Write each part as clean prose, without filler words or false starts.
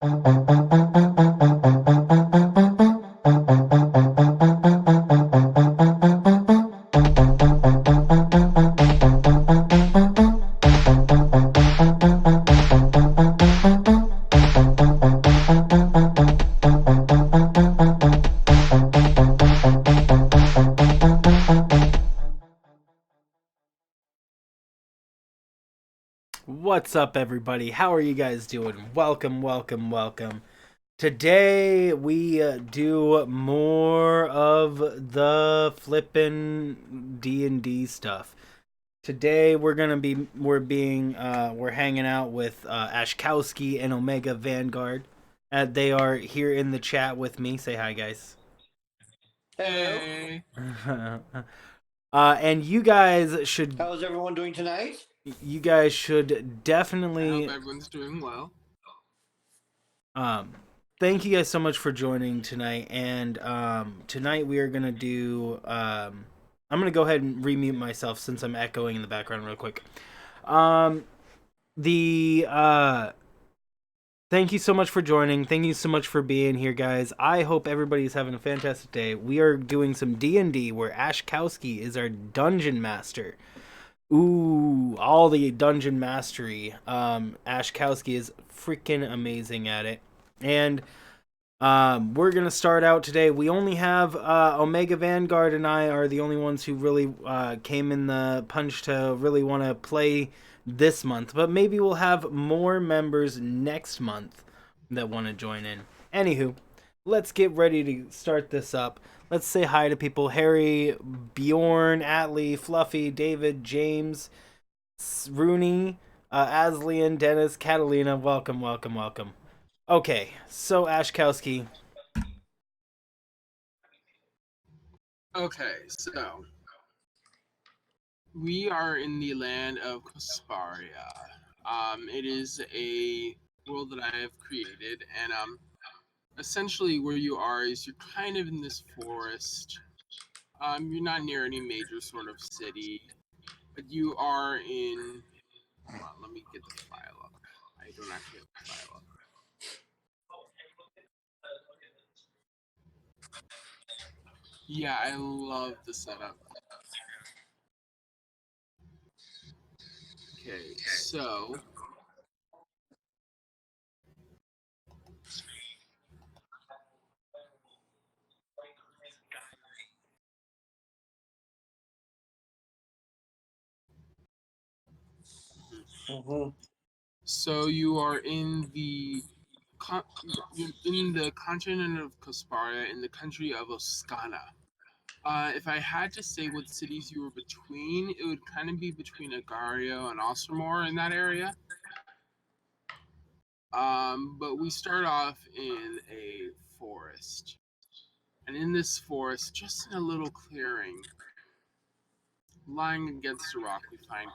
What's up, everybody? How are you guys doing? Welcome, welcome, welcome. Today we do more of the flippin' D&D stuff. Today we're hanging out with Ashkowski and Omega Vanguard. They are here in the chat with me. Say hi, guys. Hello. And you guys should. How's everyone doing tonight? You guys should definitely. I hope everyone's doing well. Thank you guys so much for joining tonight. And tonight we are gonna do. I'm gonna go ahead and remute myself since I'm echoing in the background real quick. Thank you so much for joining. Thank you so much for being here, guys. I hope everybody's having a fantastic day. We are doing some D&D where Ashkowski is our dungeon master. Ooh, all the dungeon mastery. Ashkowski is freaking amazing at it. And we're going to start out today. We only have Omega Vanguard and I are the only ones who really came in the punch to really want to play this month. But maybe we'll have more members next month that want to join in. Anywho, let's get ready to start this up. Let's say hi to people. Harry, Bjorn, Atlee, Fluffy, David, James, Rooney, Aslian, Dennis, Catalina. Welcome, welcome, welcome. Okay, so Ashkowski. Okay, so we are in the land of Cosparia. It is a world that I have created, and essentially where you are is you're kind of in this forest. You're not near any major sort of city, but you are in. Hold on, let me get the file up. I don't actually have the file up. Yeah, I love the setup. Okay, so so you are in the continent of Cosparia in the country of Oscana. If I had to say what cities you were between, it would kind of be between Agario and Ossermore in that area. But we start off in a forest. And in this forest, just in a little clearing, lying against a rock, we find.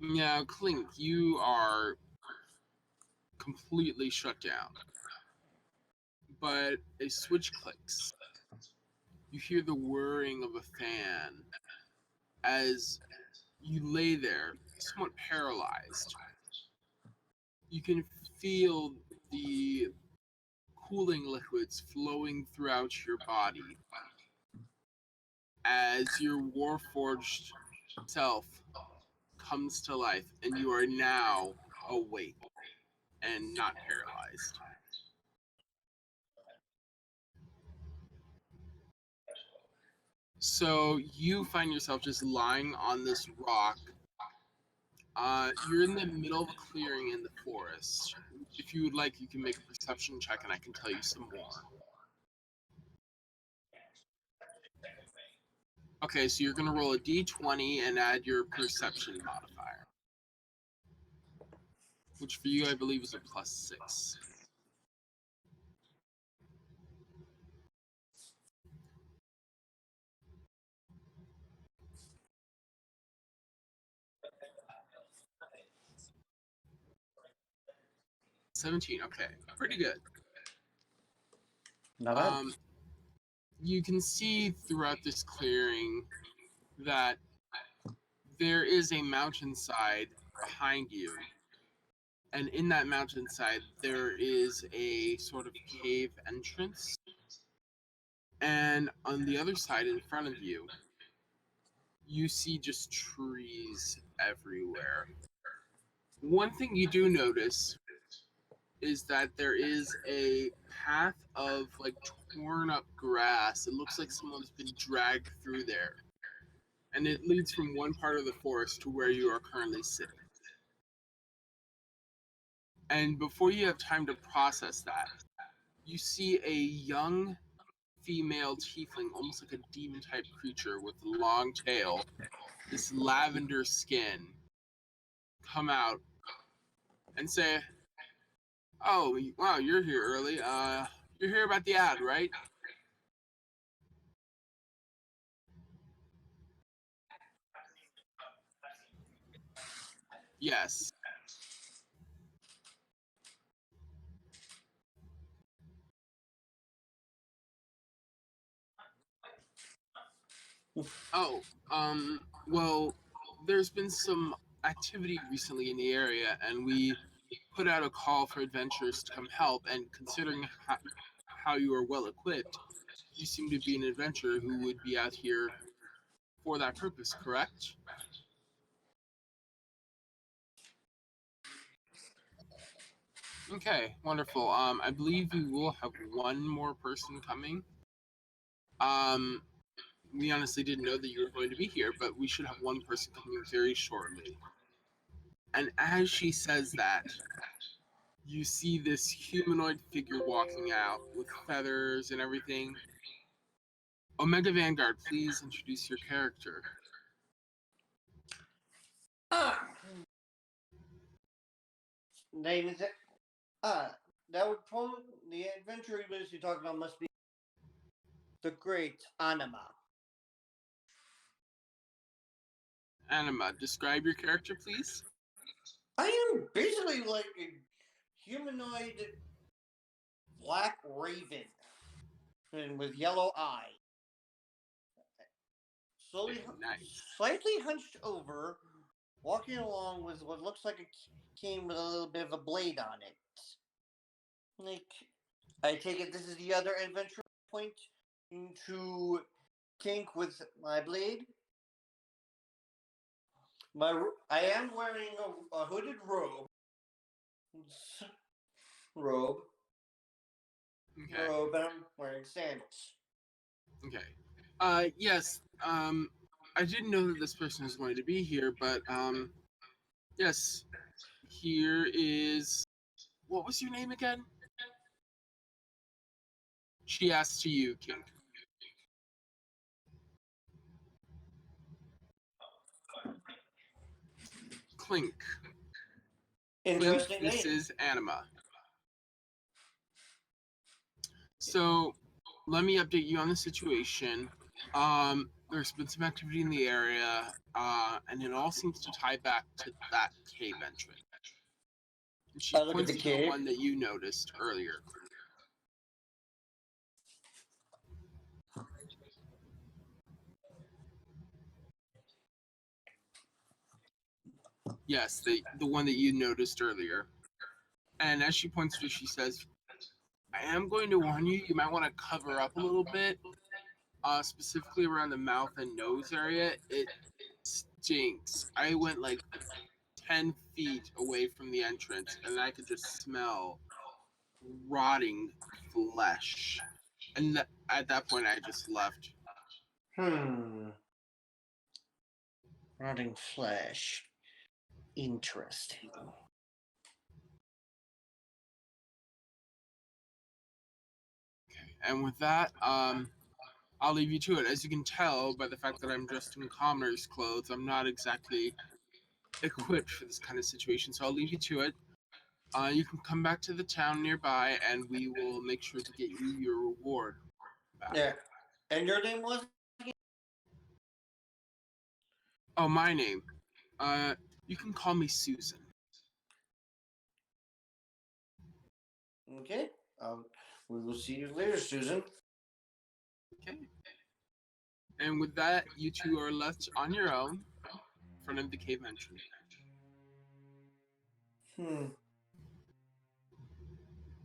Now, Clink, you are completely shut down. But a switch clicks. You hear the whirring of a fan as you lay there, somewhat paralyzed. You can feel the cooling liquids flowing throughout your body as your warforged self comes to life, and you are now awake and not paralyzed. So you find yourself just lying on this rock. You're in the middle of a clearing in the forest. If you would like, you can make a perception check and I can tell you some more. Okay, so you're going to roll a d20 and add your perception modifier. Which for you, I believe, is a +6. $17, okay. Pretty good. Not bad. You can see throughout this clearing that there is a mountainside behind you And in that mountainside, there is a sort of cave entrance. And on the other side, in front of you, you see just trees everywhere. One thing you do notice is that there is a path of like torn up grass. It looks like someone's been dragged through there. And it leads from one part of the forest to where you are currently sitting. And before you have time to process that, you see a young female tiefling, almost like a demon type creature with a long tail, this lavender skin, come out and say, "Oh, wow, you're here early. You're here about the ad, right?" Yes. Oh, well, there's been some activity recently in the area, and we put out a call for adventurers to come help. And considering how you are well equipped, you seem to be an adventurer who would be out here for that purpose, correct? Okay, wonderful. I believe we will have one more person coming. Um, we honestly didn't know that you were going to be here, but we should have one person coming very shortly. And as she says that, you see this humanoid figure walking out with feathers and everything. Omega Vanguard, please introduce your character. Ah, name is it? That would probably the adventure list you're talking about must be the Great Anima. Anima, describe your character, please. I am basically like a humanoid black raven, and with yellow eyes. Nice. Slightly hunched over, walking along with what looks like a cane with a little bit of a blade on it. Like, I take it this is the other adventure point into kink with my blade. I am wearing a hooded robe. Okay. Robe, and I'm wearing sandals. Okay. Yes. I didn't know that this person was going to be here, but yes. Here is. What was your name again? She asked to you, King. Clink. Interesting Clink, this name. is Anima. So, let me update you on the situation. There's been some activity in the area, and it all seems to tie back to that cave entrance. And she I look at points the to the cave. one that you noticed earlier. Yes, the one that you noticed earlier. And as she points to it, she says, "I am going to warn you. You might want to cover up a little bit, specifically around the mouth and nose area. It stinks. I went like 10 feet away from the entrance, and I could just smell rotting flesh. And at that point, I just left." Rotting flesh. Interesting. And with that, I'll leave you to it. As you can tell by the fact that I'm dressed in commoner's clothes, I'm not exactly equipped for this kind of situation. So I'll leave you to it. You can come back to the town nearby, and we will make sure to get you your reward back. Yeah. And your name was? Oh, my name. You can call me Susan. Okay. We will see you later, Susan. Okay. And with that, you two are left on your own in front of the cave entrance.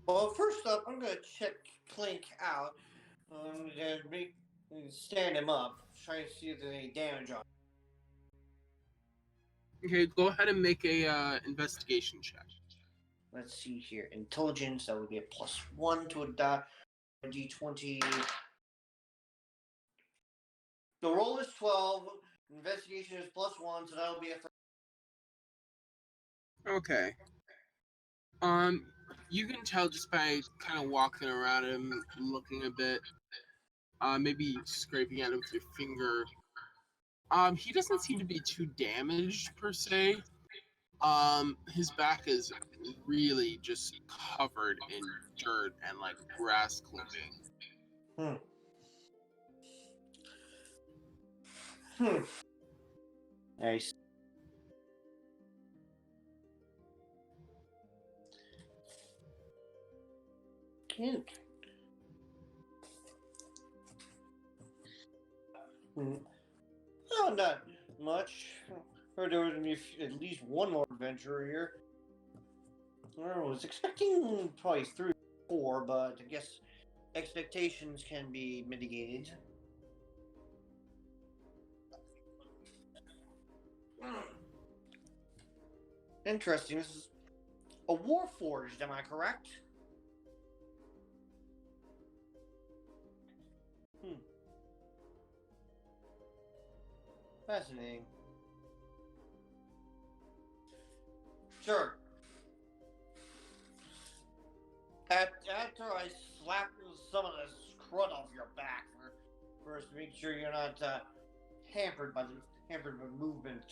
Well, first up, I'm gonna check Clink out. I'm gonna stand him up, try to see if there's any damage on him. Okay, go ahead and make a investigation check. Let's see here. Intelligence, that would be a +1 to a D20. The roll is 12. Investigation is +1, so that'll be a. Okay. You can tell just by kind of walking around him, looking a bit, maybe scraping at him with your finger. He doesn't seem to be too damaged per se. His back is really just covered in dirt and like grass clipping. Nice. Cute. Oh, not much. Heard there was going to be at least one more adventurer here. I was expecting probably 3 or 4, but I guess expectations can be mitigated. Interesting. This is a warforged, am I correct? Fascinating. Sure. After I slap some of this crud off your back, first make sure you're not hampered by movement.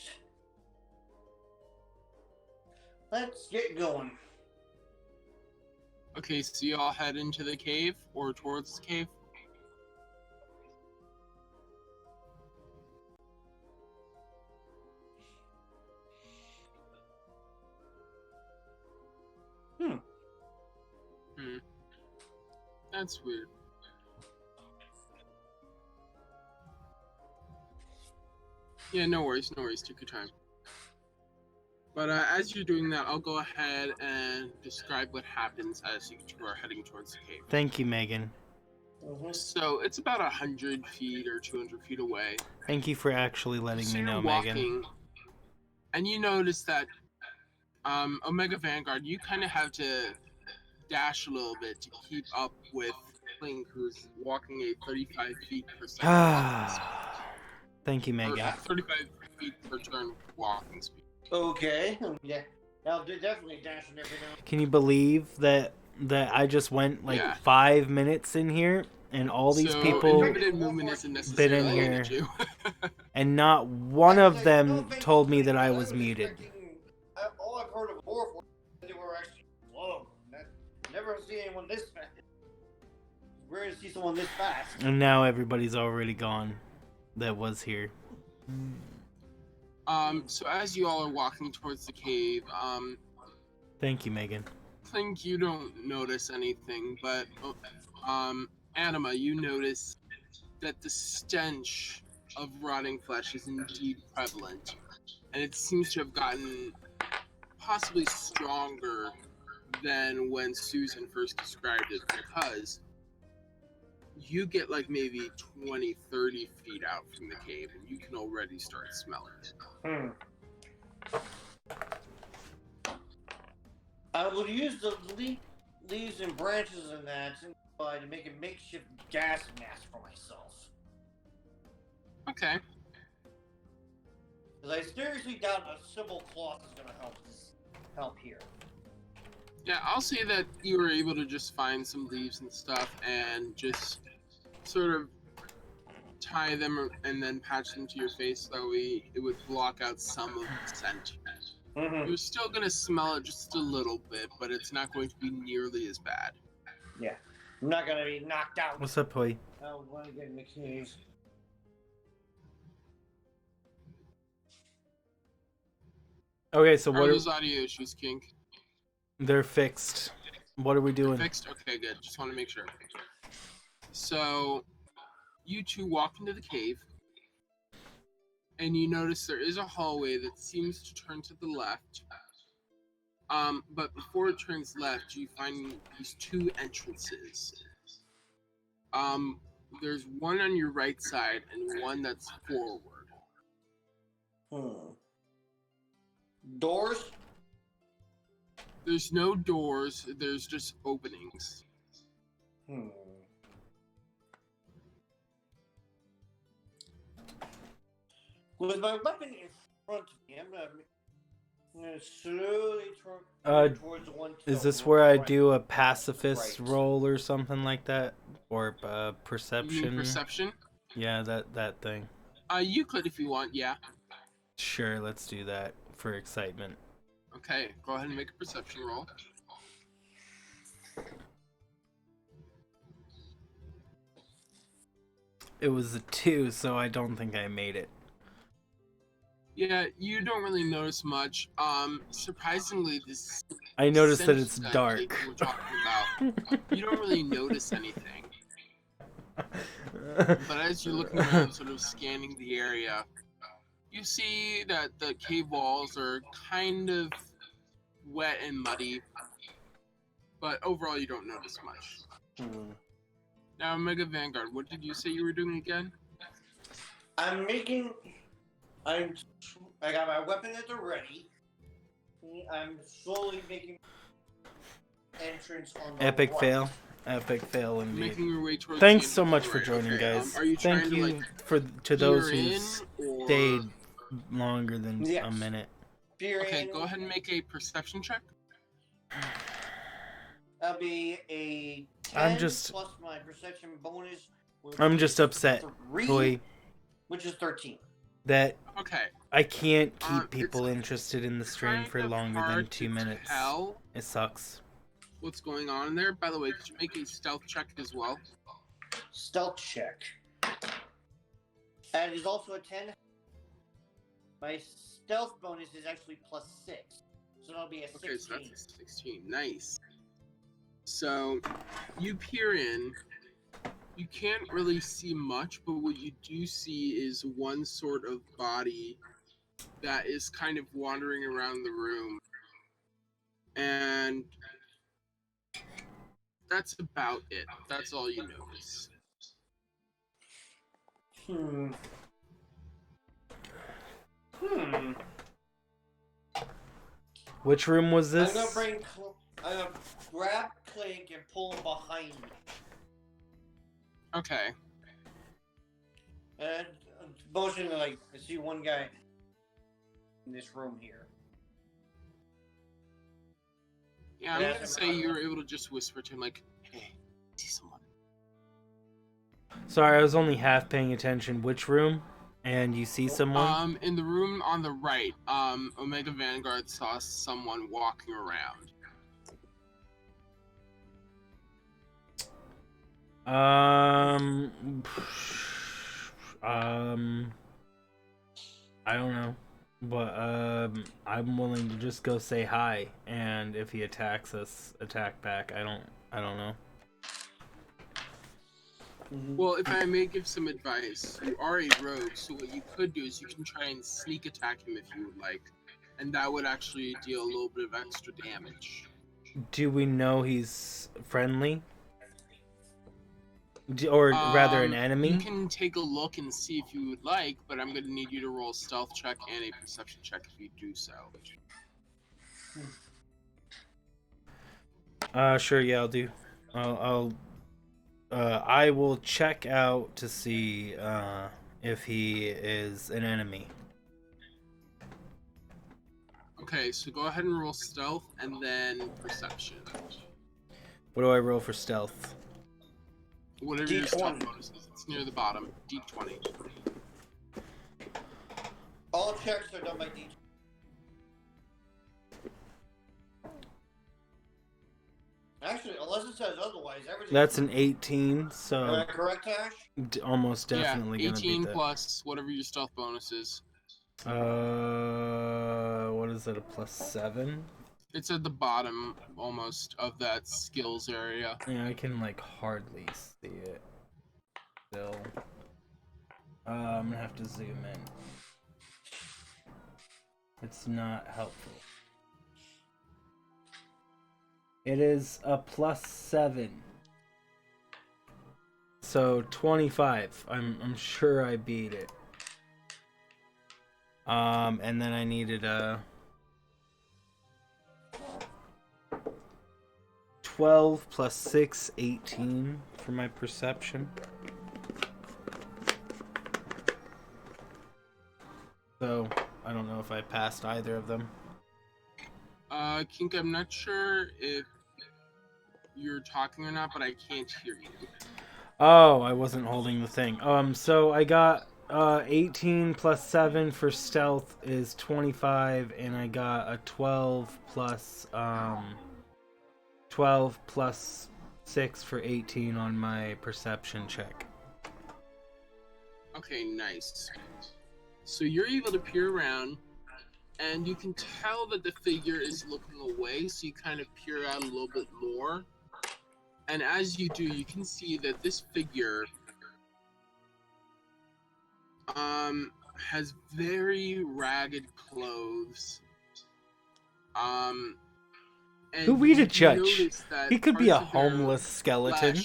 Let's get going. Okay, so you all head into the cave or towards the cave? That's weird. Yeah, no worries, take your time. But as you're doing that, I'll go ahead and describe what happens as you two are heading towards the cave. Thank you, Megan. So it's about 100 feet or 200 feet away. Thank you for actually letting me know, walking, Megan. And you notice that Omega Vanguard, you kind of have to dash a little bit to keep up with Link, who's walking a 35 feet per second walking speed. Thank you, Megan. 35 feet per turn walking speed. Okay. Yeah. I'll definitely dash and every now. Can you believe that I just went like 5 minutes in here and all these people been in here and not one of them told me that I was muted. All I've heard of warforged, they were actually slow. Never see anyone this fast. Rare to see someone this fast. And now everybody's already gone that was here. So as you all are walking towards the cave, thank you, Megan. I think you don't notice anything, but Anima, you notice that the stench of rotting flesh is indeed prevalent, and it seems to have gotten possibly stronger than when Susan first described it, because you get like maybe 20, 30 feet out from the cave and you can already start smelling it. I will use the leaves and branches and that to make a makeshift gas mask for myself. Okay. Because I seriously doubt a simple cloth is going to help here. Yeah, I'll say that you were able to just find some leaves and stuff and just sort of tie them and then patch them to your face so it would block out some of the scent. Mm-hmm. You're still going to smell it just a little bit, but it's not going to be nearly as bad. Yeah. I'm not going to be knocked out. What's up, Hoy? I want to get in the cave. Okay, so what are those audio issues, Kink? They're fixed. What are we doing? They're fixed? Okay, good. Just want to make sure. So, you two walk into the cave, and you notice there is a hallway that seems to turn to the left, But before it turns left, you find these two entrances. There's one on your right side and one that's forward. Doors? There's no doors, there's just openings. With my weapon in front of me, I'm gonna slowly turn towards one. Is this where I do a pacifist roll or something like that? Or perception? You mean perception? Yeah, that thing. You could if you want, yeah. Sure, let's do that for excitement. Okay, go ahead and make a perception roll. It was a 2, so I don't think I made it. Yeah, you don't really notice much. Surprisingly, this. I noticed that it's that dark. we're talking about, you don't really notice anything. But as you're looking around, sort of scanning the area, you see that the cave walls are kind of wet and muddy. But overall, you don't notice much. Now, Mega Vanguard, what did you say you were doing again? I got my weapon at the ready. I'm slowly making entrance on the Epic right. fail. Epic fail indeed. Making your way towards Thanks the so end much of for the joining, right. guys. Are you Thank trying you to, like, to those who peer in, stayed longer than Yes. a minute. Okay, go ahead and make a perception check. That'll be a 10 I'm just plus my perception bonus. I'm just upset, 3, Toy, which is 13. that Okay. I can't keep It's people interested in the stream kind for of longer than hard 2 to minutes. tell It sucks. what's going on in there. By the way, could you make a stealth check as well? Stealth check. And it is also a 10. My stealth bonus is actually plus 6. So that'll be a 16. Okay, so that's a 16. Nice. So, you peer in. You can't really see much, but what you do see is one sort of body that is kind of wandering around the room. And that's about it. That's all you notice. Which room was this? I'm gonna grab Clink and pull him behind me. Okay. And motion I see one guy in this room here. Yeah, I'm gonna say you were able to just whisper to him, like, hey, I see someone. Sorry, I was only half paying attention. Which room? And you see someone? In the room on the right, Omega Vanguard saw someone walking around. I don't know, but I'm willing to just go say hi, and if he attacks us, attack back. I don't know. Well, if I may give some advice, you are a rogue, so what you could do is you can try and sneak attack him if you would like, and that would actually deal a little bit of extra damage. Do we know he's friendly? Or rather an enemy? You can take a look and see if you would like, but I'm going to need you to roll a stealth check and a perception check if you do so. Sure, yeah, I'll do. I will check out to see if he is an enemy. Okay, so go ahead and roll stealth and then perception. What do I roll for stealth? Whatever your stealth bonus is, it's near the bottom. D20. All checks are done by D20. Actually, unless it says otherwise, everything. That's an 18, so. Am I correct, Ash? Almost definitely yeah, gonna 18 beat that. plus whatever your stealth bonus is. What is it? A +7? It's at the bottom almost of that skills area. Yeah, I can like hardly see it. Still, I'm gonna have to zoom in. It's not helpful. It is a +7. So 25. I'm sure I beat it. And then I needed a 12 plus 6, 18 for my perception. So I don't know if I passed either of them. Kink, I'm not sure if you're talking or not, but I can't hear you. Oh, I wasn't holding the thing. So I got 18 plus 7 for stealth is 25, and I got a 12 plus 6 for 18 on my perception check. Okay, nice. So you're able to peer around, and you can tell that the figure is looking away, so you kind of peer out a little bit more. And as you do, you can see that this figure has very ragged clothes. And Who we to you judge? notice that He could be a parts of their homeless skeleton.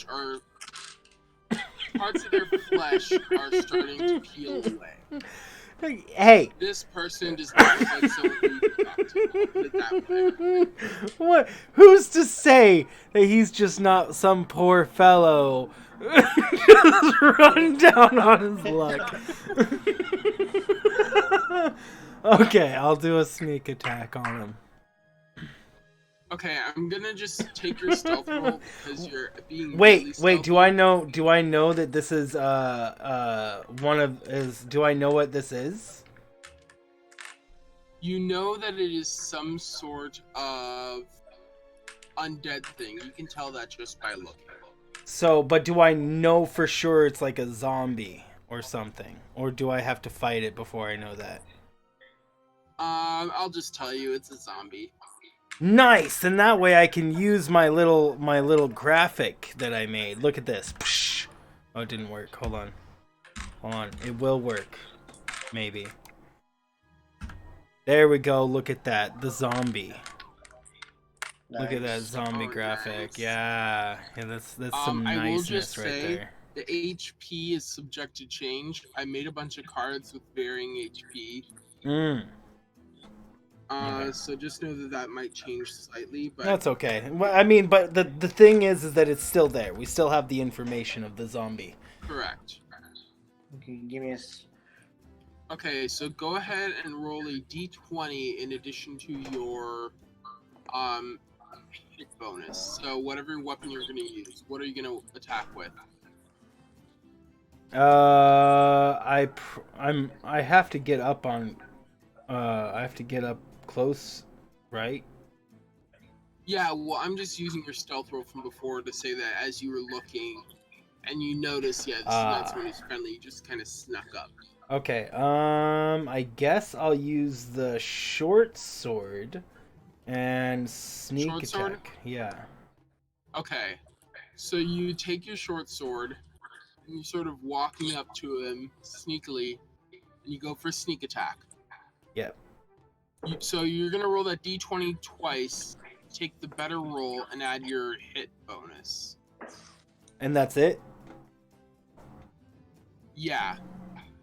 Parts of their flesh are starting to peel away. Hey! This person does not look like someone who you can talk to. I'll put it that way. What? Who's to say that he's just not some poor fellow just run down on his luck? Okay, I'll do a sneak attack on him. Okay, I'm gonna just take your stealth roll because you're being Wait, really wait, do stealthy. I know that this is do I know what this is? You know that it is some sort of undead thing. You can tell that just by looking. So, but do I know for sure it's like a zombie or something? Or do I have to fight it before I know that? I'll just tell you it's a zombie. Nice, and that way I can use my little graphic that I made. Look at this. Psh. Oh, it didn't work. Hold on. It will work. Maybe. There we go. Look at that. The zombie. Nice. Look at that zombie graphic. Nice. Yeah, that's some I will niceness just right say there. the HP is subject to change. I made a bunch of cards with varying HP. Okay. So just know that might change slightly, but That's okay. Well, I mean, but the thing is that it's still there. We still have the information of the zombie. correct. Okay, give me a. Okay, so go ahead and roll a d20 in addition to your hit bonus. So whatever weapon you're gonna use, what are you gonna attack with? I have to get up on. I have to get up close, right? Yeah, well, I'm just using your stealth roll from before to say that as you were looking, and you notice, yeah, this is not someone who's friendly. You just kind of snuck up. Okay. I guess I'll use the short sword and sneak Short attack. sword? Yeah. Okay, so you take your short sword, and you're sort of walking up to him sneakily, and you go for sneak attack. Yep. So you're gonna roll that d20 twice, take the better roll, and add your hit bonus. And that's it? Yeah.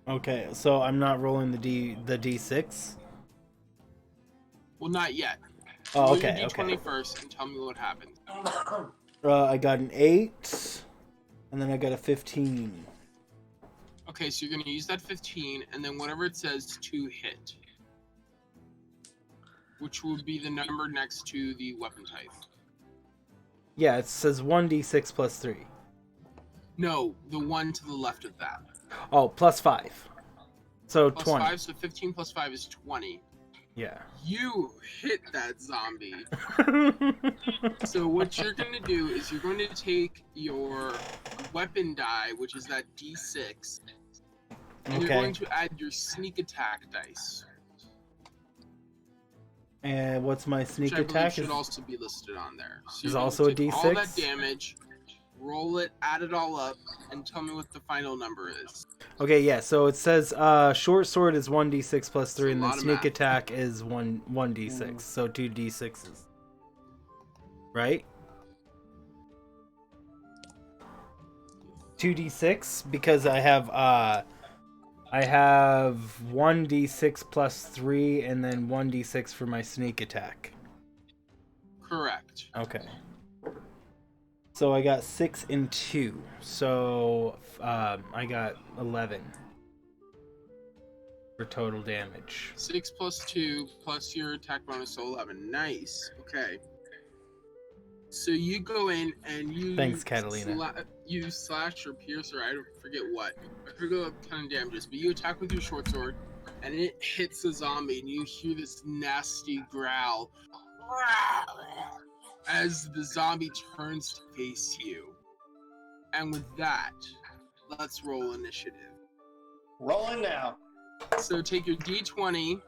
Okay, so I'm not rolling the D6? Well, not yet. Oh, Roll okay, your d20 okay. first and tell me what happened. I got an 8, and then I got a 15. Okay, so you're gonna use that 15, and then whatever it says to hit, which will be the number next to the weapon type. Yeah, it says 1d6 plus 3. No, the one to the left of that. Oh, plus 5. So Plus 20. 5, so 15 plus 5 is 20. Yeah. You hit that zombie. So what you're going to do is you're going to take your weapon die, which is that d6, and you're going to add your sneak attack dice. And what's my sneak Which I believe attack? should also be listed on there. So is you're gonna also a take D6? all that damage, roll it, add it all up, and tell me what the final number is. Okay, yeah, so it says short sword is 1d6 plus 3, a and then lot of sneak math. attack is 1d6, so 2 d6s. right? 2d6 because I have 1d6 plus 3 and then 1d6 for my sneak attack. Correct. Okay. So I got 6 and 2. So I got 11 for total damage. 6 plus 2 plus your attack bonus, so 11. Nice. Okay. So you go in and you Thanks, Catalina. you slash or pierce or I don't forget what. I forget what kind of damages, but you attack with your short sword and it hits the zombie and you hear this nasty growl as the zombie turns to face you. And with that, let's roll initiative. Rolling now. So take your d20,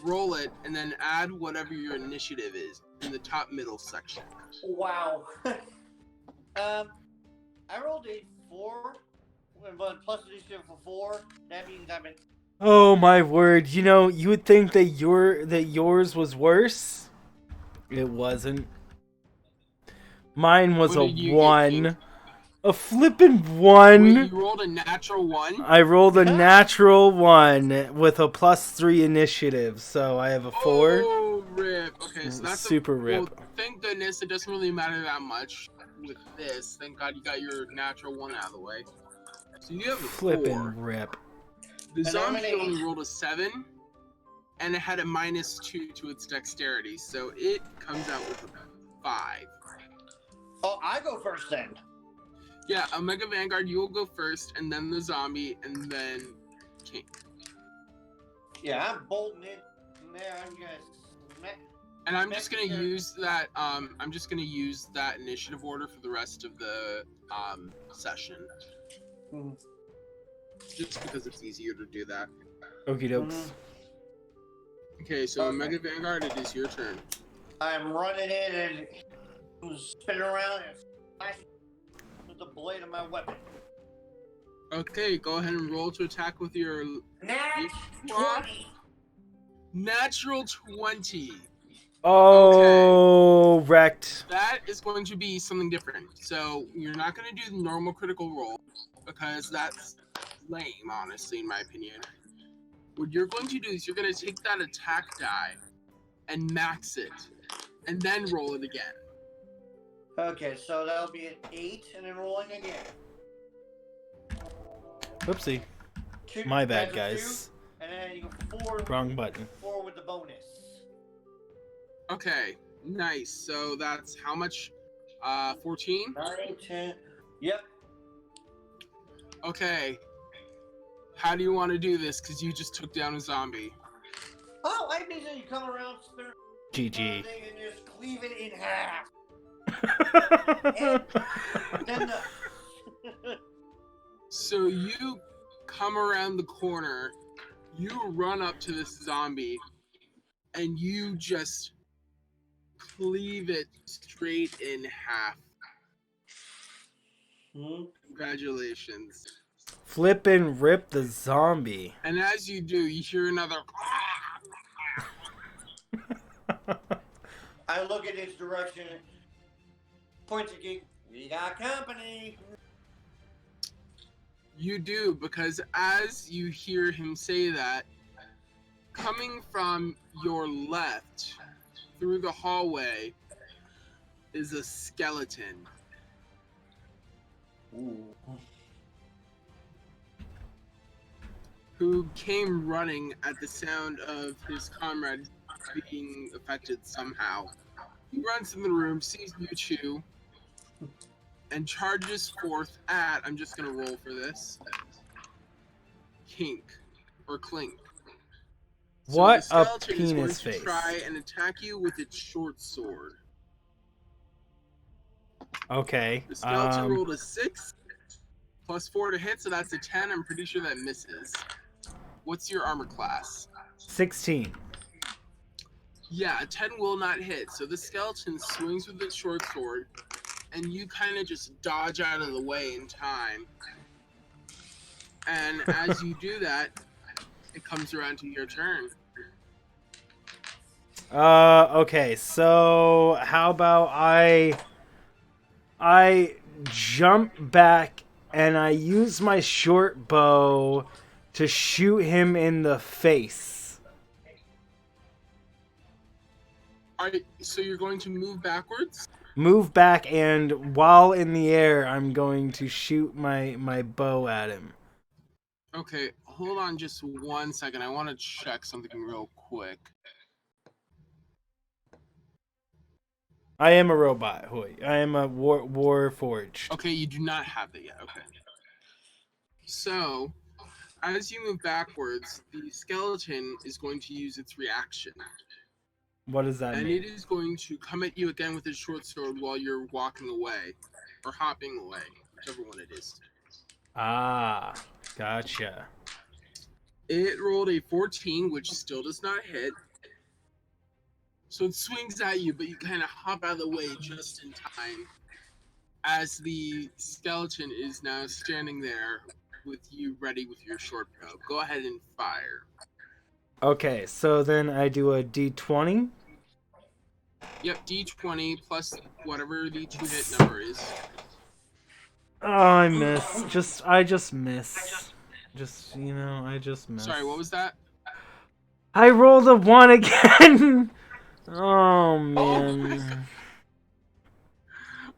roll it, and then add whatever your initiative is in the top middle section. Wow. I rolled a 4, but plus initiative for 4. That means I'm in. Oh my word! You know, you would think that yours was worse. It wasn't. Mine was What a did you get, 1. King? A flippin' 1. Wait, you rolled a natural 1? I rolled a natural 1 with a plus 3 initiative, so I have a 4. Oh, rip. Okay, so that's super rip. Well, thank goodness it doesn't really matter that much with this. Thank God you got your natural 1 out of the way. So you have a 4. Flippin' rip. The zombie only rolled a 7, and it had a -2 to its dexterity, so it comes out with a 5. Oh, I go first then. Yeah, Omega Vanguard, you will go first, and then the zombie, and then King. Yeah, I'm bolting in there. I'm gonna smack. And I'm just gonna use that. I'm just gonna use that initiative order for the rest of the session, just because it's easier to do that. Okie dokes. Okay, so Omega Vanguard, it is your turn. I'm running in and spinning around and flashing with the blade of my weapon. Okay, go ahead and roll to attack with your natural 20. Oh, okay. Wrecked. That is going to be something different. So you're not going to do the normal critical roll because that's lame, honestly, in my opinion. What you're going to do is you're going to take that attack die and max it, and then roll it again. Okay, so that'll be an 8 and then rolling again. Whoopsie. My bad, guys. 2, and then you go 4. Wrong button. 4 with the bonus. Okay, nice. So that's how much? 14? 9, 10. Yep. Okay. How do you want to do this? Because you just took down a zombie. Oh, I mean that you come around, spin GG. and just cleave it in half. And then So you come around the corner, you run up to this zombie, and you just cleave it straight in half. Congratulations. Flippin' rip the zombie. And as you do, you hear another. I look in its direction, point to Geek. We got company. You do, because as you hear him say that, coming from your left through the hallway is a skeleton. Ooh. Who came running at the sound of his comrade being affected somehow. He runs in the room, sees you two, and charges forth at, I'm just gonna roll for this, Kink, or Clink. What so a the skeleton penis is going face. to try and attack you with its short sword. Okay. The skeleton rolled a 6, plus 4 to hit, so that's a 10. I'm pretty sure that misses. What's your armor class? 16. Yeah, a 10 will not hit. So the skeleton swings with its short sword, and you kind of just dodge out of the way in time. And as you do that, it comes around to your turn. Okay, so how about I jump back and I use my short bow to shoot him in the face. So you're going to move backwards? Move back, and while in the air, I'm going to shoot my bow at him. Okay, hold on just 1 second. I want to check something real quick. I am a robot. I am a war forged. Okay, you do not have that yet. Okay. So, as you move backwards, the skeleton is going to use its reaction. What does that And mean? it is going to come at you again with its short sword while you're walking away. Or hopping away. Whichever one it is. Ah, gotcha. It rolled a 14, which still does not hit. So it swings at you, but you kind of hop out of the way just in time. As the skeleton is now standing there with you ready with your short bow. Go ahead and fire. Okay, so then I do a D20. Yep, D20 plus whatever the 2-hit number is. Oh, I miss. I just miss. I just miss. Sorry, what was that? I rolled a 1 again. Oh man.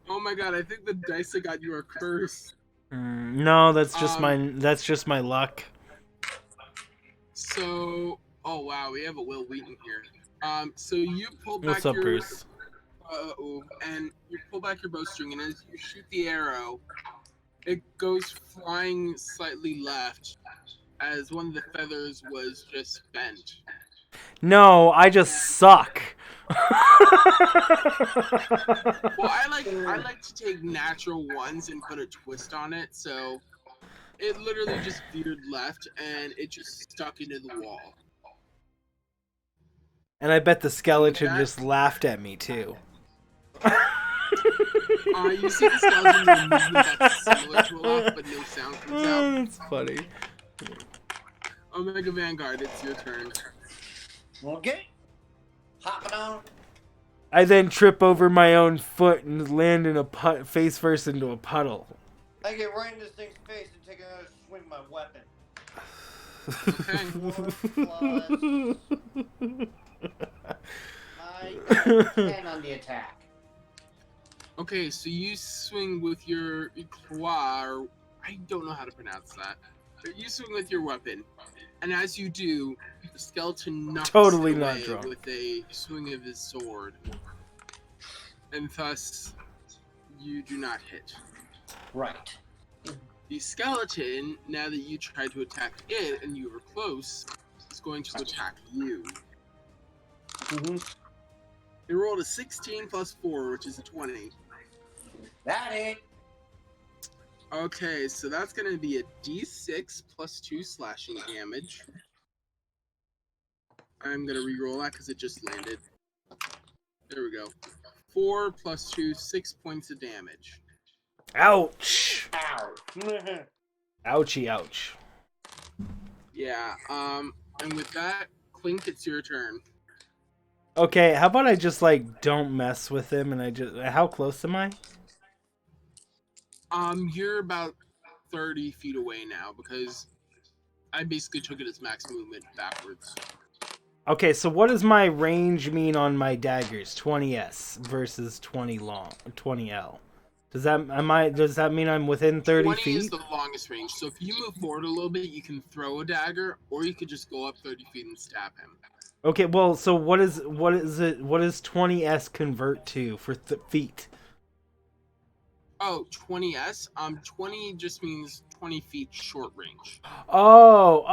Oh my god, I think the dice that got you are cursed. No, that's just my luck. So, oh wow, we have a Will Wheaton here. So you pull back What's up, your Bruce? and you pull back your bowstring, and as you shoot the arrow, it goes flying slightly left, as one of the feathers was just bent. No, I just suck. Well, I like to take natural ones and put a twist on it, so it literally just veered left and it just stuck into the wall. And I bet the skeleton just laughed at me too. You see the skeleton doing a movement that's similar to a laugh, but no sound comes out. That's funny. Omega Vanguard, it's your turn. Okay. Hopping on. I then trip over my own foot and land in face first into a puddle. I get right in this thing's face and take another swing with my weapon. I 10 on the attack. Okay, so you swing with your claw, or I don't know how to pronounce that. But you swing with your weapon, and as you do, the skeleton knocks Totally it not away drunk. with a swing of his sword, and thus you do not hit. Right. The skeleton, now that you tried to attack it and you were close, is going to attack you. It rolled a 16 plus 4, which is a 20. That it. Okay, so that's going to be a d6 plus 2 slashing damage. I'm going to re-roll that because it just landed. There we go. 4 plus 2, 6 points of damage. Ouch! Ow. Ouchie, ouch. Yeah, and with that, Clink, it's your turn. Okay, how about I just, don't mess with him and I just... How close am I? You're about 30 feet away now because I basically took it as max movement backwards. Okay, so what does my range mean on my daggers? 20S versus 20L. Does that mean I'm within 30 20 feet? is the longest range, so if you move forward a little bit, you can throw a dagger, or you could just go up 30 feet and stab him. Okay, well, so what does 20S convert to for feet? Oh, 20S? 20 just means 20 feet short range. Oh,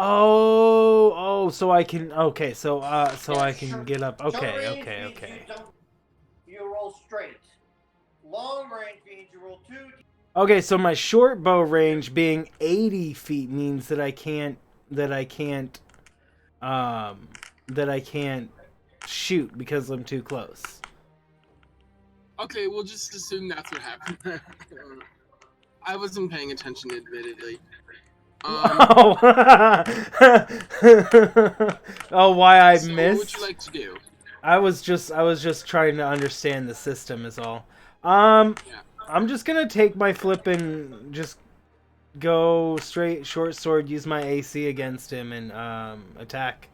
so I can, okay, so I can get up, okay. You roll straight. Long range means you roll 2. Okay, so my short bow range being 80 feet means that I can't shoot because I'm too close. Okay, we'll just assume that's what happened. I wasn't paying attention, admittedly. Oh, why I so missed? what would you like to do? I was just trying to understand the system is all. Yeah. I'm just gonna take my flip and just go straight short sword, use my AC against him, and attack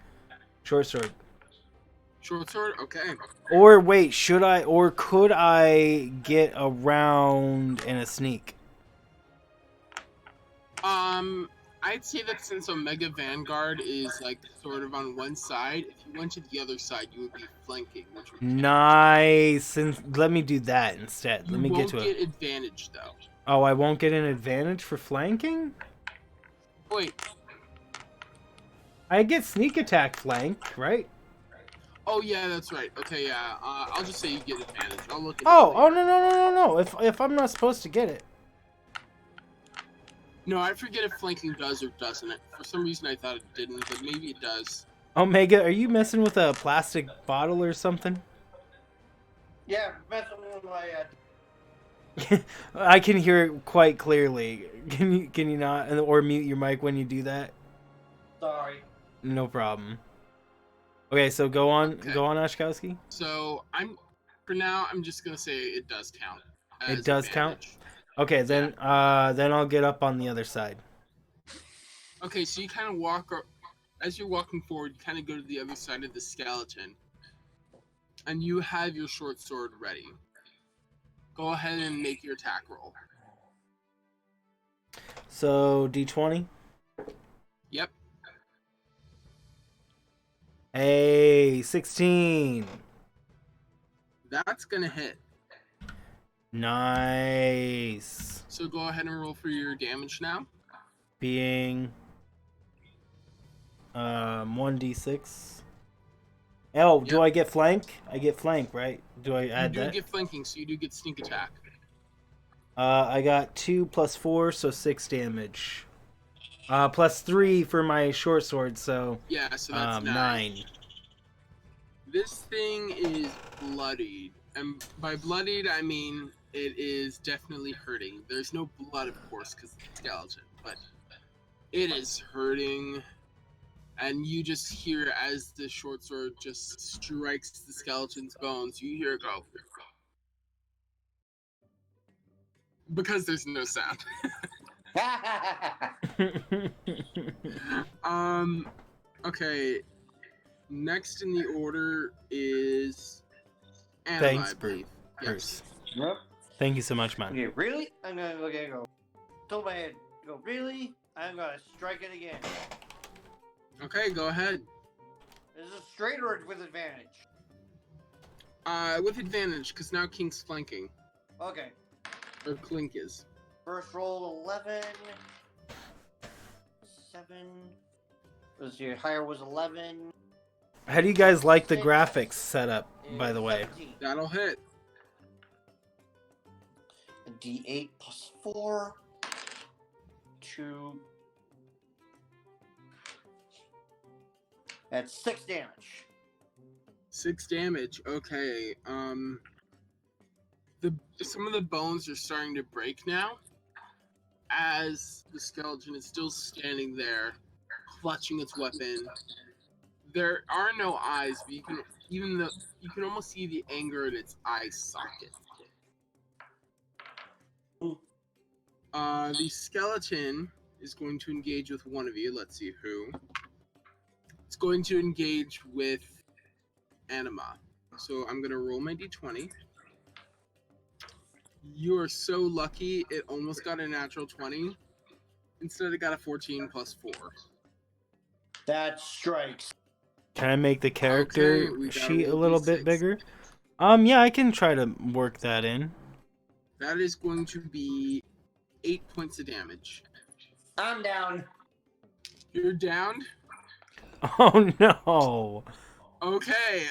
short sword. Short sword. Okay. Or wait, should I? Or could I get around in a sneak? I'd say that since Omega Vanguard is like sort of on one side, if you went to the other side, you would be flanking, which would count. Nice. Let me do that instead. You Let me get won't to get it. advantage though. Oh, I won't get an advantage for flanking? Wait. I get sneak attack flank, right? Oh yeah, that's right. Okay, yeah. I'll just say you get advantage. I'll look. Oh no. If I'm not supposed to get it. No, I forget if flanking does or doesn't. For some reason, I thought it didn't, but maybe it does. Omega, are you messing with a plastic bottle or something? Yeah, messing with my. I can hear it quite clearly. Can you not or mute your mic when you do that? Sorry. No problem. Okay, so go on, Okay. Ashkowski. So for now, I'm just gonna say it does count. It does advantage. count. Okay, then then I'll get up on the other side. Okay, so you kind of walk, as you're walking forward, you kind of go to the other side of the skeleton, and you have your short sword ready. Go ahead and make your attack roll. So D20. Yep. Hey, 16. That's gonna hit. Nice. So go ahead and roll for your damage now. Being 1d6. Oh, do Yep. I get flank? I get flank, right? Do I add You do that? get flanking, so you do get sneak attack. I got 2 plus 4, so 6 damage. Plus 3 for my short sword, so Yeah, so that's 9. This thing is bloodied, and by bloodied I mean it is definitely hurting. There's no blood, of course, because it's a skeleton, but it is hurting. And you just hear as the short sword just strikes the skeleton's bones, you hear it go. Because there's no sound. Okay. Next in the order is Anima, Thanks, I believe. Bruce. Yep. Thank you so much, man. Okay, really? I'm gonna go. Tilt my head. Go, really? I'm gonna strike it again. Okay, go ahead. Is it straight or with advantage? With advantage, because now King's flanking. Okay. Or Clink is. First roll 11. 7. Let's see, higher was 11. How do you guys like the graphics setup, by the way? 17. That'll hit. A D8 plus 4. 2. That's 6 damage. 6 damage. Okay. Some of the bones are starting to break now, as the skeleton is still standing there, clutching its weapon. There are no eyes, but you can almost see the anger in its eye socket. The skeleton is going to engage with one of you. Let's see who. It's going to engage with Anima. So I'm going to roll my d20. You are so lucky, it almost got a natural 20. Instead, it got a 14 plus 4. That strikes. Can I make the character Okay, we got sheet a roll little D6. bit bigger? Yeah, I can try to work that in. That is going to be 8 points of damage. I'm down. You're down? Oh no! Okay,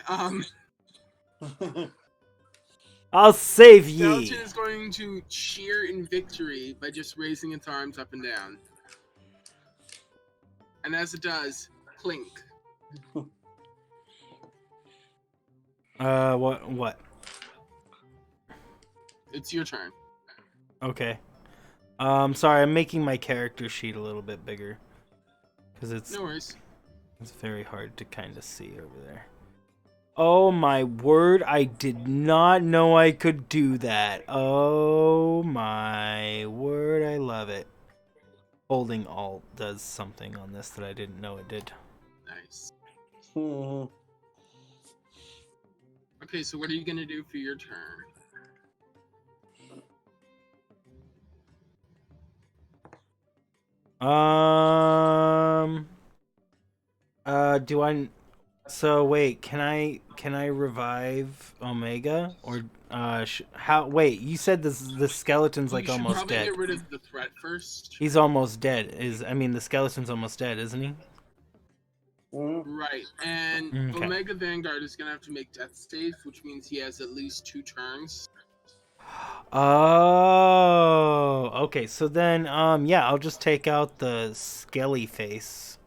I'll save ye! Skeleton is going to cheer in victory by just raising its arms up and down. And as it does, clink. What? It's your turn. Okay. Sorry, I'm making my character sheet a little bit bigger. Because No worries. it's very hard to kind of see over there. Oh my word, I did not know I could do that. Oh my word, I love it. Holding Alt does something on this that I didn't know it did. Nice. Mhm. Okay, so what are you gonna do for your turn? Do I? So wait, can I revive Omega or how? Wait, you said the skeleton's You like should almost probably dead. get rid of the threat first. He's almost dead. The skeleton's almost dead, isn't he? Mhm. Right, and Okay. Omega Vanguard is gonna have to make death saves, which means he has at least 2 turns. Oh, okay. So then, yeah, I'll just take out the skelly face.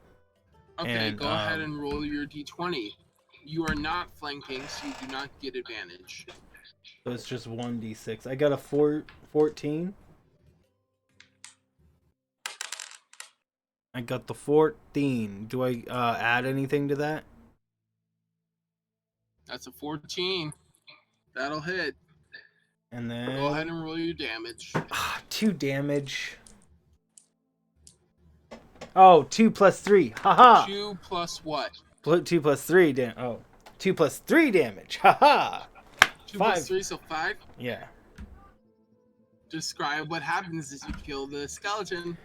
Okay, And go ahead and roll your d20. You are not flanking, so you do not get advantage. so it's just 1d6. I got a 14. I got the 14. Do I add anything to that? That's a 14. That'll hit. And then Go ahead and roll your damage. 2 damage. Oh, 2 plus 3. Haha. 2 plus what? 2 plus 3 oh. 2 plus 3 damage. Haha. 2 5. plus 3, so 5? Yeah. Describe what happens as you kill the skeleton.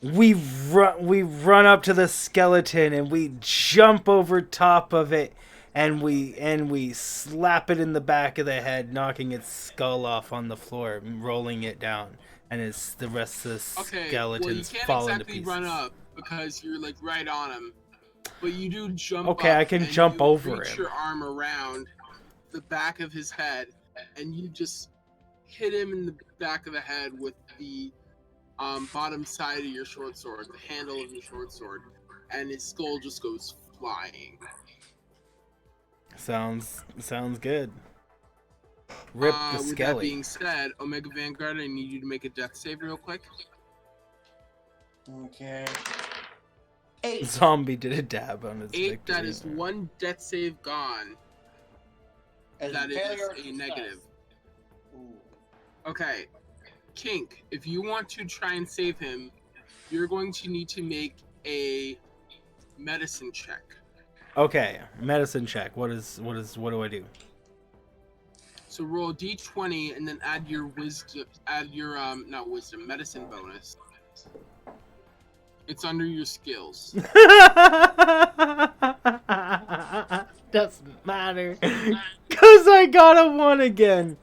We run up to the skeleton and we jump over top of it and we slap it in the back of the head, knocking its skull off on the floor, rolling it down, and the rest of the skeletons fall into pieces. Okay, well, you can't exactly run up because you're like right on him, but you do jump. Okay, up I can and jump you over reach him. your arm around the back of his head, and you just hit him in the back of the head with the bottom side of your short sword, the handle of your short sword, and his skull just goes flying. Sounds good. Rip the With skelly. that being said, Omega Vanguard, I need you to make a death save real quick. Okay. 8. Zombie did a dab on his 8, victory. that is 1 death save gone. As That a is failure or a success? negative. Ooh. Okay, Kink, if you want to try and save him, you're going to need to make a medicine check. Okay, medicine check. What do I do? So roll d20 and then add your wisdom, medicine bonus. It's under your skills. Doesn't matter. Cause I got a 1 again.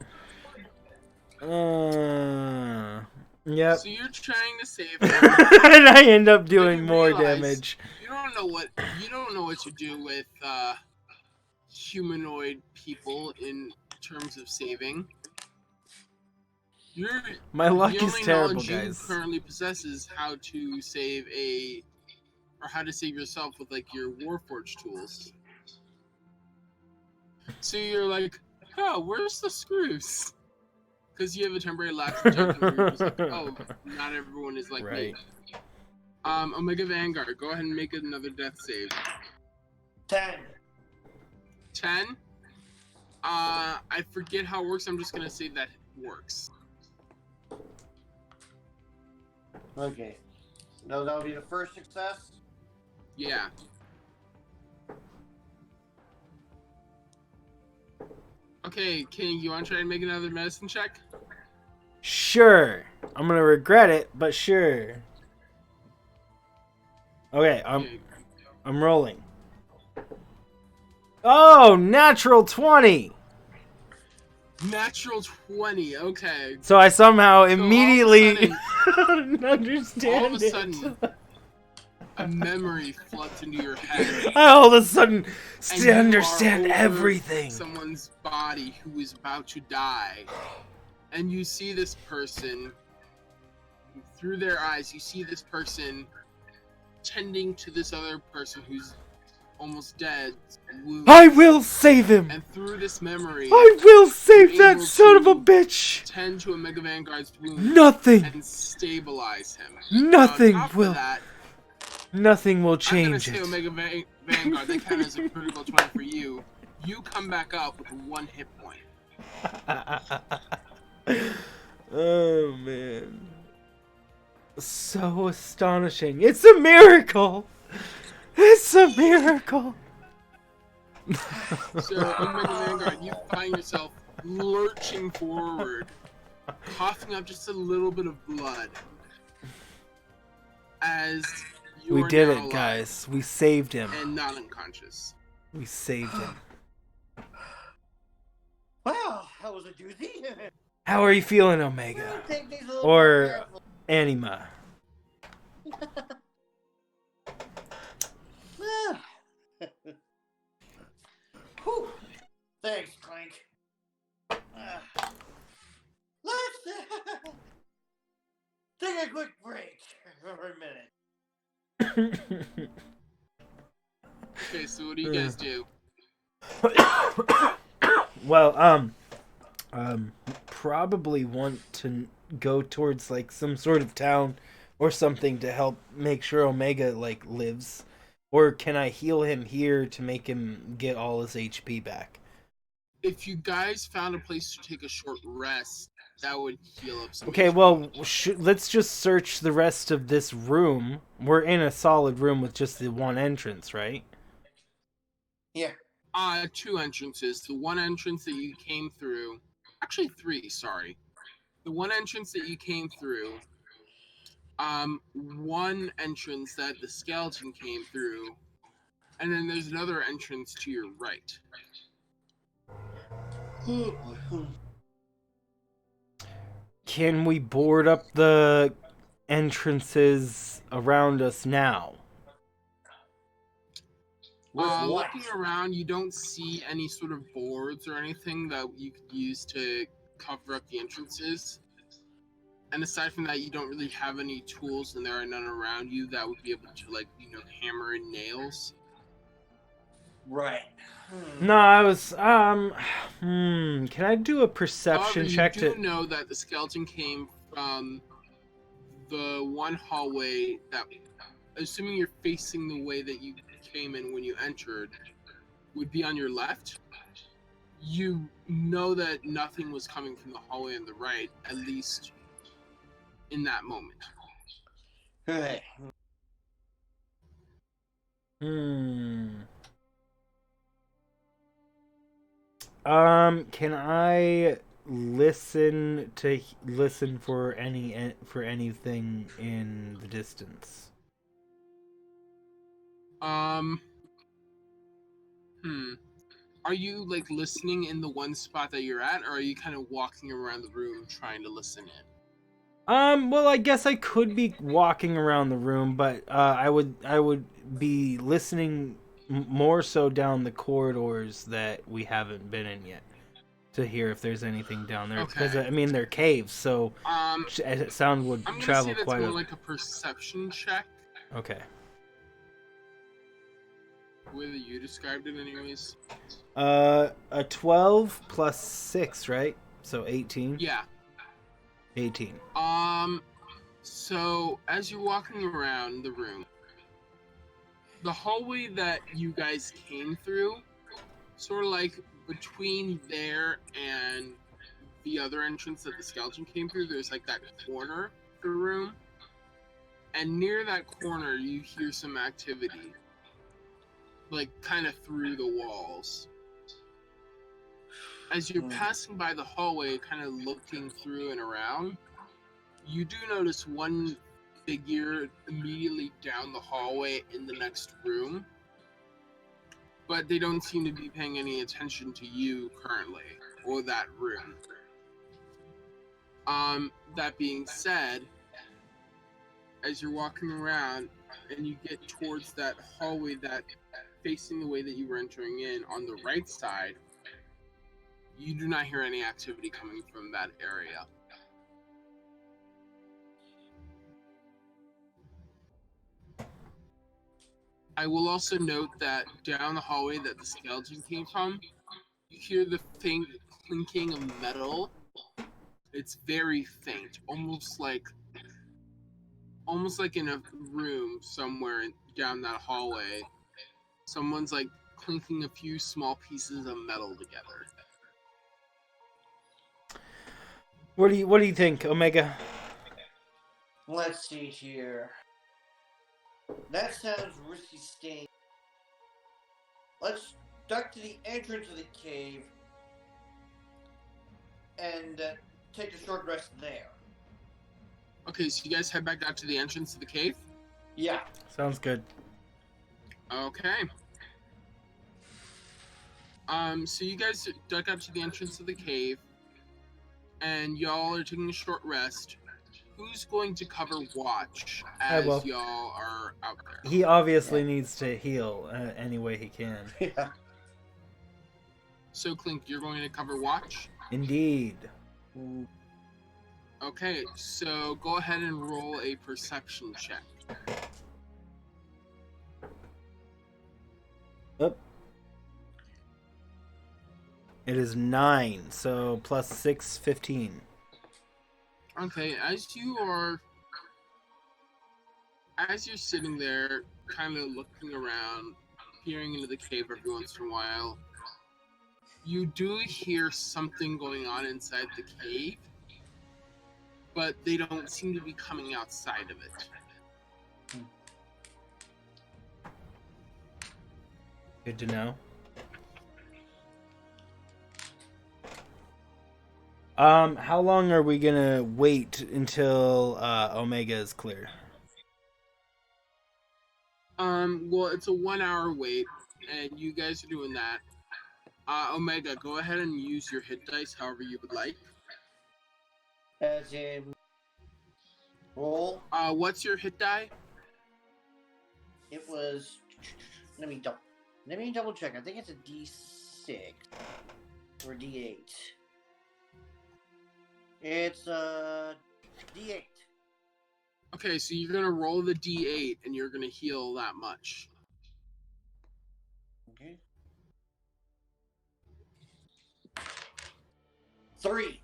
Yep. So you're trying to save him. And I end up doing more realize damage. You don't know what to do with humanoid people in terms of saving. My luck the is only terrible, knowledge you guys. currently possesses how to save how to save yourself with like your Warforged tools. So you're like, oh, where's the screws? Because you have a temporary lapse in judgment where you're just like, oh, not everyone is like me. Omega Vanguard, go ahead and make another death save. 10. 10? I forget how it works. I'm just gonna say that it works. Okay. No, that'll be the first success. Yeah. Okay, King, you want to try and make another medicine check? Sure. I'm gonna regret it, but sure. Okay, I'm rolling. Oh, natural 20. Natural 20. Okay. So I somehow immediately understand all of a it. sudden, a memory floods into your head. I all of a sudden And you understand are over everything. Someone's body who is about to die, and you see this person through their eyes. You see this person tending to this other person who's almost dead. Wounds. I will save him. And through this memory, I will save you're that able son of a to bitch. tend to Omega Vanguard's wound. Nothing. And stabilize him. Nothing On top of will. that, Nothing will I'm gonna change say it. Omega Vanguard, that counts as a critical 20 for you. You come back up with 1 hit point. Oh man. So astonishing. It's a miracle! It's a miracle! So, Unbending Vanguard, you find yourself lurching forward, coughing up just a little bit of blood. As you We are did now it, alive guys. We saved him. and not unconscious. We saved him. Wow, that was a doozy. How are you feeling, Omega? Take these a little Or more careful. Anima? Whew. Thanks, Clank. Let's take a quick break for a minute. Okay, so what do you guys do? Well, probably want to go towards like some sort of town or something to help make sure Omega like lives. Or can I heal him here to make him get all his HP back? If you guys found a place to take a short rest, that would heal up some Okay, HP. well, let's just search the rest of this room. We're in a solid room with just the one entrance, right? Yeah. 2 entrances. The one entrance that you came through... Actually, 3, sorry. The one entrance that you came through... one entrance that the skeleton came through, and then there's another entrance to your right. Can we board up the entrances around us now? What? Looking around, you don't see any sort of boards or anything that you could use to cover up the entrances. And aside from that, you don't really have any tools, and there are none around you that would be able to, like, hammer in nails. Right. No, I was, can I do a perception However, check you do know that the skeleton came from the one hallway that, assuming you're facing the way that you came in when you entered, would be on your left. You know that nothing was coming from the hallway on the right, at least in that moment. Right. Can I listen for anything in the distance? Are you, like, listening in the one spot that you're at, or are you kind of walking around the room trying to listen in? Well, I guess I could be walking around the room, but I would be listening more so down the corridors that we haven't been in yet to hear if there's anything down there. Because Okay. I mean they're caves, so sound would I'm gonna travel say that's quite more a. like a perception check. Okay. The way that you described it, anyways. A 12 plus 6, right? So 18. Yeah. 18. So as you're walking around the room, the hallway that you guys came through, sort of like between there and the other entrance that the skeleton came through, there's like that corner of the room. And near that corner, you hear some activity, like kind of through the walls. As you're passing by the hallway, kind of looking through and around, you do notice one figure immediately down the hallway in the next room, but they don't seem to be paying any attention to you currently, or that room. That being said, as you're walking around and you get towards that hallway that facing the way that you were entering in on the right side, you do not hear any activity coming from that area. I will also note that down the hallway that the skeleton came from, you hear the faint clinking of metal. It's very faint, almost like in a room somewhere down that hallway. someone's like clinking a few small pieces of metal together. What do you think, Omega? Let's see here. That sounds risky staying. Let's duck to the entrance of the cave and take a short rest there. Okay, so you guys head back out to the entrance of the cave? Yeah. Sounds good. Okay. So you guys duck out to the entrance of the cave, and y'all are taking a short rest. Who's going to cover watch as y'all are out there? He obviously needs to heal any way he can. Yeah. So, Clink, you're going to cover watch? Indeed. Okay, so go ahead and roll a perception check. Up. It is 9, so plus 6, 15. Okay, as you're sitting there, kind of looking around, peering into the cave every once in a while, you do hear something going on inside the cave, but they don't seem to be coming outside of it. Good to know. How long are we gonna wait until Omega is clear? Well, it's a 1 hour wait, and you guys are doing that. Omega, go ahead and use your hit dice however you would like. As in roll. What's your hit die? It was. Let me double check. I think it's a D6 or D8. It's a D8. Okay, so you're gonna roll the D8 and you're gonna heal that much. Okay. 3.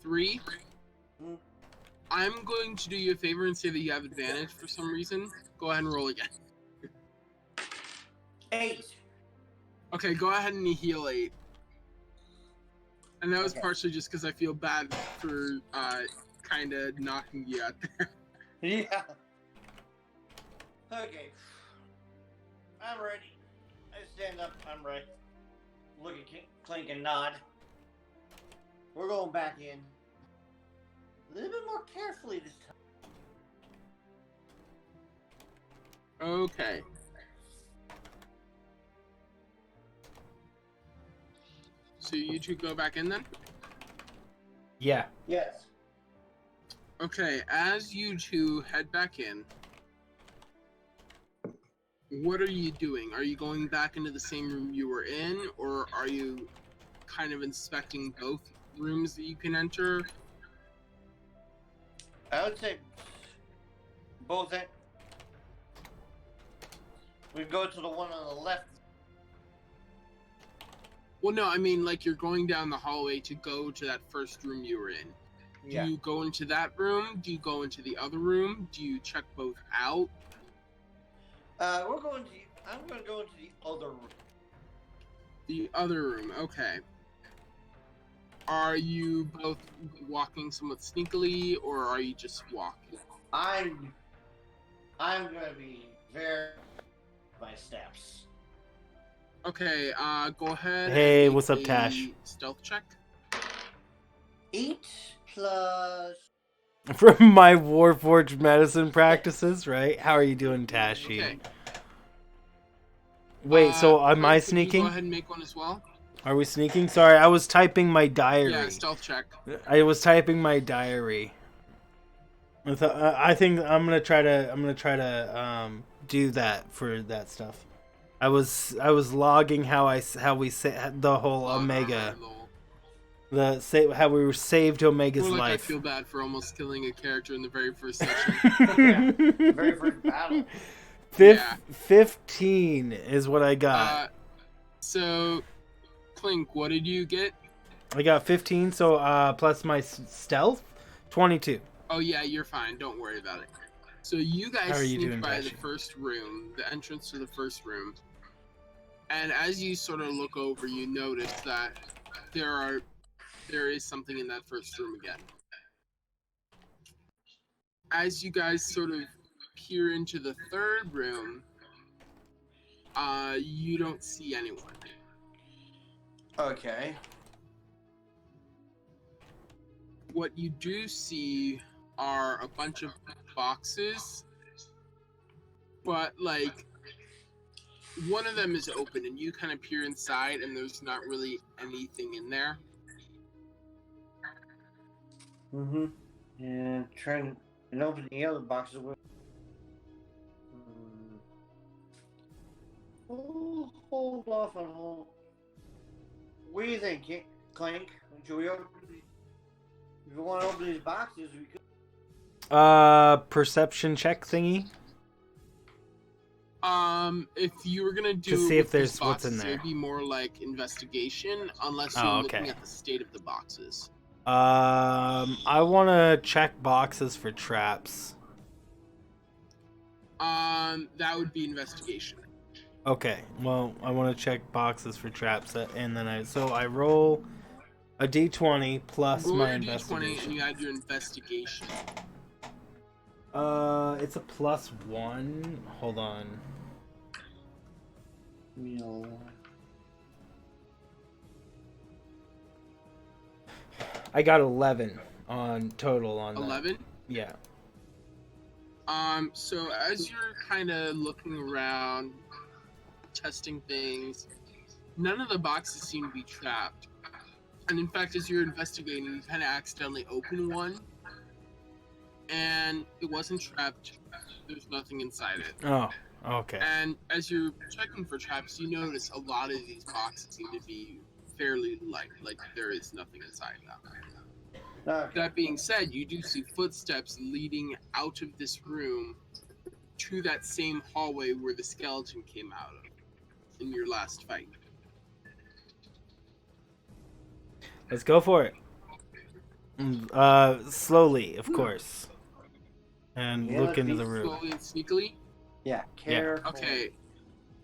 3? Mm. I'm going to do you a favor and say that you have advantage for some reason. Go ahead and roll again. 8. Okay, go ahead and heal 8. And that was Okay. partially just because I feel bad for kind of knocking you out there. Yeah. Okay. I'm ready. I stand up. I'm ready. Look at Clink and nod. We're going back in. A little bit more carefully this time. Okay. So you two go back in then? Yeah. Yes. Okay, as you two head back in, what are you doing? Are you going back into the same room you were in, or are you kind of inspecting both rooms that you can enter? I would say both. We go to the one on the left. Well, no, I mean, like, you're going down the hallway to go to that first room you were in. Do you go into that room? Do you go into the other room? Do you check both out? I'm going to go into the other room. The other room, okay. Are you both walking somewhat sneakily, or are you just walking? I'm gonna be very my steps. Okay, go ahead. Hey, and what's make up, a Tash? Stealth check. 8 plus. From my Warforged medicine practices, right? How are you doing, Tashi? Okay. Wait, so am I Could you sneaking? go ahead and make one as well. Are we sneaking? Sorry, I was typing my diary. Yeah, stealth check. I was typing my diary. I think I'm gonna try to do that for that stuff. I was logging how we said the whole Omega, how we were saved Omega's More like life. I feel bad for almost killing a character in the very first session. Yeah, very first battle. 15 is what I got. So, Clink, what did you get? I got 15, so plus my stealth, 22. Oh yeah, you're fine. Don't worry about it. So you How guys are you sneak doing, by Tashi? the first room, the entrance to the first room, and as you sort of look over, you notice that there is something in that first room again. As you guys sort of peer into the third room, you don't see anyone. Okay. What you do see are a bunch of boxes, but like one of them is open and you kind of peer inside and there's not really anything in there. Mm-hmm. And trying and open the other boxes with. Oh, hold off on hold. What do you think, Clank? Should we open? If you want to open these boxes, we could. Perception check thingy. If you were gonna do To see it if with there's these what's in boxes, there. it would be more like investigation, unless Oh, you're okay. looking at the state of the boxes. I want to check boxes for traps. That would be investigation. Okay, well, I want to check boxes for traps, and then I roll a d20 plus Roll my your d20 and investigation. you add your investigation. It's a +1. Hold on. I got 11 on total on 11? that. Yeah. So as you're kind of looking around, testing things, none of the boxes seem to be trapped. And in fact, as you're investigating, you kind of accidentally open one, and it wasn't trapped. There's nothing inside it. Oh, okay. And as you're checking for traps, you notice a lot of these boxes seem to be fairly light, like there is nothing inside them. Okay. That being said, you do see footsteps leading out of this room to that same hallway where the skeleton came out of in your last fight. Let's go for it. Slowly, of course. And Yeah, look into the room. Slowly and sneakily? Yeah, careful. Okay.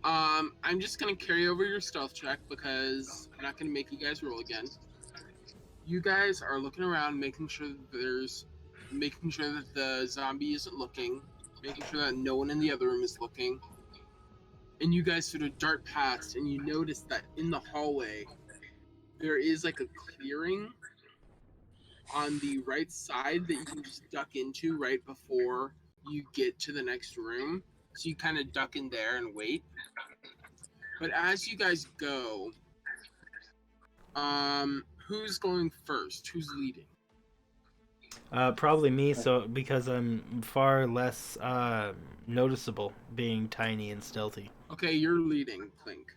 I'm just gonna carry over your stealth check because I'm not gonna make you guys roll again. You guys are looking around, making sure that the zombie isn't looking, making sure that no one in the other room is looking. And you guys sort of dart past, and you notice that in the hallway, there is like a clearing on the right side that you can just duck into right before you get to the next room. So you kind of duck in there and wait. But as you guys go, who's going first? Who's leading? Probably me, so because I'm far less noticeable being tiny and stealthy. Okay, you're leading, Clink.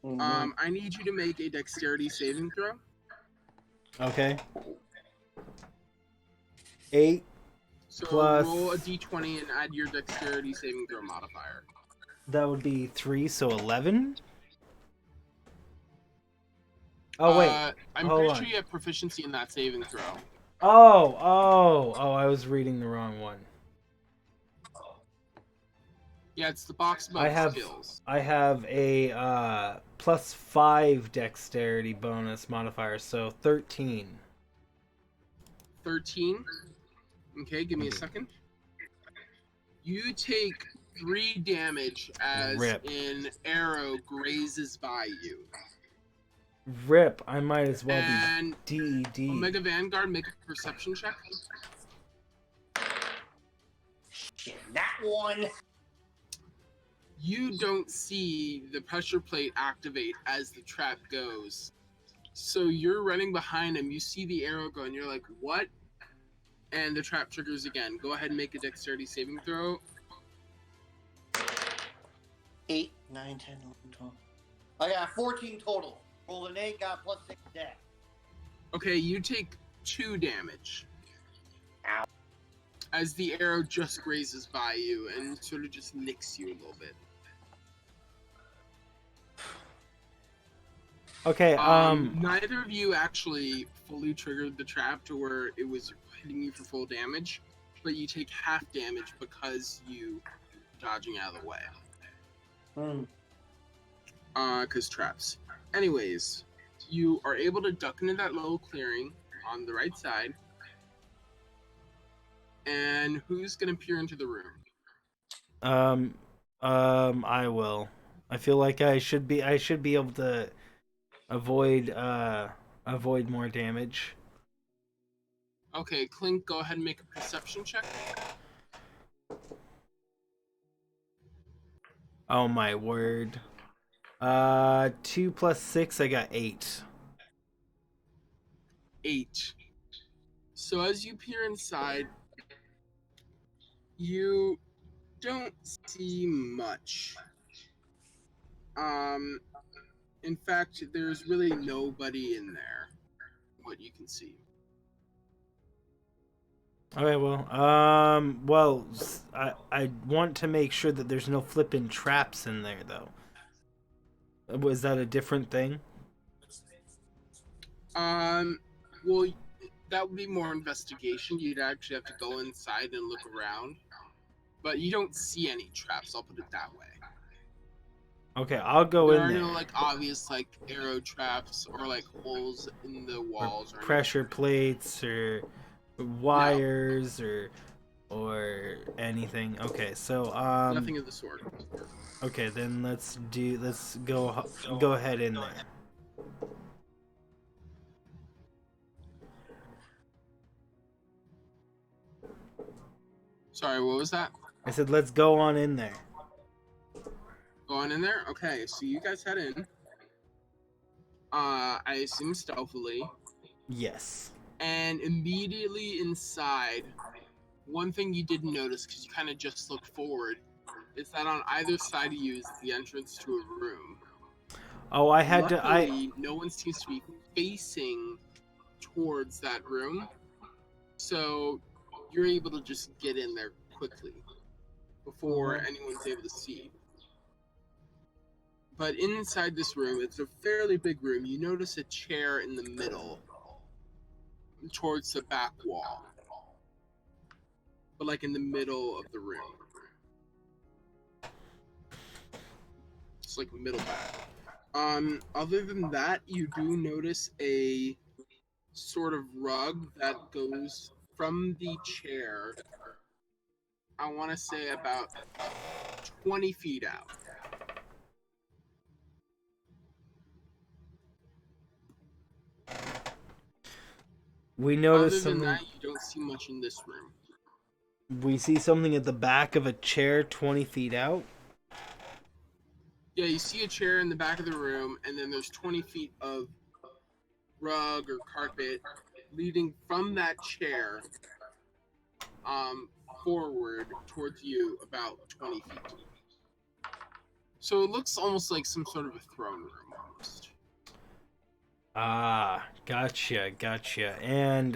Mm-hmm. I need you to make a dexterity saving throw. Okay. 8 So plus... roll a d20 and add your dexterity saving throw modifier. That would be 3, so 11? Oh, wait. I'm Hold pretty on. sure you have proficiency in that saving throw. Oh, I was reading the wrong one. Yeah, it's the box above skills. I have a +5 dexterity bonus modifier, so 13. 13? Okay, give me a second. You take 3 damage as Rip. an arrow grazes by you. Rip, I might as well And be DED. Omega Vanguard, make a perception check. Shit, that one. You don't see the pressure plate activate as the trap goes. So you're running behind him, you see the arrow go, and you're like, what? And the trap triggers again. Go ahead and make a dexterity saving throw. 8, 9, 10, 11, 12. I got 14 total. Rolled an 8, got +6 death. Okay, you take 2 damage. Ow. As the arrow just grazes by you and sort of just nicks you a little bit. Okay, Neither of you actually fully triggered the trap to where it was hitting you for full damage. but you take half damage because you dodging out of the way. Because traps. Anyways, you are able to duck into that little clearing on the right side. And who's gonna peer into the room? I will. I feel like I should be able to avoid more damage. Okay, Clink, go ahead and make a perception check. Oh my word. 2 plus 6, I got 8. 8. So as you peer inside, you don't see much. In fact, there's really nobody in there, what you can see. Okay, well, I want to make sure that there's no flippin' traps in there, though. Was that a different thing? Well, that would be more investigation. You'd actually have to go inside and look around. But you don't see any traps, I'll put it that way. Okay, I'll go there in are there. no, like, obvious, like, arrow traps or, like, holes in the walls or pressure plates or wires or anything. Okay, so nothing of the sort. Okay, then let's go ahead in there. Sorry, what was that? I said let's go on in there. Go on in there? Okay, so you guys head in. I assume stealthily. Yes. And immediately inside, one thing you didn't notice because you kind of just looked forward is that on either side of you is the entrance to a room. Oh, I had Luckily, no one seems to be facing towards that room, so you're able to just get in there quickly before anyone's able to see. But inside this room, it's a fairly big room. You notice a chair in the middle, towards the back wall, but like in the middle of the room. It's like middle back. Other than that, you do notice a sort of rug that goes from the chair, I want to say about 20 feet out. We noticed Other than something. that, you don't see much in this room. We see something at the back of a chair 20 feet out. Yeah, you see a chair in the back of the room, and then there's 20 feet of rug or carpet leading from that chair forward towards you about 20 feet. So it looks almost like some sort of a throne room almost. Ah, gotcha. And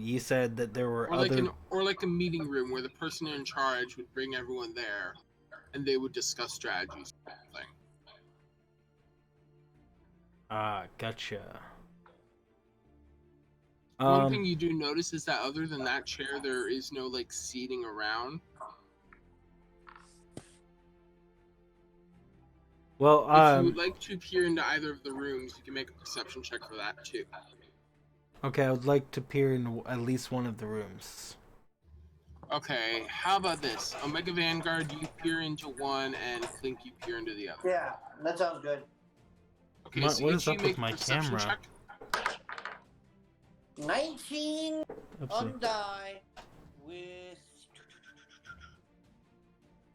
you said that there were like a meeting room where the person in charge would bring everyone there and they would discuss strategies or something. Ah, gotcha. One thing you do notice is that other than that chair, there is no like seating around. Well, if you would like to peer into either of the rooms, you can make a perception check for that too. Okay, I would like to peer in at least one of the rooms. Okay, how about this? Omega Vanguard, you peer into one, and Clink, you peer into the other. Yeah, that sounds good. Okay, so what each is up you with make a my perception camera? check. 19 Oopsie. on die with.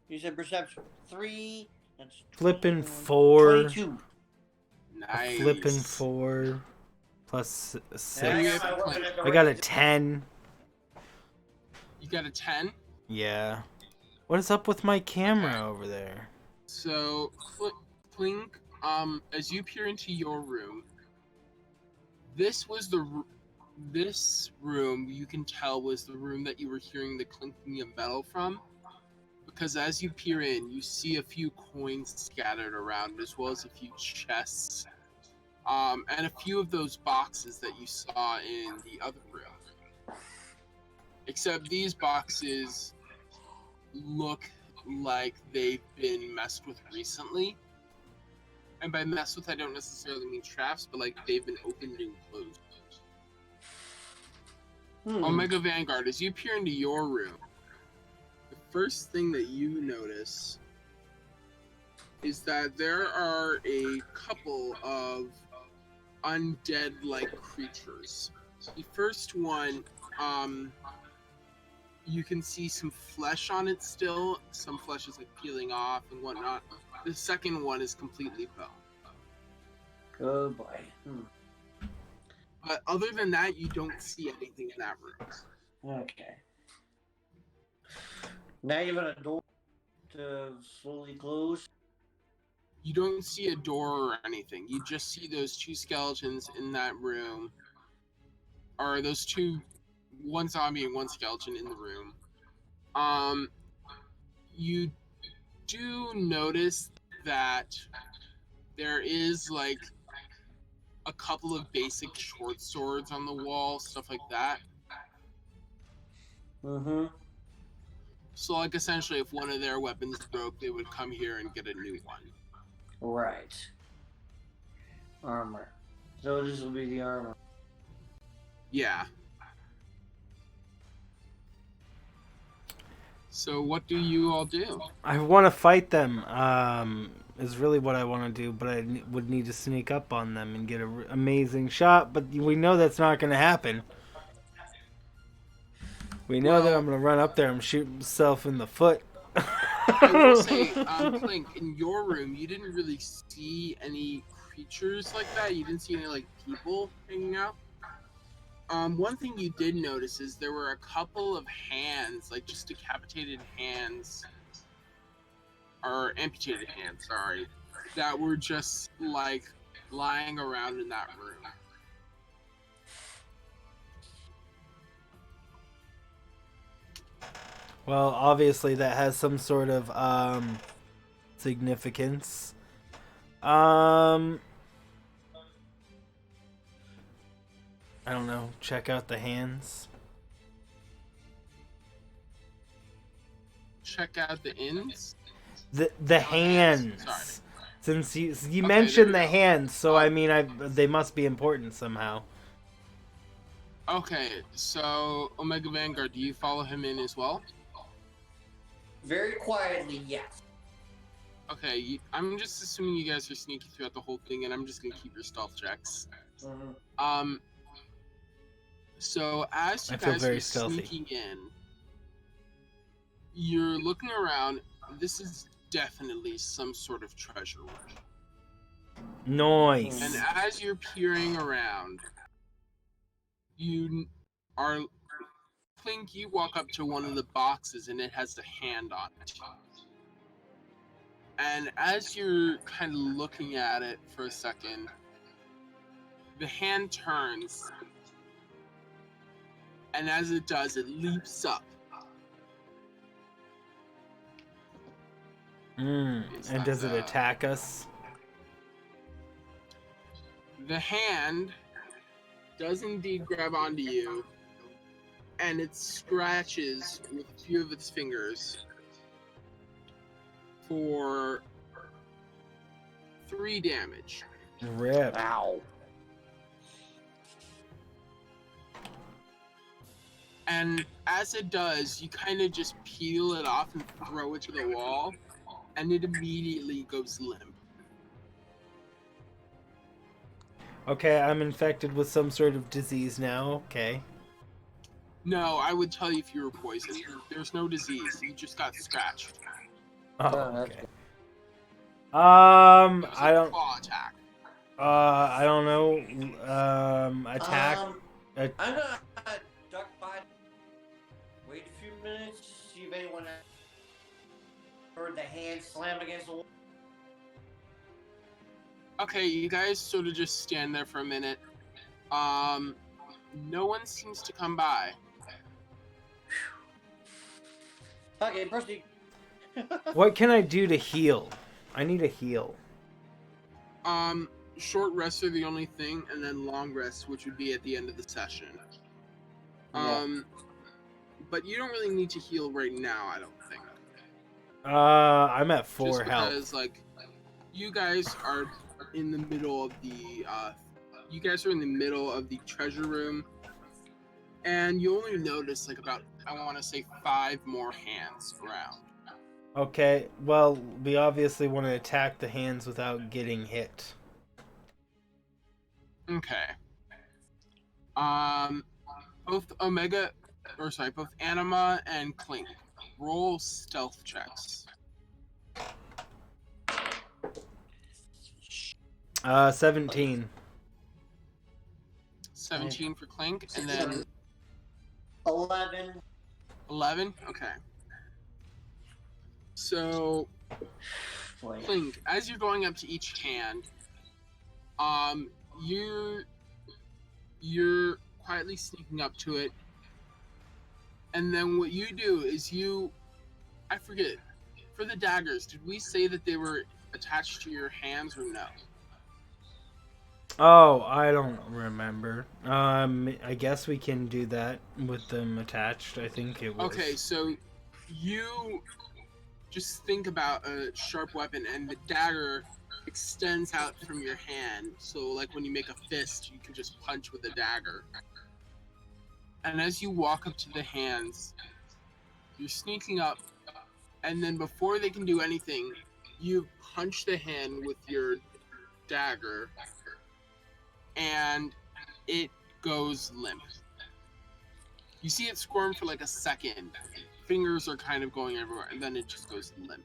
You said perception 3. That's Flippin' 4. 22. Nice. Flippin' 4 plus 6. Yeah, I got a 10. You got a 10? Yeah. What is up with my camera over there? So, Clink, as you peer into your room, this room you can tell was the room that you were hearing the clinking of metal from, because as you peer in, you see a few coins scattered around, as well as a few chests, and a few of those boxes that you saw in the other room. Except these boxes look like they've been messed with recently. And by mess with, I don't necessarily mean traps, but like they've been opened and closed. Omega Vanguard, as you peer into your room, the first thing that you notice is that there are a couple of undead-like creatures. The first one, you can see some flesh on it still. Some flesh is like peeling off and whatnot. The second one is completely bone. Oh boy. But other than that, you don't see anything in that room. Okay. Not even a door to slowly close. You don't see a door or anything. You just see those two skeletons in that room. Or those two, one zombie and one skeleton in the room. You do notice that there is like a couple of basic short swords on the wall, stuff like that. So like essentially if one of their weapons broke, they would come here and get a new one. Right. Armor. So this will be the armor. Yeah. So what do you all do? I want to fight them. Is really what I want to do, but I would need to sneak up on them and get an amazing shot. But we know that's not going to happen. We know that I'm going to run up there and shoot myself in the foot. I will say, Clink, in your room, you didn't really see any creatures like that. You didn't see any like people hanging out. One thing you did notice is there were a couple of hands, like just decapitated hands, or amputated hands, sorry, that were just like lying around in that room. Well, obviously that has some sort of significance. I don't know. Check out the hands. Check out the ends. The hands. Sorry. Since you Okay, mentioned the hands, so I mean they must be important somehow. Okay, so Omega Vanguard, do you follow him in as well? Very quietly, yes. Okay, I'm just assuming you guys are sneaky throughout the whole thing, and I'm just gonna keep your stealth checks. So as you guys are sneaking in, you're looking around. This is definitely some sort of treasure room. Nice. And as you're peering around, you are... Clink, you walk up to one of the boxes and it has a hand on it. And as you're kind of looking at it for a second, the hand turns. And as it does, it leaps up. And does it attack us? The hand does indeed grab onto you, and it scratches with a few of its fingers for 3 damage. Rip. Ow. And as it does, you kind of just peel it off and throw it to the wall, and it immediately goes limp. Okay, I'm infected with some sort of disease now. Okay. No, I would tell you if you were poisoned. There's no disease. You just got scratched. Oh, okay. I don't. Claw attack. I don't know. Attack. I'm gonna duck by. Wait a few minutes. See if anyone heard the hand slam against the wall. Okay, you guys sort of just stand there for a minute. No one seems to come by. Okay, proceed. What can I do to heal? I need a heal. Short rests are the only thing, and then long rests, which would be at the end of the session. but you don't really need to heal right now, I don't think. I'm at 4 Just health. because, like, you guys are in the middle of the treasure room, and you only notice like about, I want to say, 5 more hands around. Okay, well, we obviously want to attack the hands without getting hit. Okay. Both Anima and Clink, roll stealth checks. 17. 17 for Clink, and then 11. 11? Okay. So, Boy. Clink, as you're going up to each hand, you're quietly sneaking up to it, and then what you do is I forget, for the daggers, did we say that they were attached to your hands or no? Oh, I don't remember. I guess we can do that with them attached. I think it was. Okay, so you just think about a sharp weapon, and the dagger extends out from your hand. So, like when you make a fist, you can just punch with a dagger. And as you walk up to the hands, you're sneaking up, and then before they can do anything, you punch the hand with your dagger, and it goes limp. You see it squirm for like a second. Fingers are kind of going everywhere, and then it just goes limp.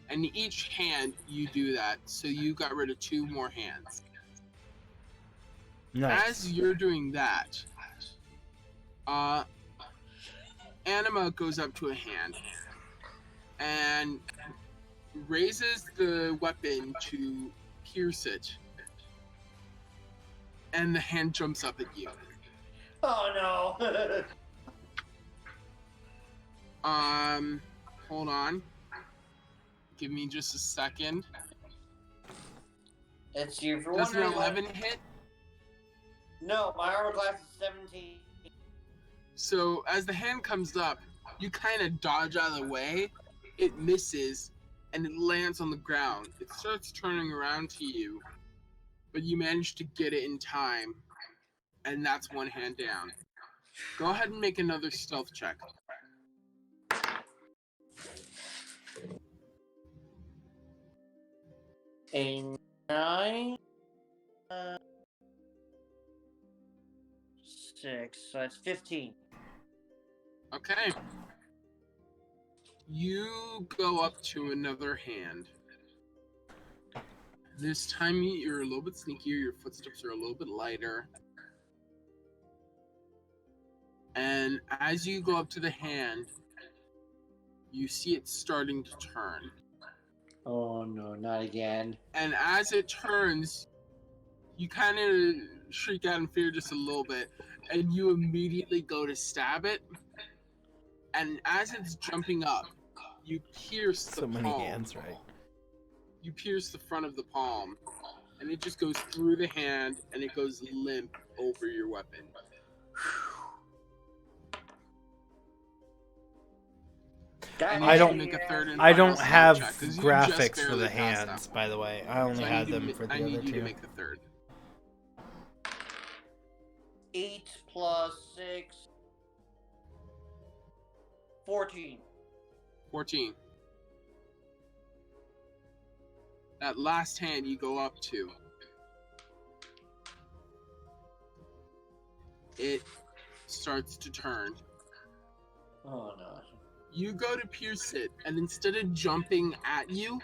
And each hand you do that, so you got rid of 2 more hands. Nice. As you're doing that, Anima goes up to a hand and raises the weapon to pierce it, and the hand jumps up at you. Oh no! Hold on. Give me just a second. It's you for Does an wondering. 11 hit? No, my armor class is 17. So as the hand comes up, you kind of dodge out of the way. It misses, and it lands on the ground. It starts turning around to you, but you manage to get it in time, and that's 1 hand down. Go ahead and make another stealth check. A 9. 6. So that's 15. Okay. You go up to another hand. This time you're a little bit sneakier, your footsteps are a little bit lighter. And as you go up to the hand, you see it starting to turn. Oh no, not again. And as it turns, you kind of shriek out in fear just a little bit, and you immediately go to stab it. And as it's jumping up, you pierce the palm. So many hands, right? You pierce the front of the palm, and it just goes through the hand, and it goes limp over your weapon. And you I can don't- make a third and I final don't stealth have check, 'cause you graphics just for barely the passed hands, that. by the way. I only So had them for the I other need you to 2. make the third. 8 plus 6. 14. 14. That last hand you go up to, it starts to turn. Oh no. You go to pierce it, and instead of jumping at you,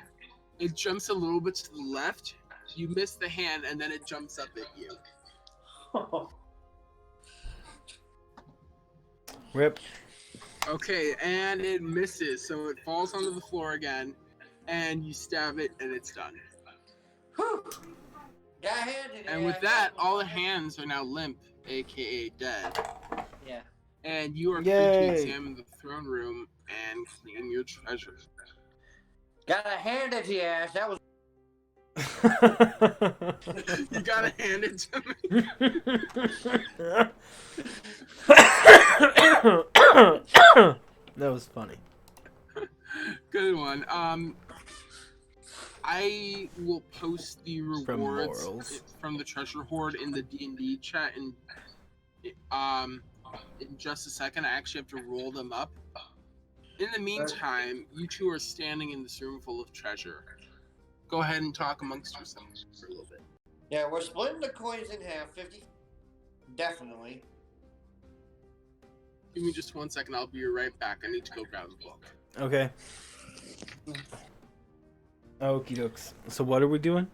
it jumps a little bit to the left. You miss the hand, and then it jumps up at you. Rip. Okay, and it misses, so it falls onto the floor again, and you stab it, and it's done. Whew. Got handed. And with that, all the hands are now limp, aka dead. Yeah. And you are free to Yay. examine the throne room and claim your treasure. Got a hand at the ass. That was. You gotta hand it to me. That was funny. Good one. I will post the From rewards morals. from the treasure hoard in the D&D chat, and in just a second. I actually have to roll them up. In the meantime, you two are standing in this room full of treasure. Go ahead and talk amongst yourselves for a little bit. Yeah, we're splitting the coins in half, 50. Definitely. Give me just 1 second. I'll be right back. I need to go grab a book. Okay. Okie dokes. So what are we doing?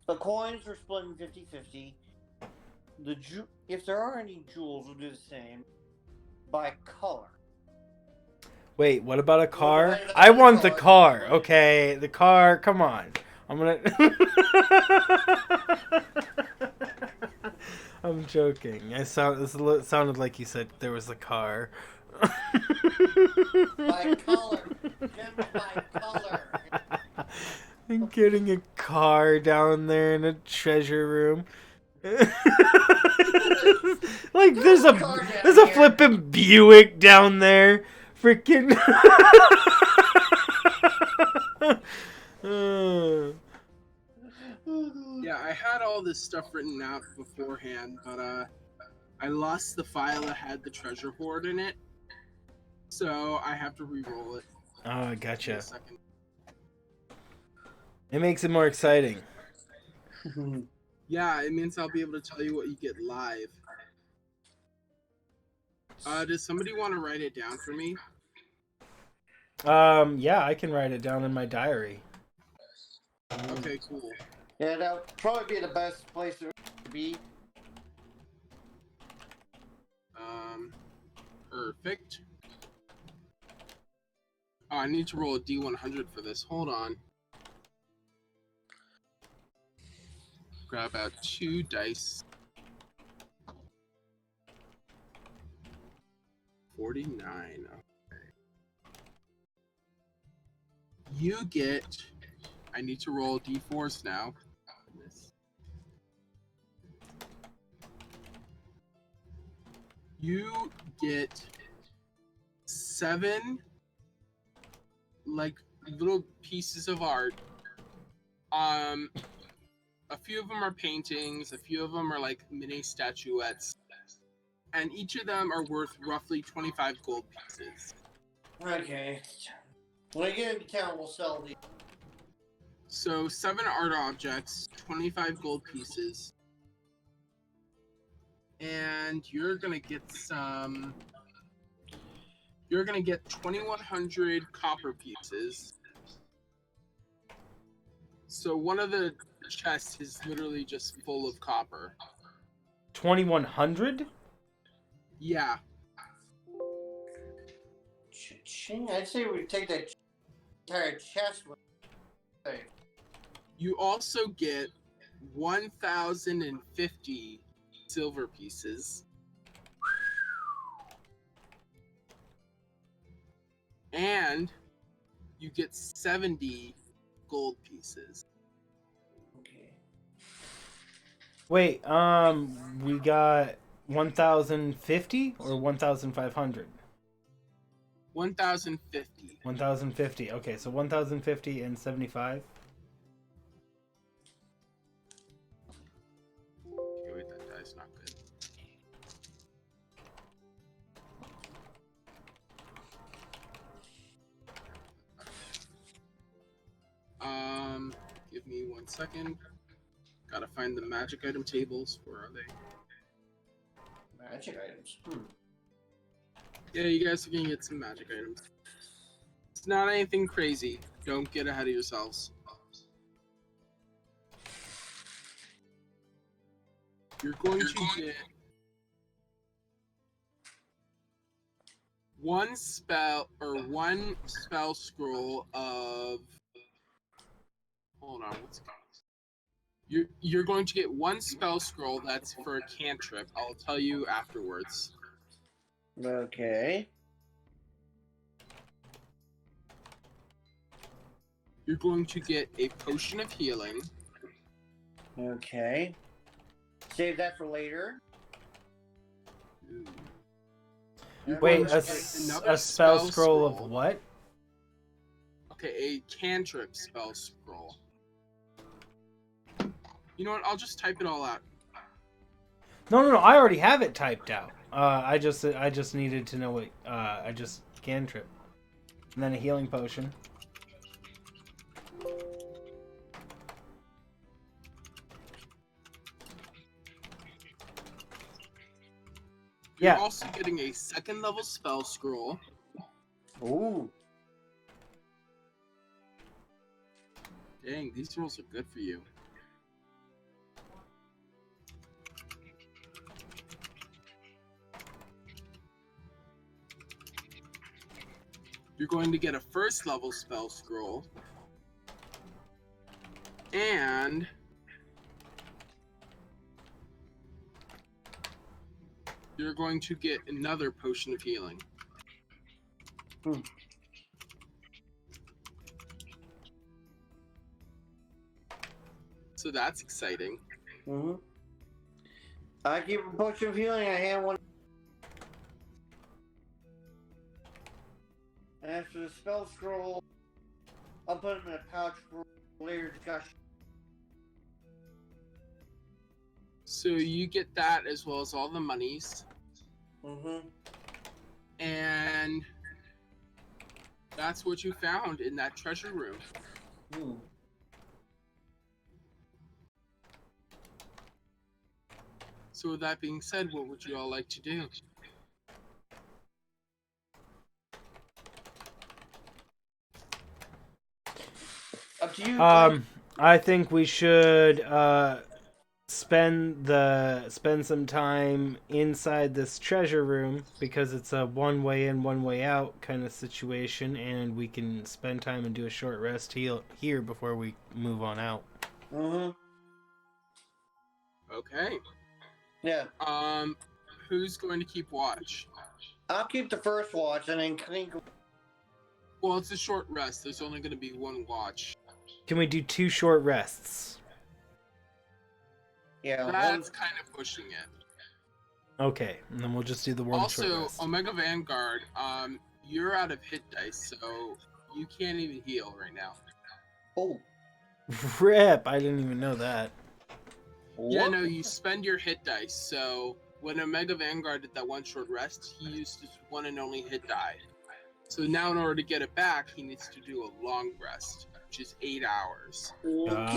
The coins are splitting 50-50. If there are any jewels, we'll do the same. By color. Wait, what about a car? Well, I want the car. Okay, the car. Come on. I'm gonna. I'm joking. It sounded like you said there was a car. By color. Gems by color. I'm getting a car down there in a treasure room. Like there's a flippin' Buick down there. Freaking. Yeah, I had all this stuff written out beforehand, but I lost the file that had the treasure hoard in it, so I have to re-roll it. Oh, gotcha. In a second. It makes it more exciting. Yeah, it means I'll be able to tell you what you get live. Does somebody want to write it down for me? Yeah, I can write it down in my diary. Okay, cool. Yeah, that would probably be the best place to be. Perfect. Oh, I need to roll a D100 for this. Hold on. Grab out 2 dice. 49. Okay. You get... I need to roll D4s now. You get 7 like little pieces of art. A few of them are paintings, a few of them are like mini statuettes, and each of them are worth roughly 25 gold pieces. Okay. When I get into town, we'll sell these. So 7 art objects, 25 gold pieces. And you're gonna get some... You're gonna get 2,100 copper pieces. So one of the chests is literally just full of copper. 2,100? Yeah. Cha-ching. I'd say we take that entire chest with us. You also get 1,050 silver pieces. And you get 70 gold pieces. Okay. Wait, we got 1,050 or 1,500? 1,050. 1,050. Okay, so 1,050 and 75. Okay, wait, that die's not good. Give me 1 second. Gotta find the magic item tables. Where are they? Magic items. Yeah, you guys are gonna get some magic items. It's not anything crazy. Don't get ahead of yourselves. You're going to get one spell scroll of... Hold on, what's it called? You're going to get one spell scroll that's for a cantrip. I'll tell you afterwards. Okay. You're going to get a potion of healing. Okay. Save that for later. Ooh. You're Wait, going a, to get s- another a spell scroll of what? Okay, a cantrip spell scroll. You know what? I'll just type it all out. No. I already have it typed out. I just needed to know what. I just cantrip, and then a healing potion. You're Yeah. also getting a second level spell scroll. Ooh. Dang, these rolls are good for you. You're going to get a first level spell scroll. And you're going to get another potion of healing. So that's exciting. Mm-hmm. I keep a potion of healing. I hand one. And after the spell scroll, I'll put it in a pouch for later discussion. So you get that as well as all the monies. Mm-hmm. And that's what you found in that treasure room. Ooh. So with that being said, what would you all like to do? Up to you. I think we should spend some time inside this treasure room because it's a one way in, one way out kind of situation, and we can spend time and do a short rest here before we move on out. Mm-hmm. Okay. Yeah. Who's going to keep watch? I'll keep the first watch and then clink. Well, it's a short rest. There's only going to be one watch. Can we do 2 short rests? Yeah. That's kind of pushing it. Okay, and then we'll just do the one short Also, rest. Omega Vanguard, you're out of hit dice, so you can't even heal right now. Oh. Rip! I didn't even know that. Yeah, no, you spend your hit dice, so when Omega Vanguard did that one short rest, he used his one and only hit die. So now in order to get it back, he needs to do a long rest, which is 8 hours. Okay.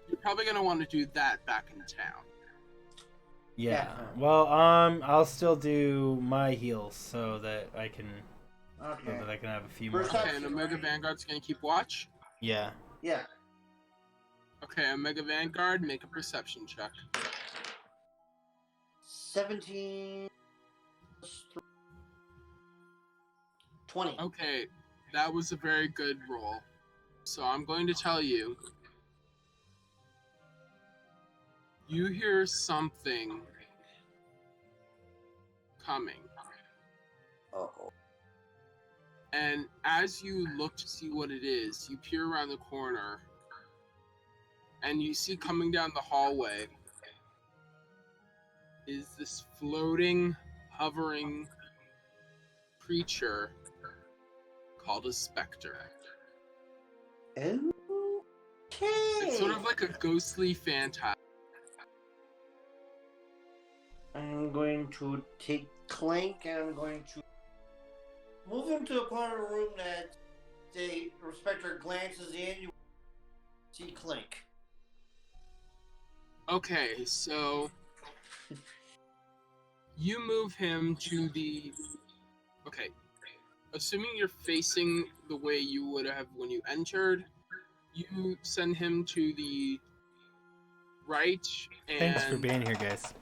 You're probably going to want to do that back in town. Yeah. Well, I'll still do my heals so that I can have a few more. Okay, and Omega Vanguard's going to keep watch? Yeah. Yeah. Okay, Omega Vanguard, make a perception check. 17 plus 3. 20. Okay, that was a very good roll. So I'm going to tell you. You hear something coming. Uh-oh. And as you look to see what it is, you peer around the corner and you see coming down the hallway is this floating, hovering creature called a specter. Okay. It's sort of like a ghostly phantasm. I'm going to take Clank and I'm going to move him to a part of the room that the Spectre glances in. You see Clank. Okay, so you move him to the... Okay, assuming you're facing the way you would have when you entered, you send him to the right and Thanks for being here, guys.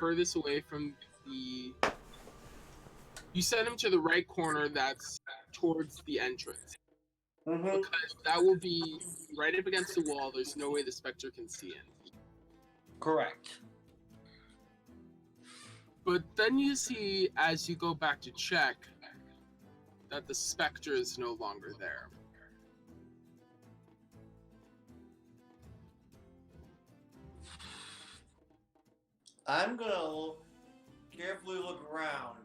furthest away from the... You send him to the right corner that's towards the entrance. Mm-hmm. Because that will be right up against the wall. There's no way the Spectre can see in. Correct. But then you see, as you go back to check, that the Spectre is no longer there. I'm gonna carefully look around.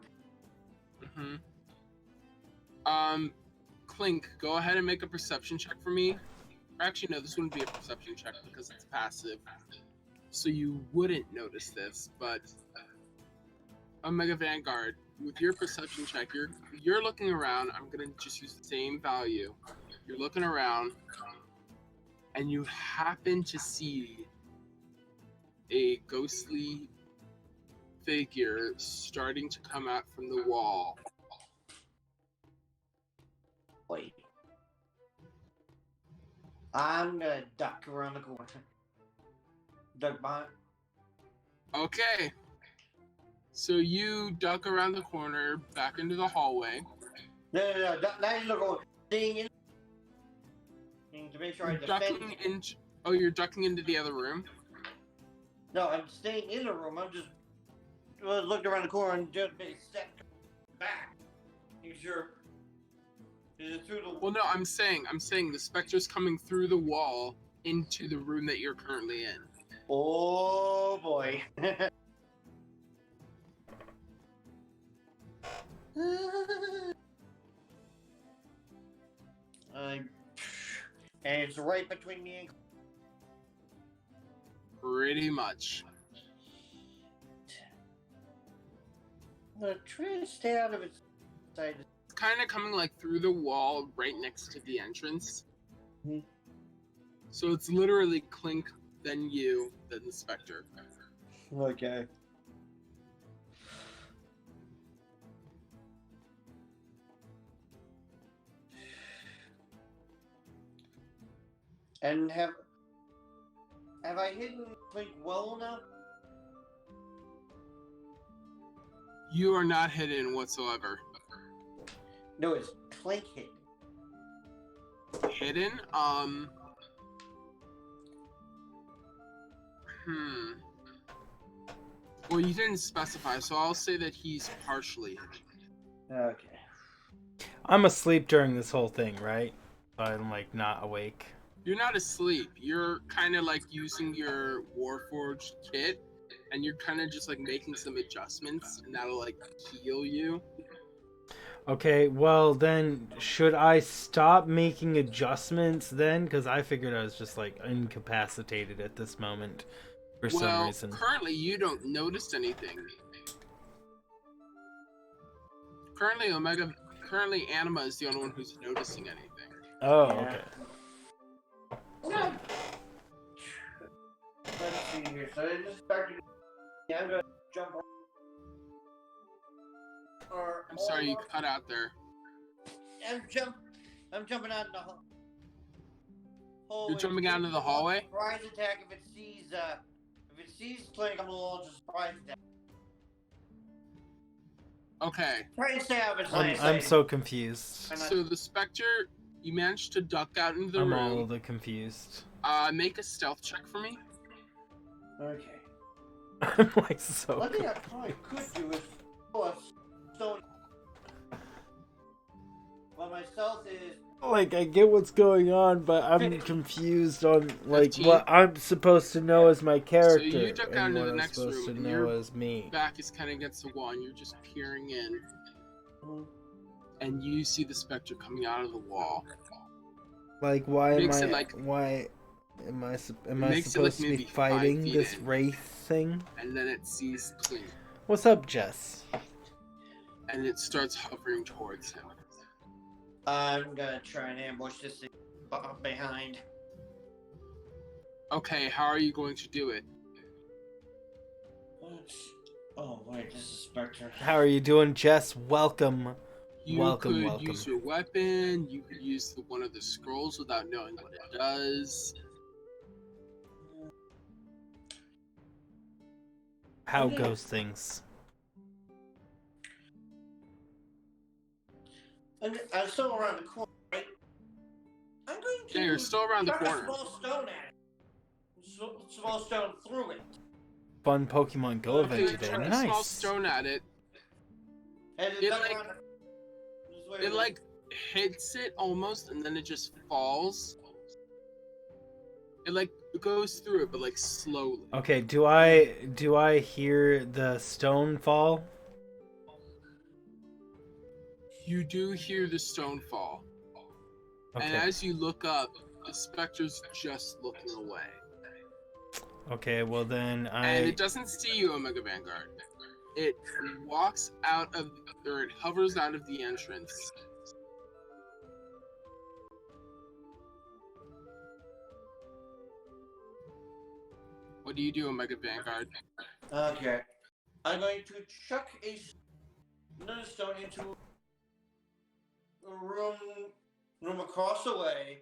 Clink, go ahead and make a perception check for me. Or actually, no, this wouldn't be a perception check because it's passive. So you wouldn't notice this, but Omega Vanguard, with your perception check, you're looking around. I'm gonna just use the same value. You're looking around, and you happen to see a ghostly figure starting to come out from the wall. Wait. I'm gonna duck around the corner. Duck behind. Okay. So you duck around the corner, back into the hallway. No. Not in the corner. Staying in. To make sure I defend. You're ducking into the other room? No, I'm staying in the room. I'm just looking around the corner and just a step back. Make sure. Is it through the? Well, no, I'm saying the specter's coming through the wall into the room that you're currently in. Oh boy. And it's right between me and. Pretty much. I'm gonna try to stay out of its side. It's kind of coming like through the wall right next to the entrance. Mm-hmm. So it's literally Clink, then you, then the specter. Okay. And have I hidden Clink well enough? You are not hidden whatsoever. No, it's Clink hidden. Hidden? Well, you didn't specify, so I'll say that he's partially hidden. Okay. I'm asleep during this whole thing, right? I'm like not awake. You're not asleep. You're kind of like using your Warforged kit, and you're kind of just like making some adjustments, and that'll like heal you. Okay, well then, should I stop making adjustments then? Because I figured I was just like incapacitated at this moment for some reason. Well, currently you don't notice anything. Currently Anima is the only one who's noticing anything. Oh, okay. Let's see here. So I just started. Yeah, I'm gonna jump. I'm sorry, you cut out there. I'm jumping out in the hallway. You're jumping out into the hallway? Surprise attack if it sees Clink, I'm a little just surprise attack. Okay. Try and stay out of its lane. I'm so confused. So the specter, you managed to duck out into the room. I'm all the confused. Make a stealth check for me. Okay. I'm like so. One thing I probably could do is pull a stone. Well, my stealth is. Like, I get what's going on, but I'm confused on like 15. what I'm supposed to know as my character. So you duck down and to what the I'm next supposed room, to and know your as me. back is kind of against the wall, and you're just peering in, and you see the specter coming out of the wall. Like, why am Makes I? it like- Why am I makes it supposed like to be maybe 5 fighting feet this in. wraith thing? And then it sees Clink, What's up, Jess? and it starts hovering towards him. I'm gonna try and ambush this thing behind. Okay, how are you going to do it? Oh wait, this is Spectre. How are you doing, Jess? Welcome. You Welcome. could use your weapon, you could use one of the scrolls without knowing what it does. How goes things? I'm still around the corner, right? I'm going to. Yeah, you're still around the chuck corner. A small stone at it. Small stone through it. Fun Pokemon Go Okay, event you today. chuck a Nice. small stone at it. And It, duck like- around this way. It like hits it almost, and then it just falls. It goes through it, but like slowly. Okay, do I hear the stone fall? You do hear the stone fall. Okay. And as you look up, the specter's just looking away. Okay, well then And it doesn't see you, Omega Vanguard. It walks out of, or it hovers out of the entrance. What do you do, Omega Vanguard? Okay. I'm going to chuck another stone into a room across the way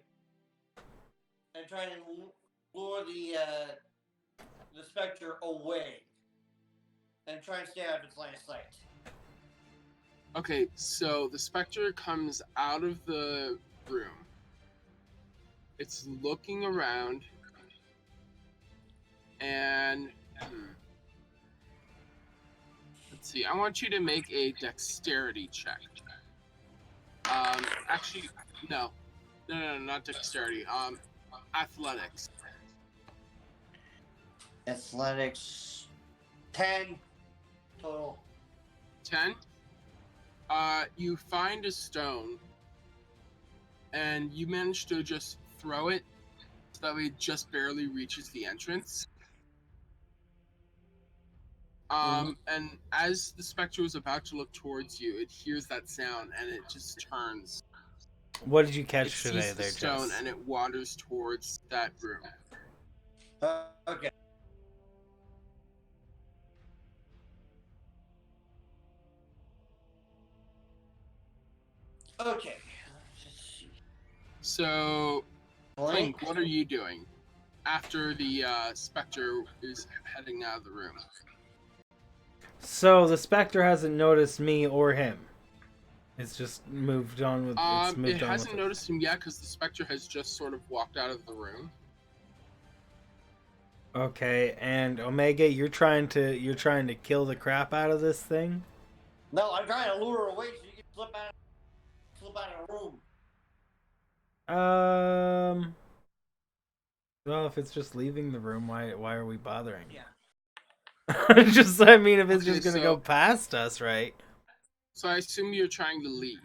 and try and lure the specter away and try and stay out of its line of sight. Okay, so the specter comes out of the room. It's looking around, and let's see. I want you to make a dexterity check. Actually, no, not dexterity. Athletics. Athletics 10 total. 10. You find a stone, and you manage to just throw it so that way it just barely reaches the entrance. And as the specter was about to look towards you, it hears that sound and it just turns. What did you catch It today sees the there, stone Jess? and it wanders towards that room. Okay. Okay. Let's see. So, Blink. Clink, what are you doing after the specter is heading out of the room? So the specter hasn't noticed me or him. It's just moved on with. It's moved It on hasn't with noticed him yet because the specter has just sort of walked out of the room. Okay, and Omega, you're trying to kill the crap out of this thing. No, I'm trying to lure her away so you can slip out of the room. Well, if it's just leaving the room, why are we bothering? Yeah. Just, I mean, if it's Okay, just gonna go past us, right? So I assume you're trying to leave.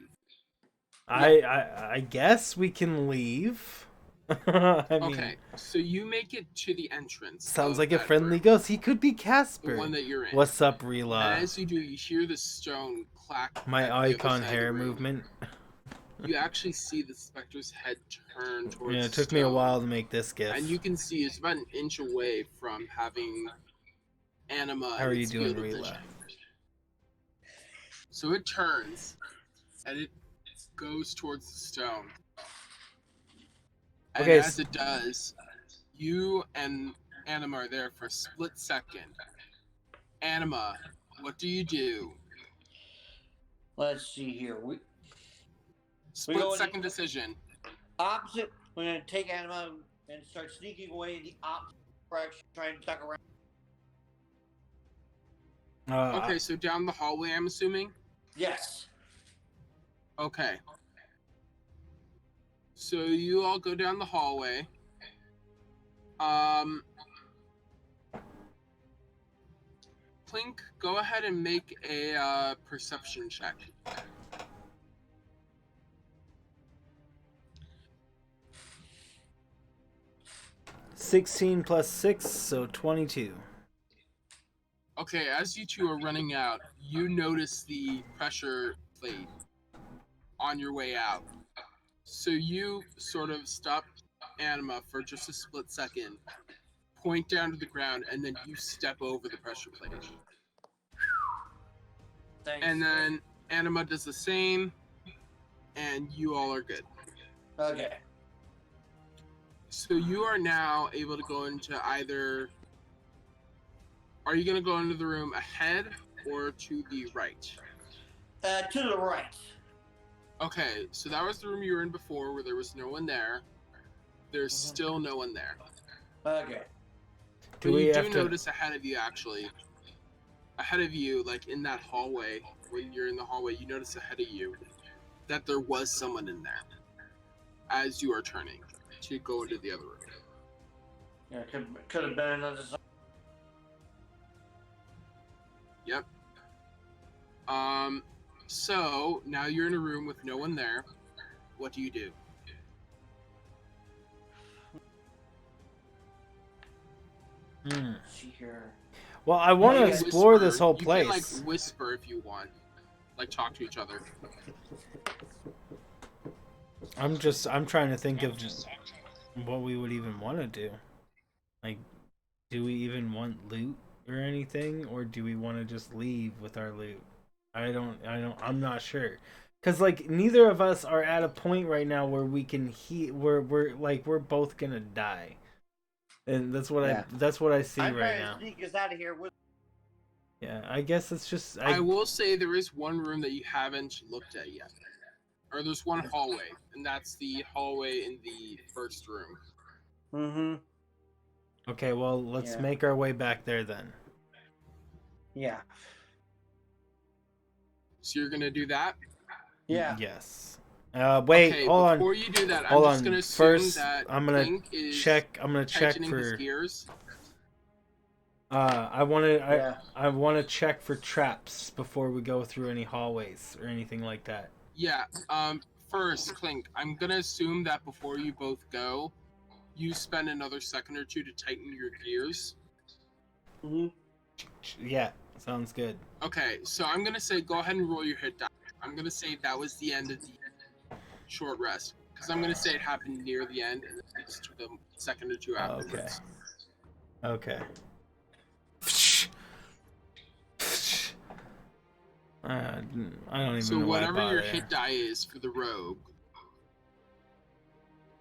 I guess we can leave. I mean, Okay, so you make it to the entrance. Sounds of like a that friendly room, ghost. He could be Casper. the one that you're in. What's up, And Rela? as you do, you hear the stone clack. My at the other icon side of the hair room. movement. You actually see the specter's head turn towards Yeah, the it took me a stone, while to make this gif. and you can see it's about an inch away from having Anima. How are in you its doing, field of Rela? vision. So it turns, and it goes towards the stone. And Okay, as it does, you and Anima are there for a split second. Anima, what do you do? Let's see here. Split second decision. Opposite. We're gonna take Anima and start sneaking away in the opposite direction, trying to duck around. Okay, so down the hallway, I'm assuming? Yes. Okay. So you all go down the hallway. Clink, go ahead and make a perception check. $16 plus 6, so 22. Okay, as you two are running out, you notice the pressure plate on your way out. So you sort of stop Anima for just a split second, point down to the ground, and then you step over the pressure plate. Thanks. And then Anima does the same, and you all are good. Okay. So you are now able to go into either... Are you going to go into the room ahead or to the right? To the right. Okay, so that was the room you were in before where there was no one there. There's still no one there. Okay. But you do notice ahead of you, actually. Ahead of you, like in that hallway, when you're in the hallway, you notice ahead of you that there was someone in there as you are turning to go into the other room. Yeah, could have been another. Yep. So now you're in a room with no one there. What do you do? Let's see here. Well, I want to You can explore whisper. this whole You place. can like whisper if you want, like talk to each other. I'm trying to think of what we would even want to do. Like, do we even want loot or anything, or do we want to just leave with our loot? I'm not sure. Cause like neither of us are at a point right now where we can we're both gonna die, and that's what I see right now. Sneak us out of here with. Yeah, I guess it's just I will say there is one room that you haven't looked at yet, or there's one hallway, and that's the hallway in the first room. Mm-hmm. Okay, well let's make our way back there then. Yeah. So you're gonna do that? Yeah. Yes. Wait, okay, hold on. Before you do that, Hold I'm just on. gonna assume First, that I'm gonna Link is check. I'm gonna check tightening for. his gears. I want to check for traps before we go through any hallways or anything like that. Yeah. First, Clink, I'm gonna assume that before you both go, you spend another second or two to tighten your gears. Mm-hmm. Yeah, sounds good. Okay, so I'm gonna say go ahead and roll your hit die. I'm gonna say that was the end of the short rest, because I'm gonna say it happened near the end and it took a second or two afterwards. Okay. I don't even So know whatever why your hit die is for the rogue,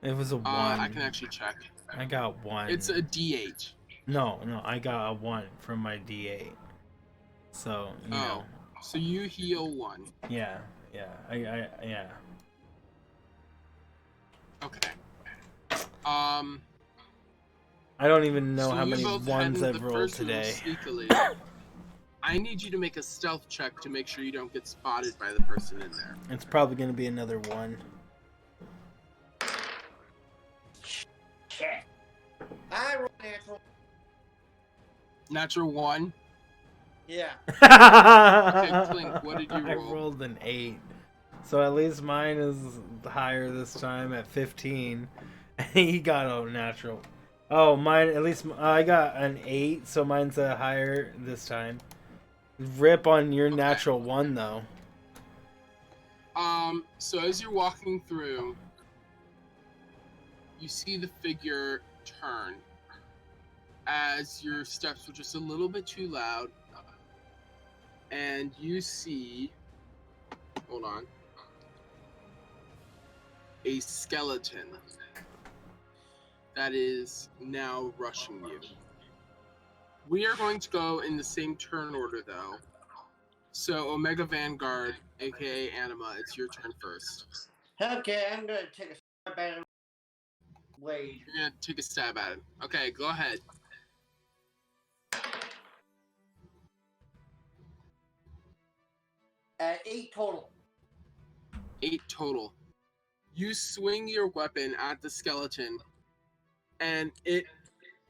it was a 1. I can actually check. I got 1. It's a D8. No, I got a 1 from my D8. So you know. So you heal 1. Yeah. I Okay. I don't even know so how you many both head ones into I've the rolled first room today. sneakily. I need you to make a stealth check to make sure you don't get spotted by the person in there. It's probably going to be another 1. Shit. I rolled natural. Natural 1. Yeah. Okay, Clink, what did you roll? I rolled an 8. So at least mine is higher this time at 15. He got a natural. Oh, mine, at least I got an 8, so mine's a higher this time. Rip on your natural 1, though. So as you're walking through, you see the figure turn as your steps were just a little bit too loud, and you see, hold on, a skeleton that is now rushing you. We are going to go in the same turn order, though. So, Omega Vanguard, aka Anima, it's your turn first. Okay, I'm gonna take a stab at him. Wait. You're gonna take a stab at it. Okay, go ahead. At 8 total. 8 total. You swing your weapon at the skeleton, and it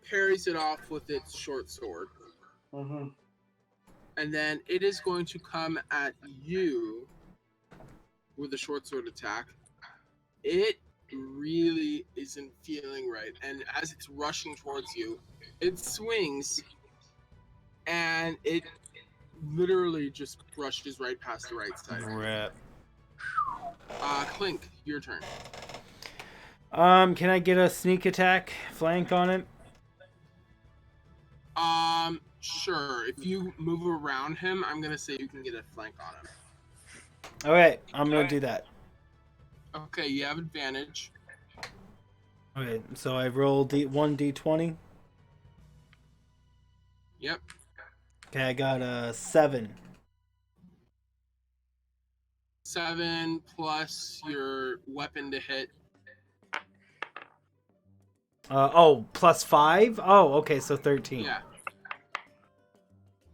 parries it off with its short sword. Mm-hmm. And then it is going to come at you with a short sword attack. It really isn't feeling right, and as it's rushing towards you, it swings, and it literally just brushes right past the right side. Rip. Clink, your turn. Can I get a sneak attack flank on it? Sure. If you move around him, I'm gonna say you can get a flank on him. Okay, I'm gonna do that. Okay, you have advantage. Okay, so I roll 1d20. Yep. Okay, I got a 7. 7 plus your weapon to hit. Plus 5? Oh, okay, so 13. Yeah.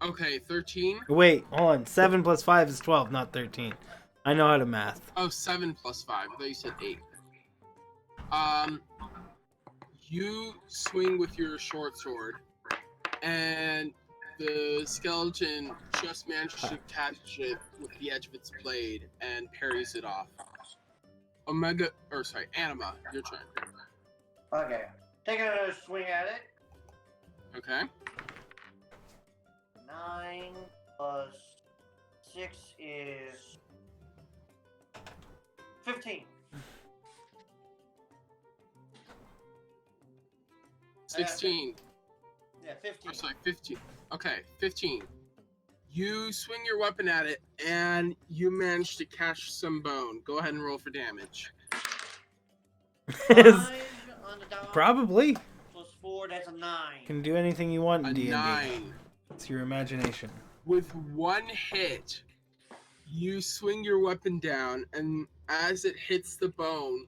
Okay, 13. Wait, hold on. 7 plus 5 is 12, not 13. I know how to math. Oh, 7 plus 5. I thought you said 8. You swing with your short sword, and the skeleton just managed to catch it with the edge of its blade and parries it off. Anima, your turn. Okay. Take another swing at it. Okay. 9 plus 6 is 15. 16. Yeah, 15. I'm sorry, 15. Okay, 15. You swing your weapon at it, and you manage to catch some bone. Go ahead and roll for damage. 5 on the dot. Probably. Plus 4, that's a 9. Can do anything you want in A D&D. 9. It's your imagination. With one hit, you swing your weapon down, and as it hits the bone,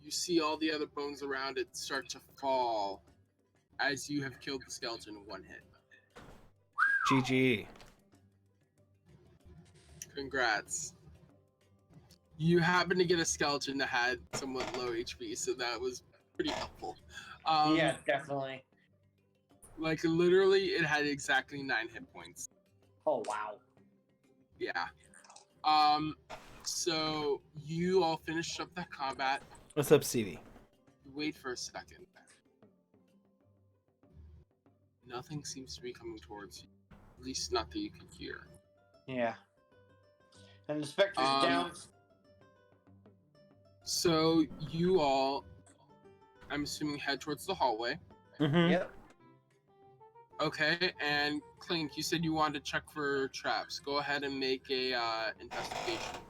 you see all the other bones around it start to fall as you have killed the skeleton in one hit. GG. Congrats. You happen to get a skeleton that had somewhat low HP, so that was pretty helpful. Yeah, definitely. Like, literally, it had exactly 9 hit points. Oh, wow. Yeah. So, you all finished up that combat. What's up, Stevie? Wait for a second. Nothing seems to be coming towards you. At least not that you can hear. Yeah. And the specter's down. So, you all, I'm assuming, head towards the hallway. Mm-hmm. Yep. Okay, and Clink, you said you wanted to check for traps. Go ahead and make a investigation.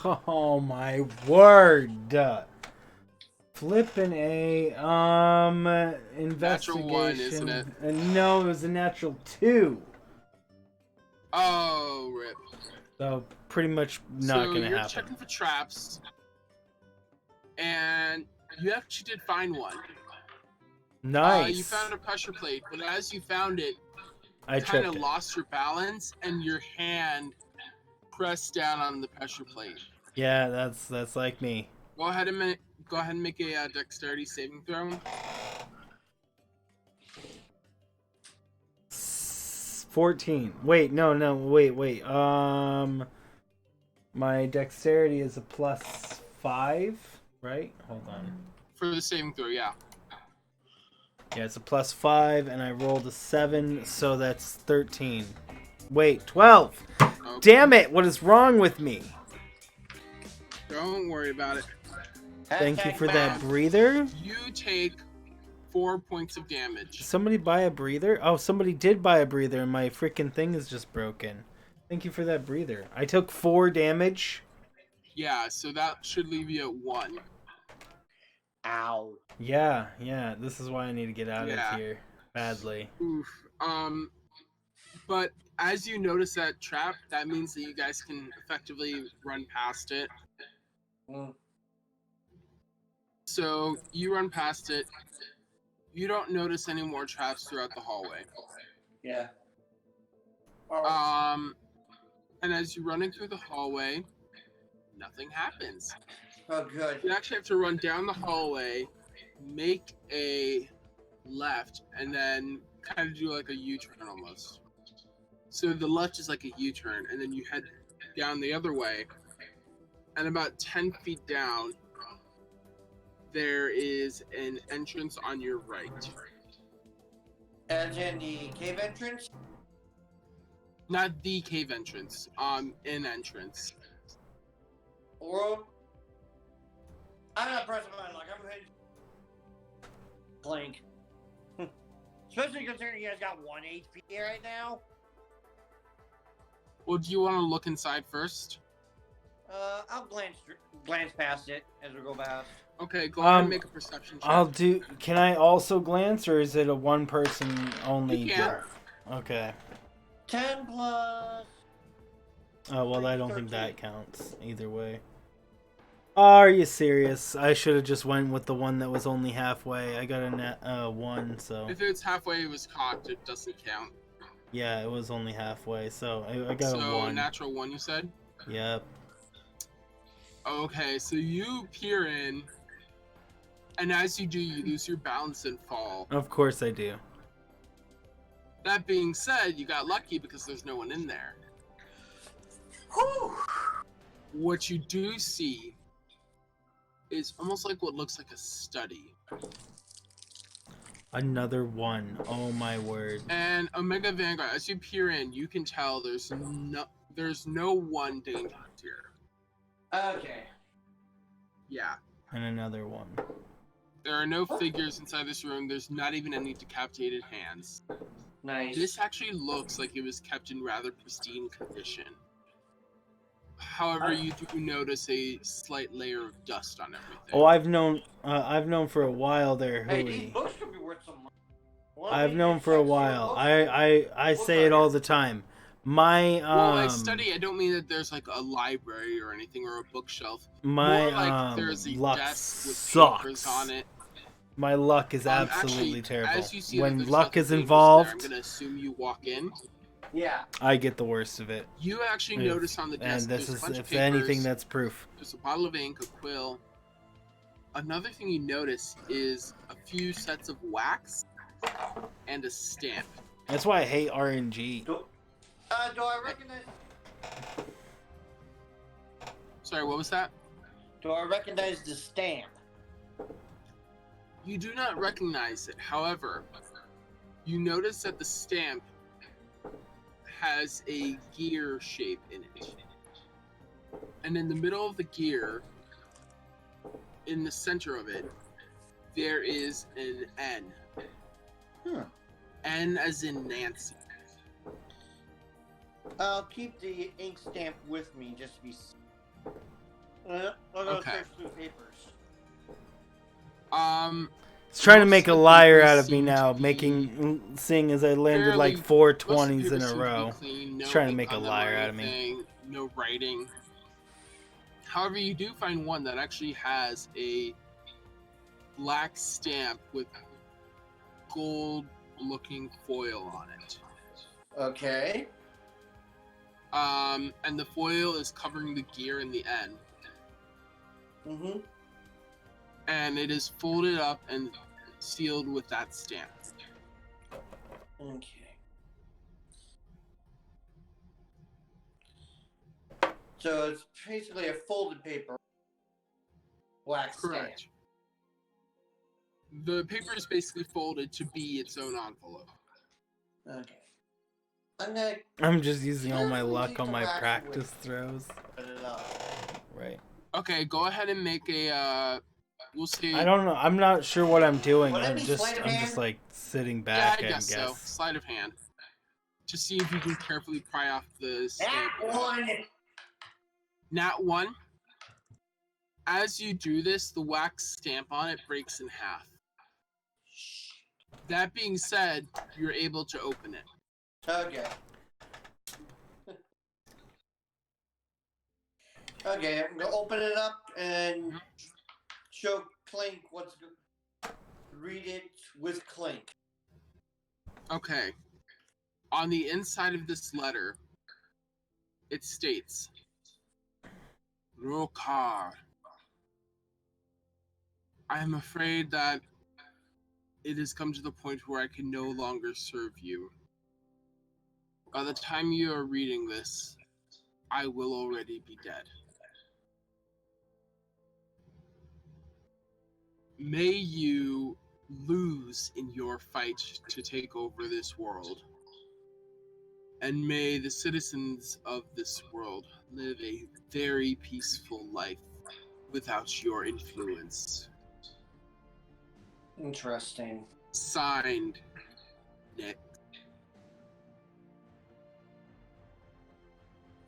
Oh my word! Flippin' A. Investigation. Natural 1, isn't it? No, it was a natural 2. Oh, rip. So pretty much not gonna you're happen. checking for traps, and you actually did find one. Nice. You found a pressure plate, but as you found it, I you kind of tripped it. lost your balance, and your hand pressed down on the pressure plate. Yeah, that's like me. Go ahead and make a dexterity saving throw. 14. Wait, no, wait. My dexterity is a +5, right? Hold on. For the saving throw, yeah. Yeah, it's a +5, and I rolled a 7, so that's 13. Wait, 12. Okay. Damn it! What is wrong with me? Don't worry about it. Thank you for that Hashtag breather. You take 4 points of damage. Did somebody buy a breather? Oh, somebody did buy a breather, and my freaking thing is just broken. Thank you for that breather. I took 4 damage. Yeah, so that should leave you at 1. Ow. Yeah. This is why I need to get out Yeah. of here badly. Oof. But as you notice that trap, that means that you guys can effectively run past it. Mm. So you run past it. You don't notice any more traps throughout the hallway. Yeah. Oh. And as you're running through the hallway, nothing happens. Oh, good. You actually have to run down the hallway, make a left, and then kind of do like a U-turn almost. So the left is like a U-turn, and then you head down the other way, and about 10 feet down, there is an entrance on your right. As in the cave entrance? Not the cave entrance, an entrance. Or... I'm not pressing my luck. I'm ready. Clink. Especially considering you guys got 1 HP right now. Well, do you want to look inside first? I'll glance past it as we go past. Okay, go ahead and make a perception check. I'll do. Can I also glance, or is it a one person only? You can. Okay. 10 plus... Oh well, I don't 13. think that counts either way. Are you serious? I should have just went with the one that was only halfway. I got a 1, so If it's halfway, it was cocked. It doesn't count. yeah, it was only halfway. So I got a So 1. natural 1, you said? Yep. Okay, so you peer in, And as you do, you lose your balance and fall. Of course I do. That being said, you got lucky because there's no one in there. Whew. What you do see is almost like what looks like a study. Another one. Oh my word. And Omega Vanguard, as you peer in, you can tell there's no one dangerous here. Okay. Yeah. And another one. There are no figures inside this room. There's not even any decapitated hands. Nice. This actually looks like it was kept in rather pristine condition. However, you do notice a slight layer of dust on everything. Oh, I've known for a while there, Hey, these Hooey. books could be worth some money. I've known for a while. I say it all the time. My Well, I study. I don't mean that there's like a library or anything or a bookshelf. my More like there's a luck desk with sucks. papers on it. My luck is actually, absolutely terrible. As you see when that luck is there, involved, I'm gonna assume you walk in. Yeah. I get the worst of it. You actually notice on the desk And this there's is, a bunch if of papers, anything, that's proof. There's a bottle of ink, a quill. Another thing you notice is a few sets of wax and a stamp. That's why I hate RNG. Do I recognize? Sorry, what was that? Do I recognize the stamp? You do not recognize it. However, you notice that the stamp has a gear shape in it. And in the middle of the gear, in the center of it, there is an N. N as in Nancy. I'll keep the ink stamp with me just to be. I'll go Okay. search through papers. It's trying to most make a of the liar papers out of me seem now, to be seeing as I landed like fairly- 4 most of the 20s in papers a seem to be row. clean, no Trying to ink make a on them or liar out of me. anything, no writing. However, you do find one that actually has a black stamp with gold-looking foil on it. Okay. And the foil is covering the gear and the N. Mm-hmm. And it is folded up and sealed with that stamp. Okay. So it's basically a folded paper. Black stamp. Correct. The paper is basically folded to be its own envelope. Okay. I'm gonna I'm just using all my carefully luck take on the my wax practice away. throws. Put it up. Right. Okay, go ahead and make a, we'll see. I don't know. I'm not sure what I'm doing. Would it I'm be just sleight of I'm hand? just like sitting Yeah, back, I I guess so. guess. Sleight of hand. To see if you can carefully pry off the stamp. That one. Nat 1. As you do this, the wax stamp on it breaks in half. That being said, you're able to open it. Okay. Okay, I'm gonna open it up and show Clink what's good. Read it with Clink. Okay. On the inside of this letter, it states, Rokar. I am afraid that it has come to the point where I can no longer serve you. By the time you are reading this, I will already be dead. May you lose in your fight to take over this world. And may the citizens of this world live a very peaceful life without your influence. Interesting. Signed, Nick.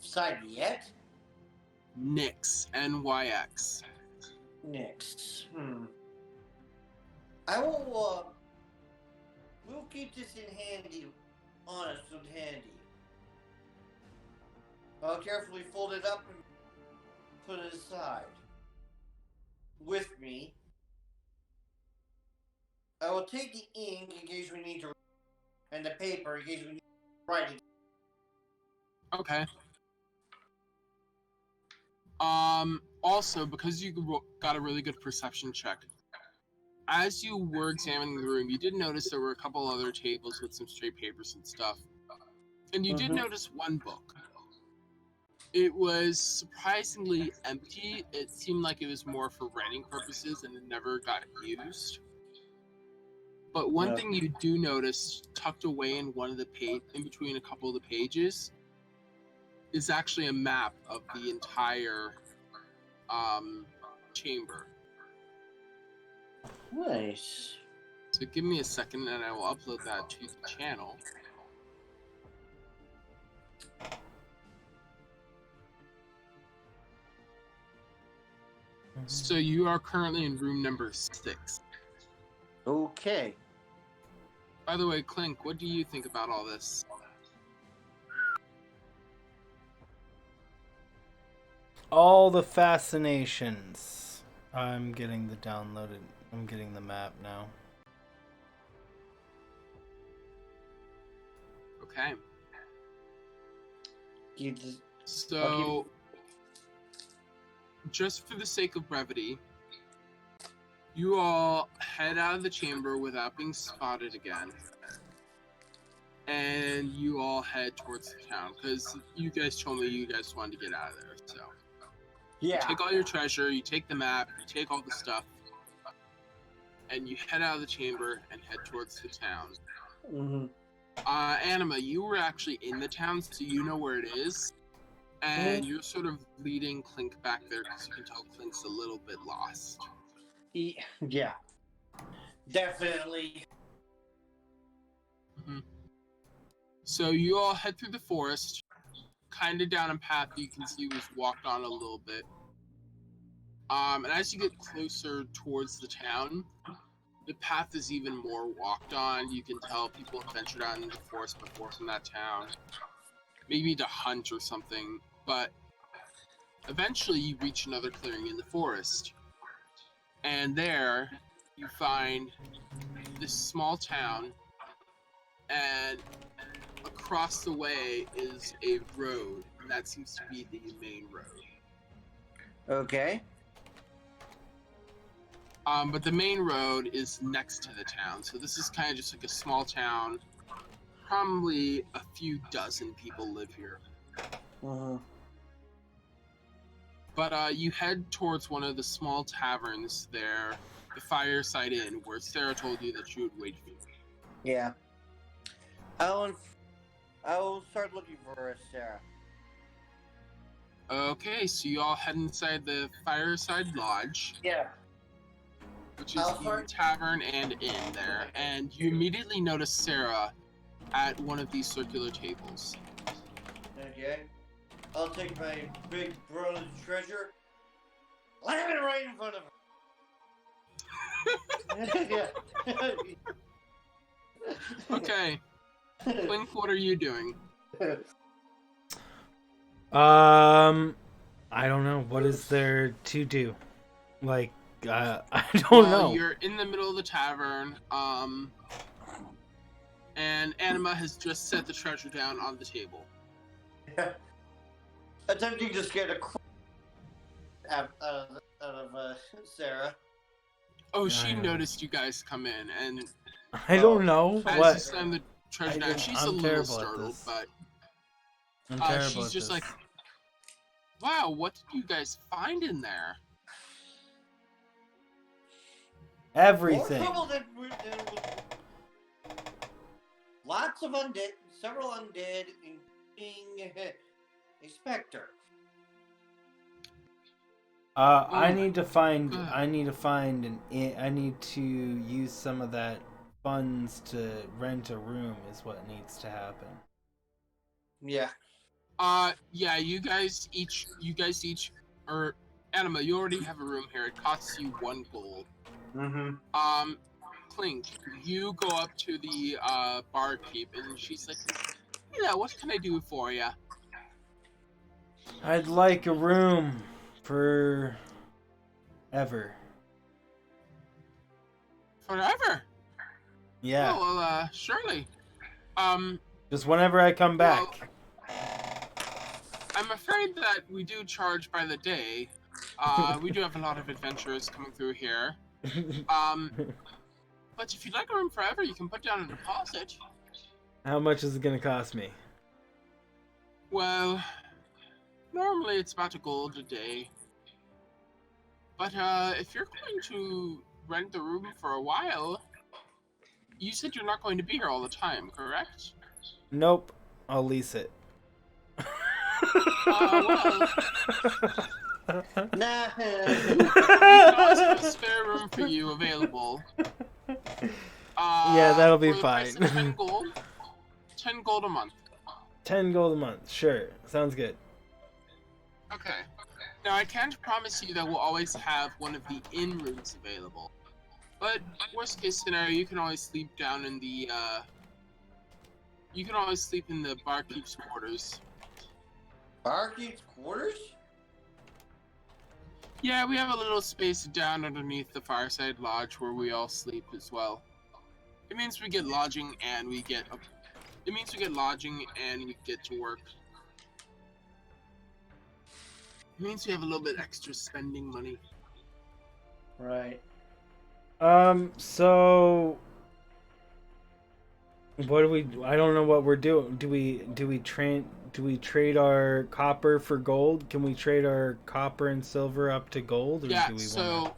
Side yet? Nyx, N-Y-X. Next. I will, we'll keep this in handy, honest and handy. I'll carefully fold it up and put it aside. With me. I will take the ink in case we need to, and the paper in case we need to write it. Okay. Also, because you got a really good perception check, as you were examining the room, you did notice there were a couple other tables with some straight papers and stuff. And you did notice one book. It was surprisingly empty. It seemed like it was more for writing purposes and it never got used. But one thing you do notice, tucked away in one of the in between a couple of the pages, is actually a map of the entire chamber. Nice. So give me a second and I will upload that to the channel. So you are currently in room number 6. Okay. By the way, Clink, what do you think about all this? All the fascinations. I'm getting the downloaded. I'm getting the map now. Okay. Just, So, just for the sake of brevity, you all head out of the chamber without being spotted again. And you all head towards the town, because you guys told me you guys wanted to get out of there, so. yeah. You take all your treasure, you take the map, you take all the stuff, and you head out of the chamber and head towards the town. Mm-hmm. Anima, you were actually in the town, so you know where it is. And you're sort of leading Clink back there, because you can tell Clink's a little bit lost. Yeah. Definitely. Mm-hmm. So you all head through the forest, kind of down a path you can see was walked on a little bit. And as you get closer towards the town, the path is even more walked on. You can tell people have ventured out into the forest before from that town. Maybe to hunt or something, but eventually you reach another clearing in the forest. And there you find this small town, and across the way is a road, and that seems to be the main road. Okay. But the main road is next to the town, so this is kind of just like a small town. Probably a few dozen people live here. But you head towards one of the small taverns there, the Fireside Inn, where Sarah told you that she would wait for you. Yeah. I will start looking for Sarah. Okay, so you all head inside the Fireside Lodge. Yeah. Which is the tavern and inn there, and you immediately notice Sarah at one of these circular tables. Okay. I'll take my big brother's treasure, slam it right in front of her. Yeah. Okay. Clink, what are you doing? I don't know. What is there to do? Like, I don't know. You're in the middle of the tavern, and Anima has just set the treasure down on the table. Attempting to scare the crap out of Sarah. Oh, she noticed you guys come in, and I don't know as what. you slam the treasure down, she's I'm a little terrible at startled, this. but she's just like, "Wow, what did you guys find in there?" Everything. More trouble than lots of undead, several undead, including a specter. I need to find I need to use some of that funds to rent a room is what needs to happen. Yeah. Yeah, you guys each, or Anima, you already have a room here. It costs you 1 gold. Mm-hmm. Clink, you go up to the barkeep, and she's like, "Yeah, what can I do for you?" I'd like a room for ever. Forever? Yeah. Oh, well, surely. Just whenever I come back. I'm afraid that we do charge by the day. We do have a lot of adventurers coming through here. But if you'd like a room forever, you can put down a deposit. How much is it gonna cost me? Well, normally it's about $1 a day. But if you're going to rent the room for a while, you said you're not going to be here all the time, correct? Nope. I'll lease it. Well, Nah. we can always have a spare room for you available. Yeah, that'll be for the fine. price of 10 gold. 10 gold a month. 10 gold a month. Sure. Sounds good. Okay. Now, I can't promise you that we'll always have one of the inn rooms available. But, worst case scenario, you can always sleep down in the, You can always sleep in the barkeep's quarters. Barkeep's quarters? Yeah, we have a little space down underneath the fireside lodge where we all sleep as well. It means we get lodging and we get... It means we get lodging and we get to work. It means we have a little bit extra spending money. Right. So what do we? I don't know what we're doing. Do we trade our copper for gold? Can we trade our copper and silver up to gold, or Yeah, do we so wanna...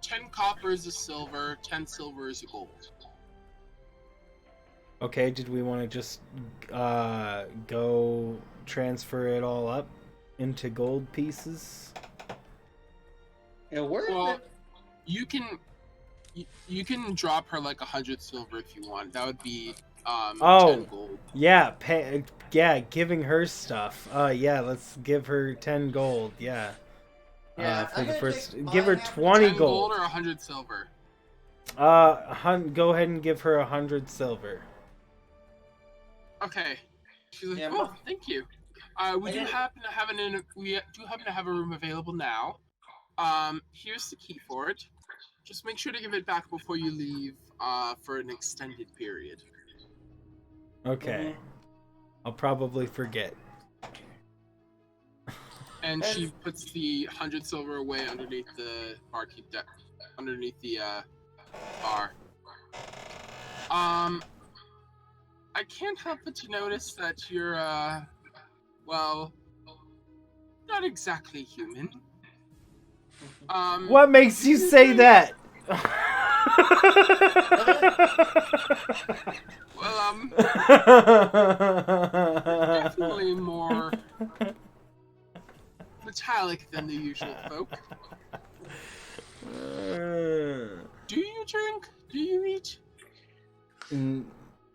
10 copper is a silver, 10 silver is a gold. Okay, did we want to just go transfer it all up into gold pieces? Yeah, where Well, is it? you can drop her like 100 silver if you want. That would be 10 gold. Yeah, giving her stuff. Yeah, let's give her 10 gold. Yeah. Yeah, For I'm the gonna first, take give her my half- 20 10 gold. or 100 silver. Go ahead and give her 100 silver. Okay. She's like, Yeah, oh, thank you. We do didn't- happen to have a room available now. Here's the key for it. Just make sure to give it back before you leave. For an extended period. Okay. I'll probably forget. And she puts the 100 silver away underneath the barkeep deck, underneath the bar. I can't help but to notice that you're well, not exactly human. What makes you say that? Well, definitely more metallic than the usual folk. Do you drink? Do you eat?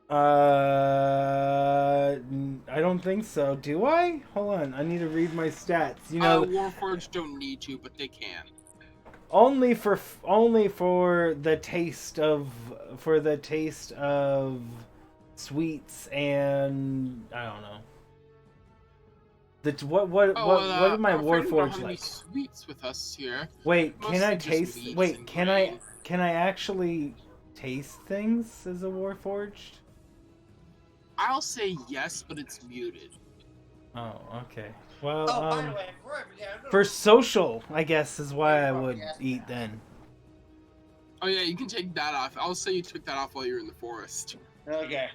I don't think so. Do I? Hold on, I need to read my stats. You know, Warforged don't need to, but they can. only for the taste of sweets and I don't know. What are my Warforged like? Sweets with us here. Wait, Mostly can I just taste? meats Wait, and can grain. I actually taste things as a Warforged? I'll say yes, but it's muted. Oh, okay. Well, Oh, by the way, before I forget, I'm gonna- for social, I guess is why I would eat then. Oh yeah, you can take that off. I'll say you took that off while you were in the forest. Okay.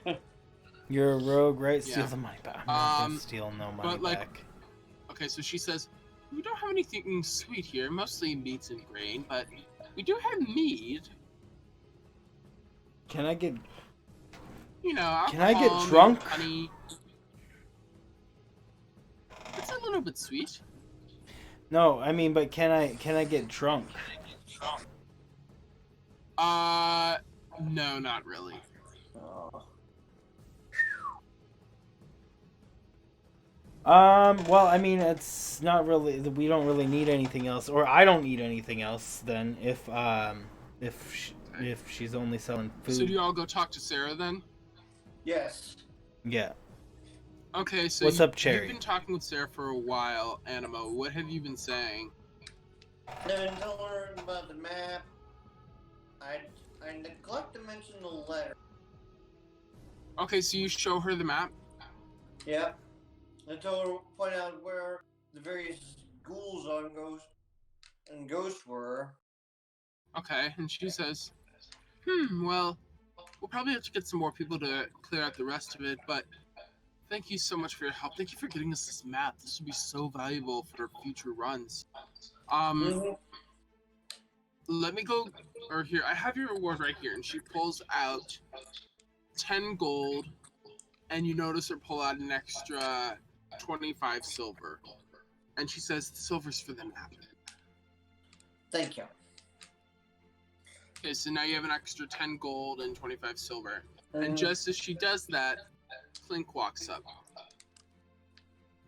You're a rogue, right? Yeah. Steal the money back. I'm not gonna steal no money but, like, back. Okay, so she says, we don't have anything sweet here, mostly meats and grain, but we do have mead. Can I get? You know, alcohol, Can I get maybe drunk? honey. It's a little bit sweet. No, I mean, but can I get drunk? No, not really. Oh. Well, I mean, it's not really. We don't really need anything else, or I don't need anything else. Then, if she's only selling food. So do you all go talk to Sarah then? Yes. Yeah. Okay, so What's up, Cherry? You've been talking with Sarah for a while, Animo. What have you been saying? I've been telling her about the map. I neglect to mention the letter. Okay, so you show her the map? Yep. I told her to point out where the various ghouls and ghosts were. Okay, and she says, well, we'll probably have to get some more people to clear out the rest of it, but thank you so much for your help. Thank you for getting us this map. This would be so valuable for future runs. Mhm. Let me go, or here, I have your reward right here. And she pulls out 10 gold, and you notice her pull out an extra 25 silver. And she says, the silver's for the map. Thank you. Okay, so now you have an extra 10 gold and 25 silver. Mhm. And just as she does that, Clink walks up.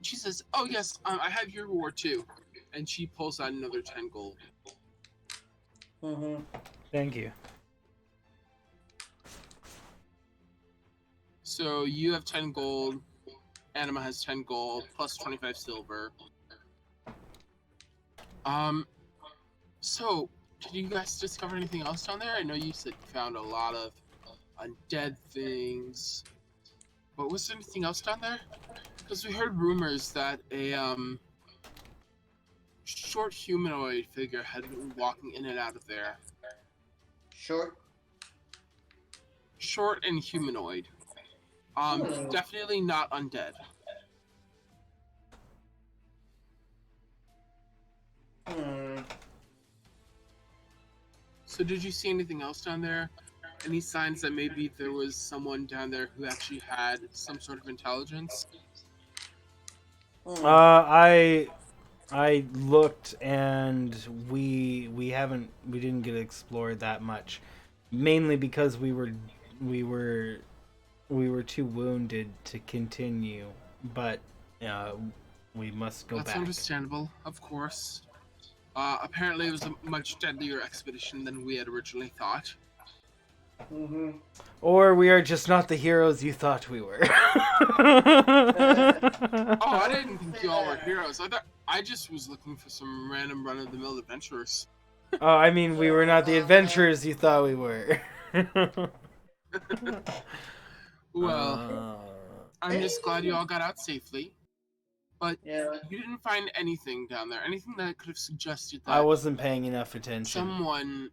She says, oh yes, I have your reward too. And she pulls out another 10 gold. Mhm. Thank you. So you have 10 gold, Anima has 10 gold, plus 25 silver. So, did you guys discover anything else down there? I know you said you found a lot of undead things. But was there anything else down there? Because we heard rumors that a short humanoid figure had been walking in and out of there. Short. Short and humanoid. Definitely not undead. So did you see anything else down there? Any signs that maybe there was someone down there who actually had some sort of intelligence? I looked and we didn't get to explore that much, mainly because we were too wounded to continue, but we must go That's back. understandable, of course. Apparently it was a much deadlier expedition than we had originally thought. Mm-hmm. Or we are just not the heroes you thought we were. Oh, I didn't think you all were heroes. I just was looking for some random run-of-the-mill adventurers. Oh, I mean, we were not the adventurers you thought we were. Well, I'm just glad you all got out safely. But Yeah. you didn't find anything down there. Anything that could have suggested that I wasn't paying enough attention. someone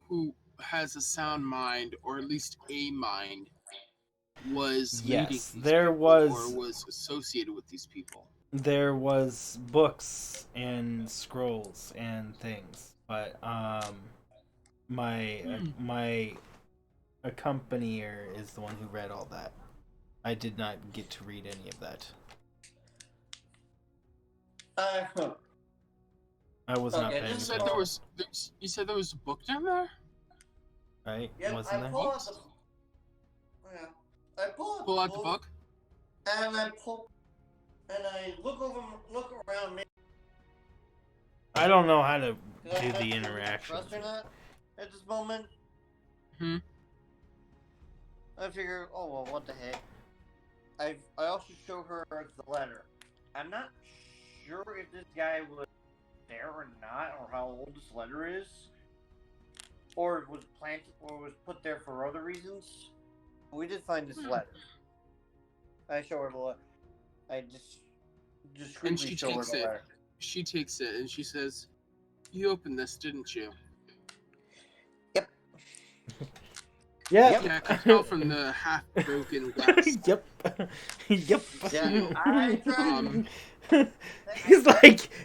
who has a sound mind, or at least a mind, was leading these there people, was, or was associated with these people. There was books and scrolls and things, but my accompanier is the one who read all that. I did not get to read any of that. I was not paying You attention. said there was a book down there? Right? Yep, Wasn't there? I pull out the book, and I look around me. I don't know how to do the interaction. Trust or not at this moment. I figure, oh well, what the heck. I also show her the letter. I'm not sure if this guy was there or not, or how old this letter is, or it was planted, or was put there for other reasons. We did find this letter. I show her the letter. I just discreetly show her the letter. She takes it and she says, "You opened this, didn't you?" Yep. Yep. Yeah, I could tell from the half-broken wax. Yep. Yep. Yeah, I tried.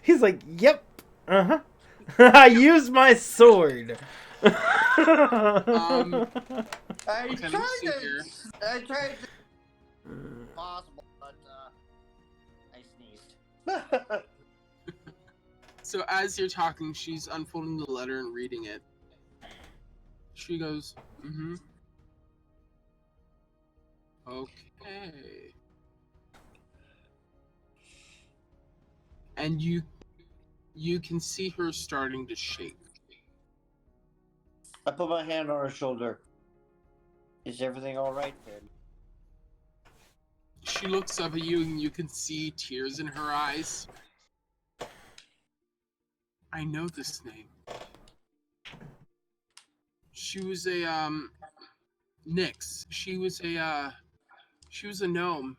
He's like, yep. Uh-huh. I used my sword. I Okay, let me see here. tried to possible, but I sneezed. So as you're talking, she's unfolding the letter and reading it. She goes, okay. And you can see her starting to shake. I put my hand on her shoulder. Is everything all right, then? She looks up at you and you can see tears in her eyes. I know this name. She was a Nyx. She was a gnome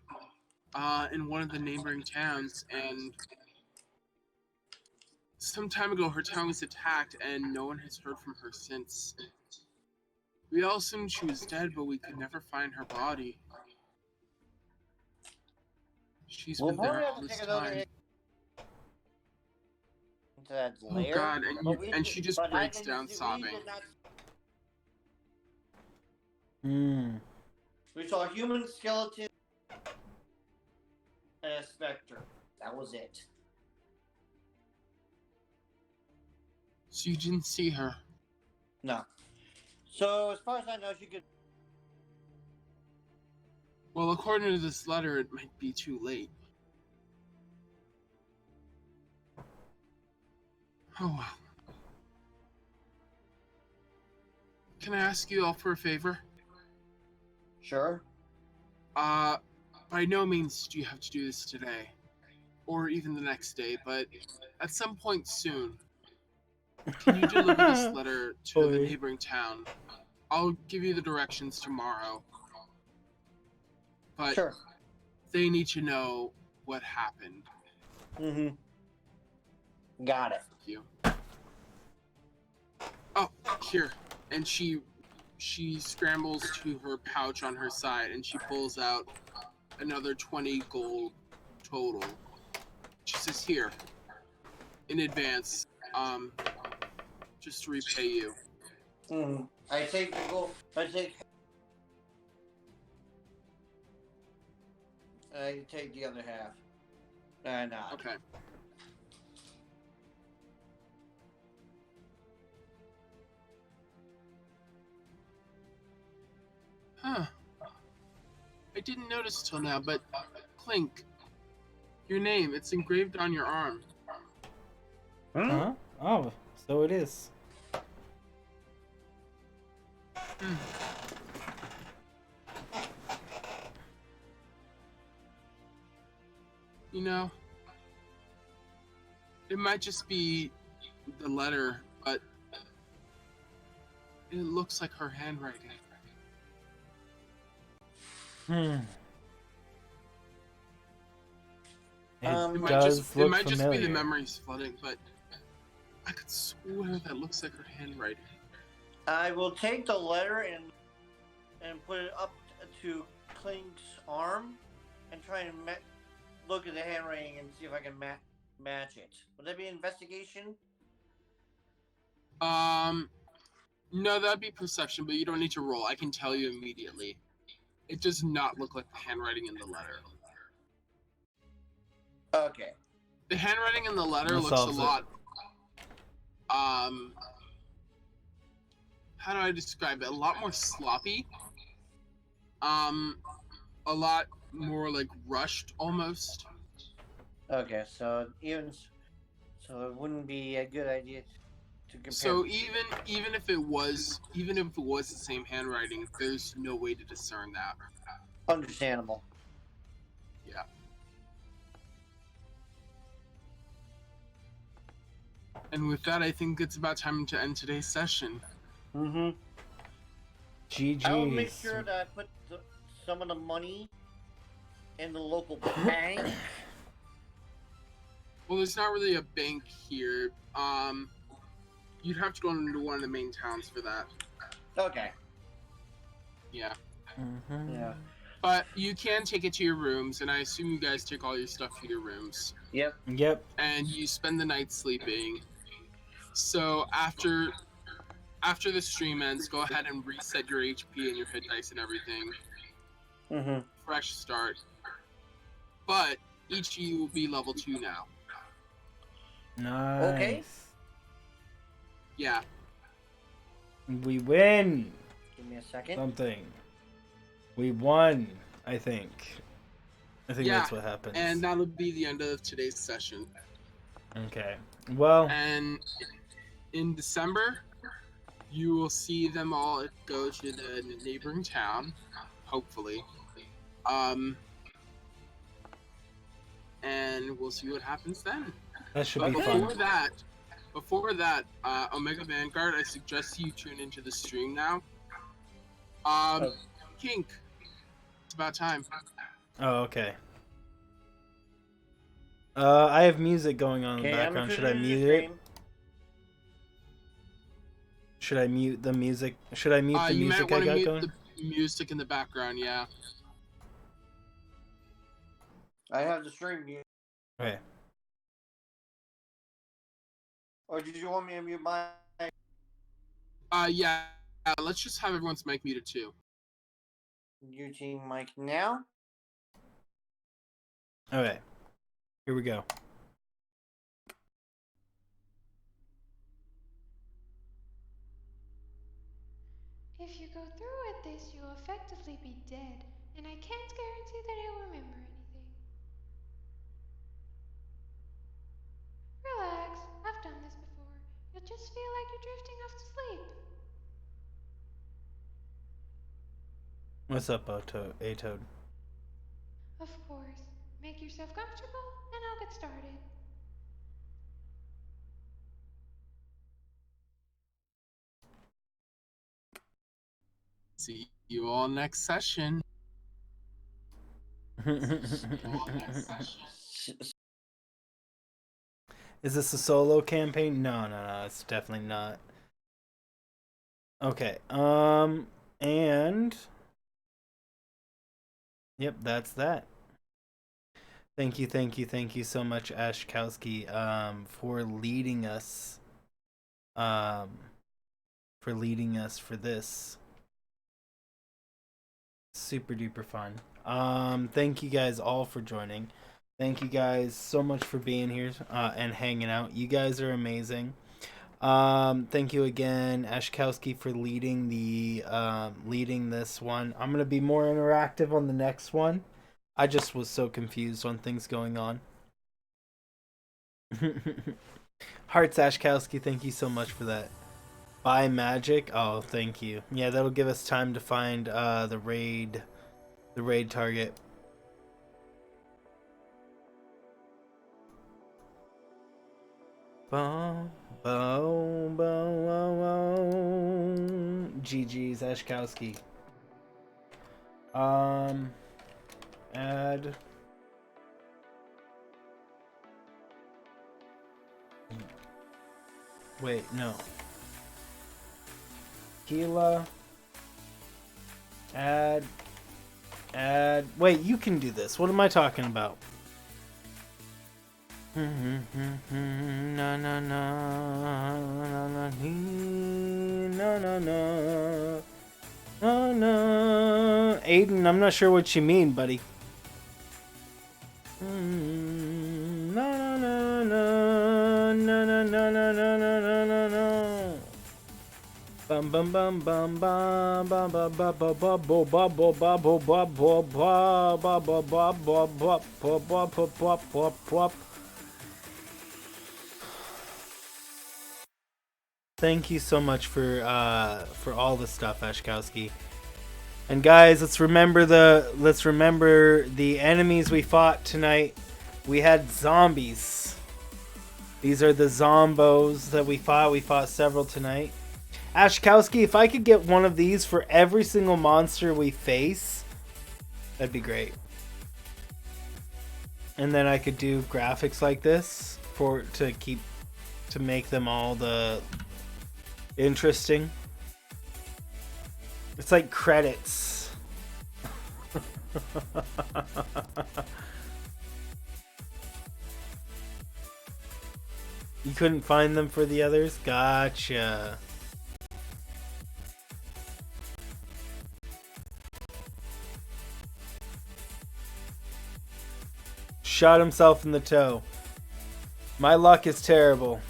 in one of the neighboring towns, and some time ago, her town was attacked, and no one has heard from her since. We all assumed she was dead, but we could never find her body. She's We'll been probably there have all to this take another time. hit into that Oh lair. God! But And she just breaks down sobbing. We saw a human skeleton and a specter. That was it. So you didn't see her? No. So as far as I know, she could. Well, according to this letter, it might be too late. Oh well. Can I ask you all for a favor? Sure. By no means do you have to do this today, or even the next day, but at some point soon, can you deliver this letter to the neighboring town? I'll give you the directions tomorrow, but Sure. they need to know what happened. Got it. Thank you. Oh, here. And she scrambles to her pouch on her side, and she pulls out another 20 gold total. She says, "Here, in advance, just to repay you." I take the gold. I take the other half. Not. Okay. Huh. I didn't notice till now, but Clink, your name, it's engraved on your arm. Huh? Oh, so it is. You know, it might just be the letter, but it looks like her handwriting. It It does It look might just familiar. be the memories flooding, but I could swear that looks like her handwriting. I will take the letter and put it up to Clink's arm and try and look at the handwriting and see if I can match it. Would that be an investigation? No, that'd be perception, but you don't need to roll. I can tell you immediately. It does not look like the handwriting in the letter. Okay. The handwriting in the letter That looks a solves it. lot. How do I describe it? A lot more sloppy. A lot more like rushed almost. Okay, so it wouldn't be a good idea to compare. So even if it was the same handwriting, there's no way to discern that. Understandable. Yeah. And with that, I think it's about time to end today's session. GG's. I will make sure that I put some of the money in the local bank. Well, there's not really a bank here. You'd have to go into one of the main towns for that. Okay. Yeah. Yeah. But you can take it to your rooms, and I assume you guys take all your stuff to your rooms. Yep. And you spend the night sleeping. So after the stream ends, go ahead and reset your HP and your hit dice and everything. Fresh start. But each of you will be level 2 now. Nice. Okay. Yeah. We win. Give me a second. Something. We won, I think. I think that's what happens. And that'll be the end of today's session. Okay. Well. And in December, you will see them all go to the neighboring town, hopefully. And we'll see what happens then. That should But be fun. Before that, Omega Vanguard, I suggest you tune into the stream now. Kink, it's about time. Oh, okay. I have music going on in the Okay, I'm background. Should I continuing to mute it? stream. Should I mute the music? Should I mute the You might music I want to got mute going? the music in the background. Yeah. I have the stream mute. Okay. Or did you want me to mute my? Yeah. Let's just have everyone's mic muted too. Muting mic now. Okay. Here we go. If you go through with this, you'll effectively be dead, and I can't guarantee that I'll remember anything. Relax, I've done this before. You'll just feel like you're drifting off to sleep. What's up, A-Toad? Of course. Make yourself comfortable, and I'll get started. See you all next session. Is this a solo campaign? No, it's definitely not. Okay, and yep, that's that. Thank you so much, Ashkowski, for leading us, for this. Super duper fun. Thank you guys all for joining. Thank you guys so much for being here and hanging out. You guys are amazing. Thank you again, Ashkowski, for leading the leading this one. I'm gonna be more interactive on the next one. I just was so confused on things going on. Hearts, Ashkowski, thank you so much for that. Buy magic. Oh, thank you. Yeah, that'll give us time to find the raid target. Boom, boom, boom. GG's, Ashkowski. Add. Wait, no. Gila. Add. Wait, you can do this. What am I talking about? No. Aiden, I'm not sure what you mean, buddy. Bum bum bum bum bum bum bum bum bum bum bum bum bum bum bum. Thank you so much for all the stuff, Ashkowski. And guys, let's remember the enemies we fought tonight. We had zombies. These are the zombos that we fought. We fought several tonight. Ashkowski, if I could get one of these for every single monster we face, that'd be great. And then I could do graphics like this to make them all the interesting. It's like credits. You couldn't find them for the others? Gotcha. Shot himself in the toe. My luck is terrible.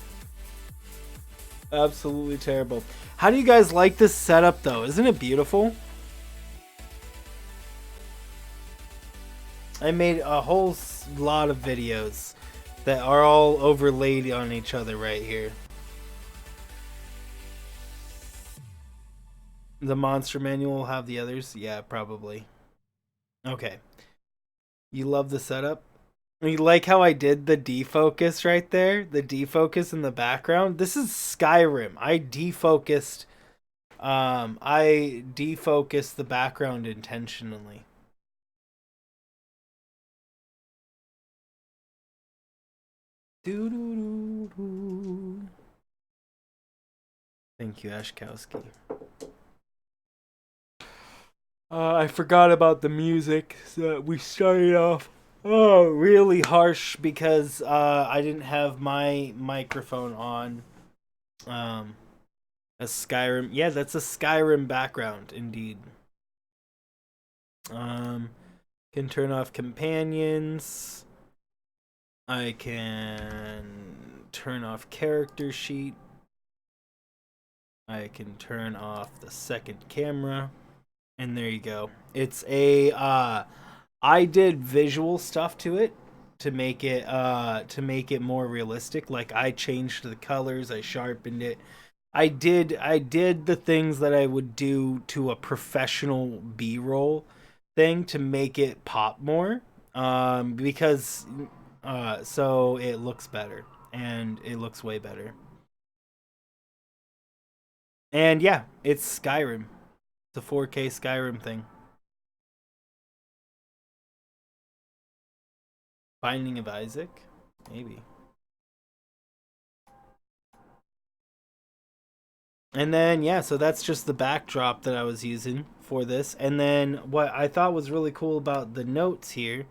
Absolutely terrible. How do you guys like this setup though? Isn't it beautiful? I made a whole lot of videos that are all overlaid on each other right here. The monster manual will have the others? Yeah, probably. Okay. You love the setup? You like how I did the defocus right there? The defocus in the background? This is Skyrim. I defocused the background intentionally. Doo-doo-doo-doo. Thank you, Ashkowski. I forgot about the music. So we started off really harsh because I didn't have my microphone on. A Skyrim. Yeah, that's a Skyrim background, indeed. Can turn off companions. I can turn off character sheet. I can turn off the second camera. And there you go. It's a I did visual stuff to it to make it more realistic. Like I changed the colors, I sharpened it. I did the things that I would do to a professional B-roll thing to make it pop more. Because so it looks better and it looks way better. And yeah, it's Skyrim. It's a 4K Skyrim thing. Binding of Isaac? Maybe. And then, yeah, so that's just the backdrop that I was using for this. And then what I thought was really cool about the notes here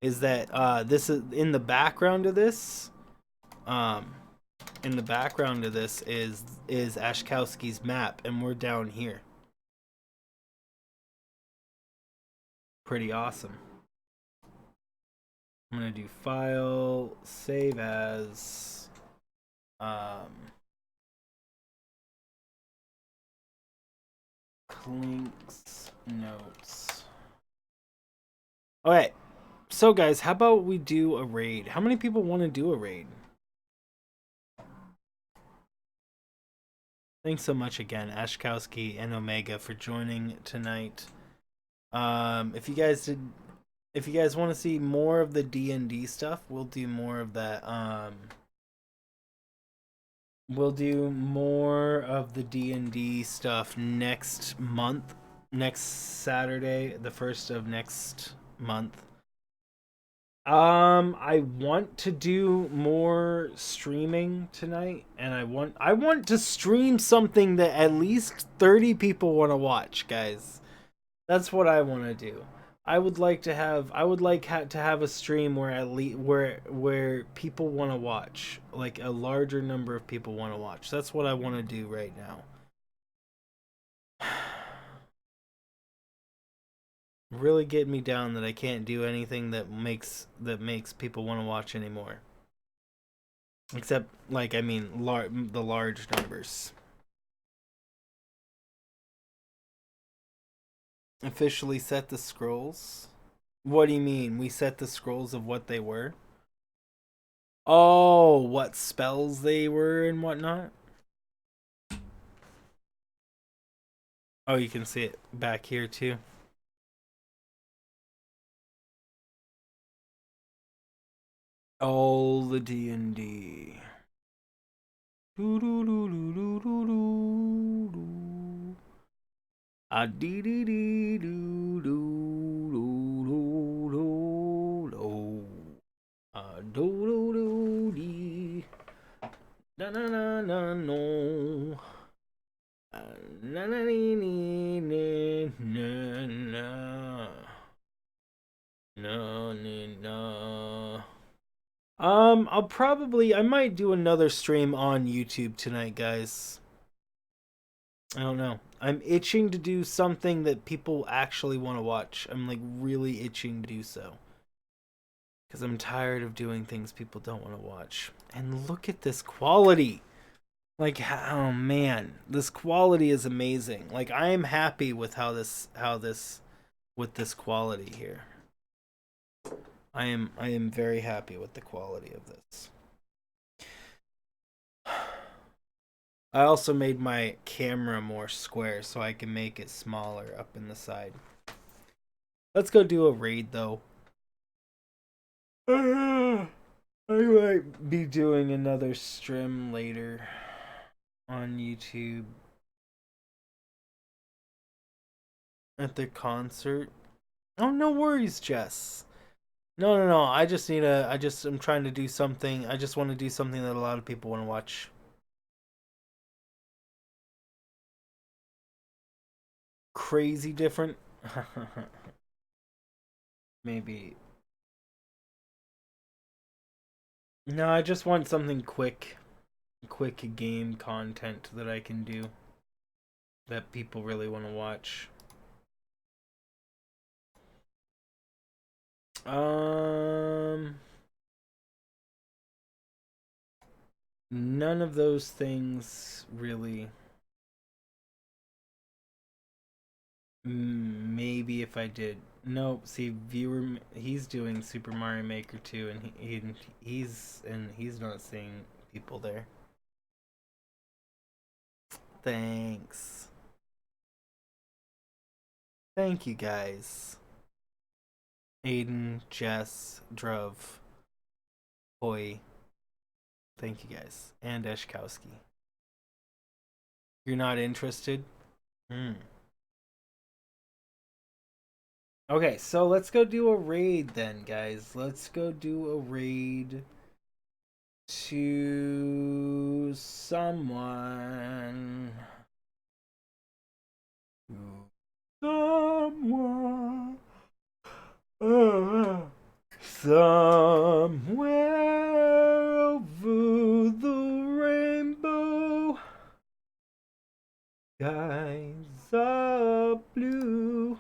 is that this is in the background of this. In the background of this is Ashkowski's map, and we're down here. Pretty awesome. I'm gonna do file, save as, Clinks notes. Okay, so guys, how about we do a raid? How many people want to do a raid? Thanks so much again, Ashkowski and Omega, for joining tonight. If you guys want to see more of the D&D stuff, we'll do more of that. We'll do more of the D&D stuff next month, next Saturday, the 1st of next month. I want to do more streaming tonight, and I want to stream something that at least 30 people want to watch, guys. That's what I want to do. I would like to have a stream where at least where people want to watch, like a larger number of people want to watch. That's what I want to do right now. Really get me down that I can't do anything that makes people want to watch anymore. Except, like, I mean, the large numbers. Officially set the scrolls? What do you mean? We set the scrolls of what they were? Oh, what spells they were and whatnot? Oh, you can see it back here too. All the D&D. Do do do do do do do do. A dee dee dee do do do do do do. A do do do dee. Na na na na no. Na na nee nee nee na na. No nee na. I might do another stream on YouTube tonight, guys. I don't know. I'm itching to do something that people actually want to watch. I'm like really itching to do so. Because I'm tired of doing things people don't want to watch. And look at this quality. Like, oh man, this quality is amazing. Like, I am happy with with this quality here. I am very happy with the quality of this. I also made my camera more square so I can make it smaller up in the side. Let's go do a raid though. I might be doing another stream later on YouTube at the concert. Oh, no worries, Jess. No. I'm trying to do something. I just want to do something that a lot of people want to watch. Crazy different. Maybe. No, I just want something quick game content that I can do that people really want to watch. None of those things really. Maybe if I did. Nope. See, viewer, he's doing Super Mario Maker 2, and he's not seeing people there. Thanks. Thank you guys. Aiden, Jess, Druv, Hoy. Thank you guys. And Ashkowski. You're not interested? Okay, so let's go do a raid then, guys. Let's go do a raid to someone. Someone. Somewhere over the rainbow, skies are blue.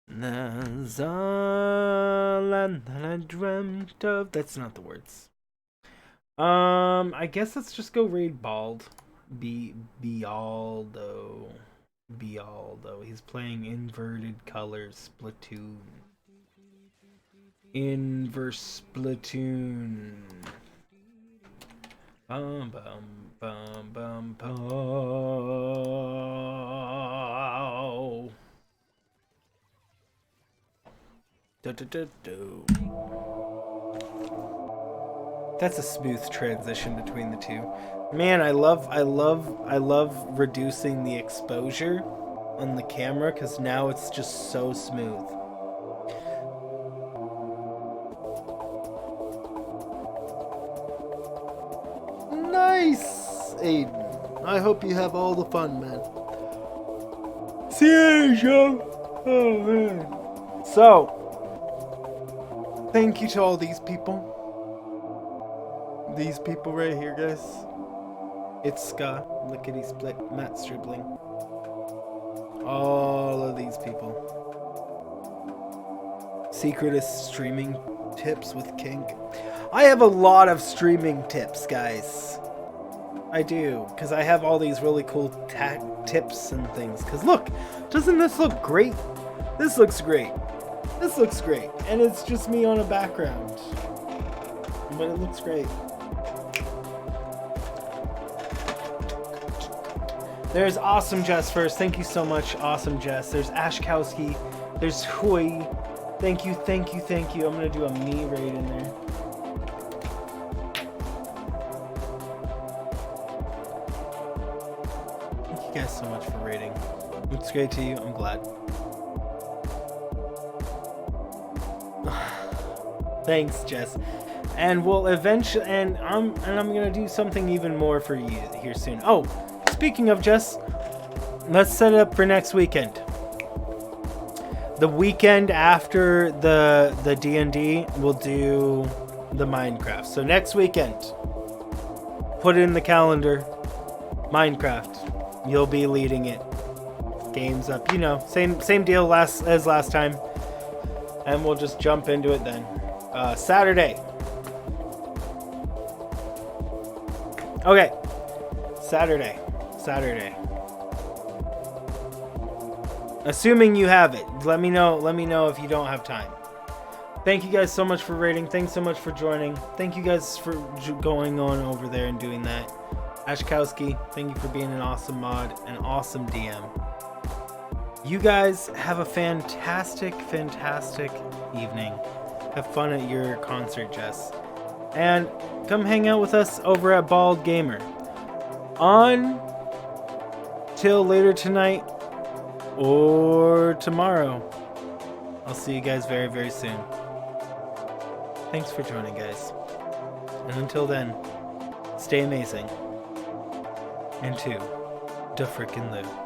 There's a land that I dreamt of. That's not the words. I guess let's just go raid Bald. Bialdo. He's playing Inverted Colors Splatoon. Inverse Splatoon. Bum bum bum bum pow. That's a smooth transition between the two. Man, I love reducing the exposure on the camera because now it's just so smooth. Nice, Aiden. I hope you have all the fun, man. See you, Joe. Oh man. So, thank you to all these people. These people right here, guys. It's Ska, Lickety Split, Matt Stribling. All of these people. Secretist streaming tips with Kink. I have a lot of streaming tips, guys. I do, because I have all these really cool tips and things. Because look, doesn't this look great? This looks great. This looks great. And it's just me on a background. But it looks great. There's Awesome Jess first. Thank you so much, Awesome Jess. There's Ashkowski. There's Hui. Thank you. I'm going to do a me raid in there. Thank you guys so much for raiding. It's great to you. I'm glad. Thanks, Jess. And we'll eventually, and I'm gonna do something even more for you here soon. Oh, speaking of Jess, let's set it up for next weekend. The weekend after the D&D, we'll do the Minecraft. So next weekend, put it in the calendar. Minecraft, you'll be leading it. Games up, you know, same deal as last time, and we'll just jump into it then. Saturday. Okay. Saturday. Assuming you have it. Let me know if you don't have time. Thank you guys so much for rating. Thanks so much for joining. Thank you guys for going on over there and doing that. Ashkowski, thank you for being an awesome mod, an awesome DM. You guys have a fantastic evening. Have fun at your concert, Jess. And come hang out with us over at Bald Gamer. On till later tonight or tomorrow. I'll see you guys very, very soon. thanks for joining, guys. And until then, stay amazing. And to da frickin' Lou.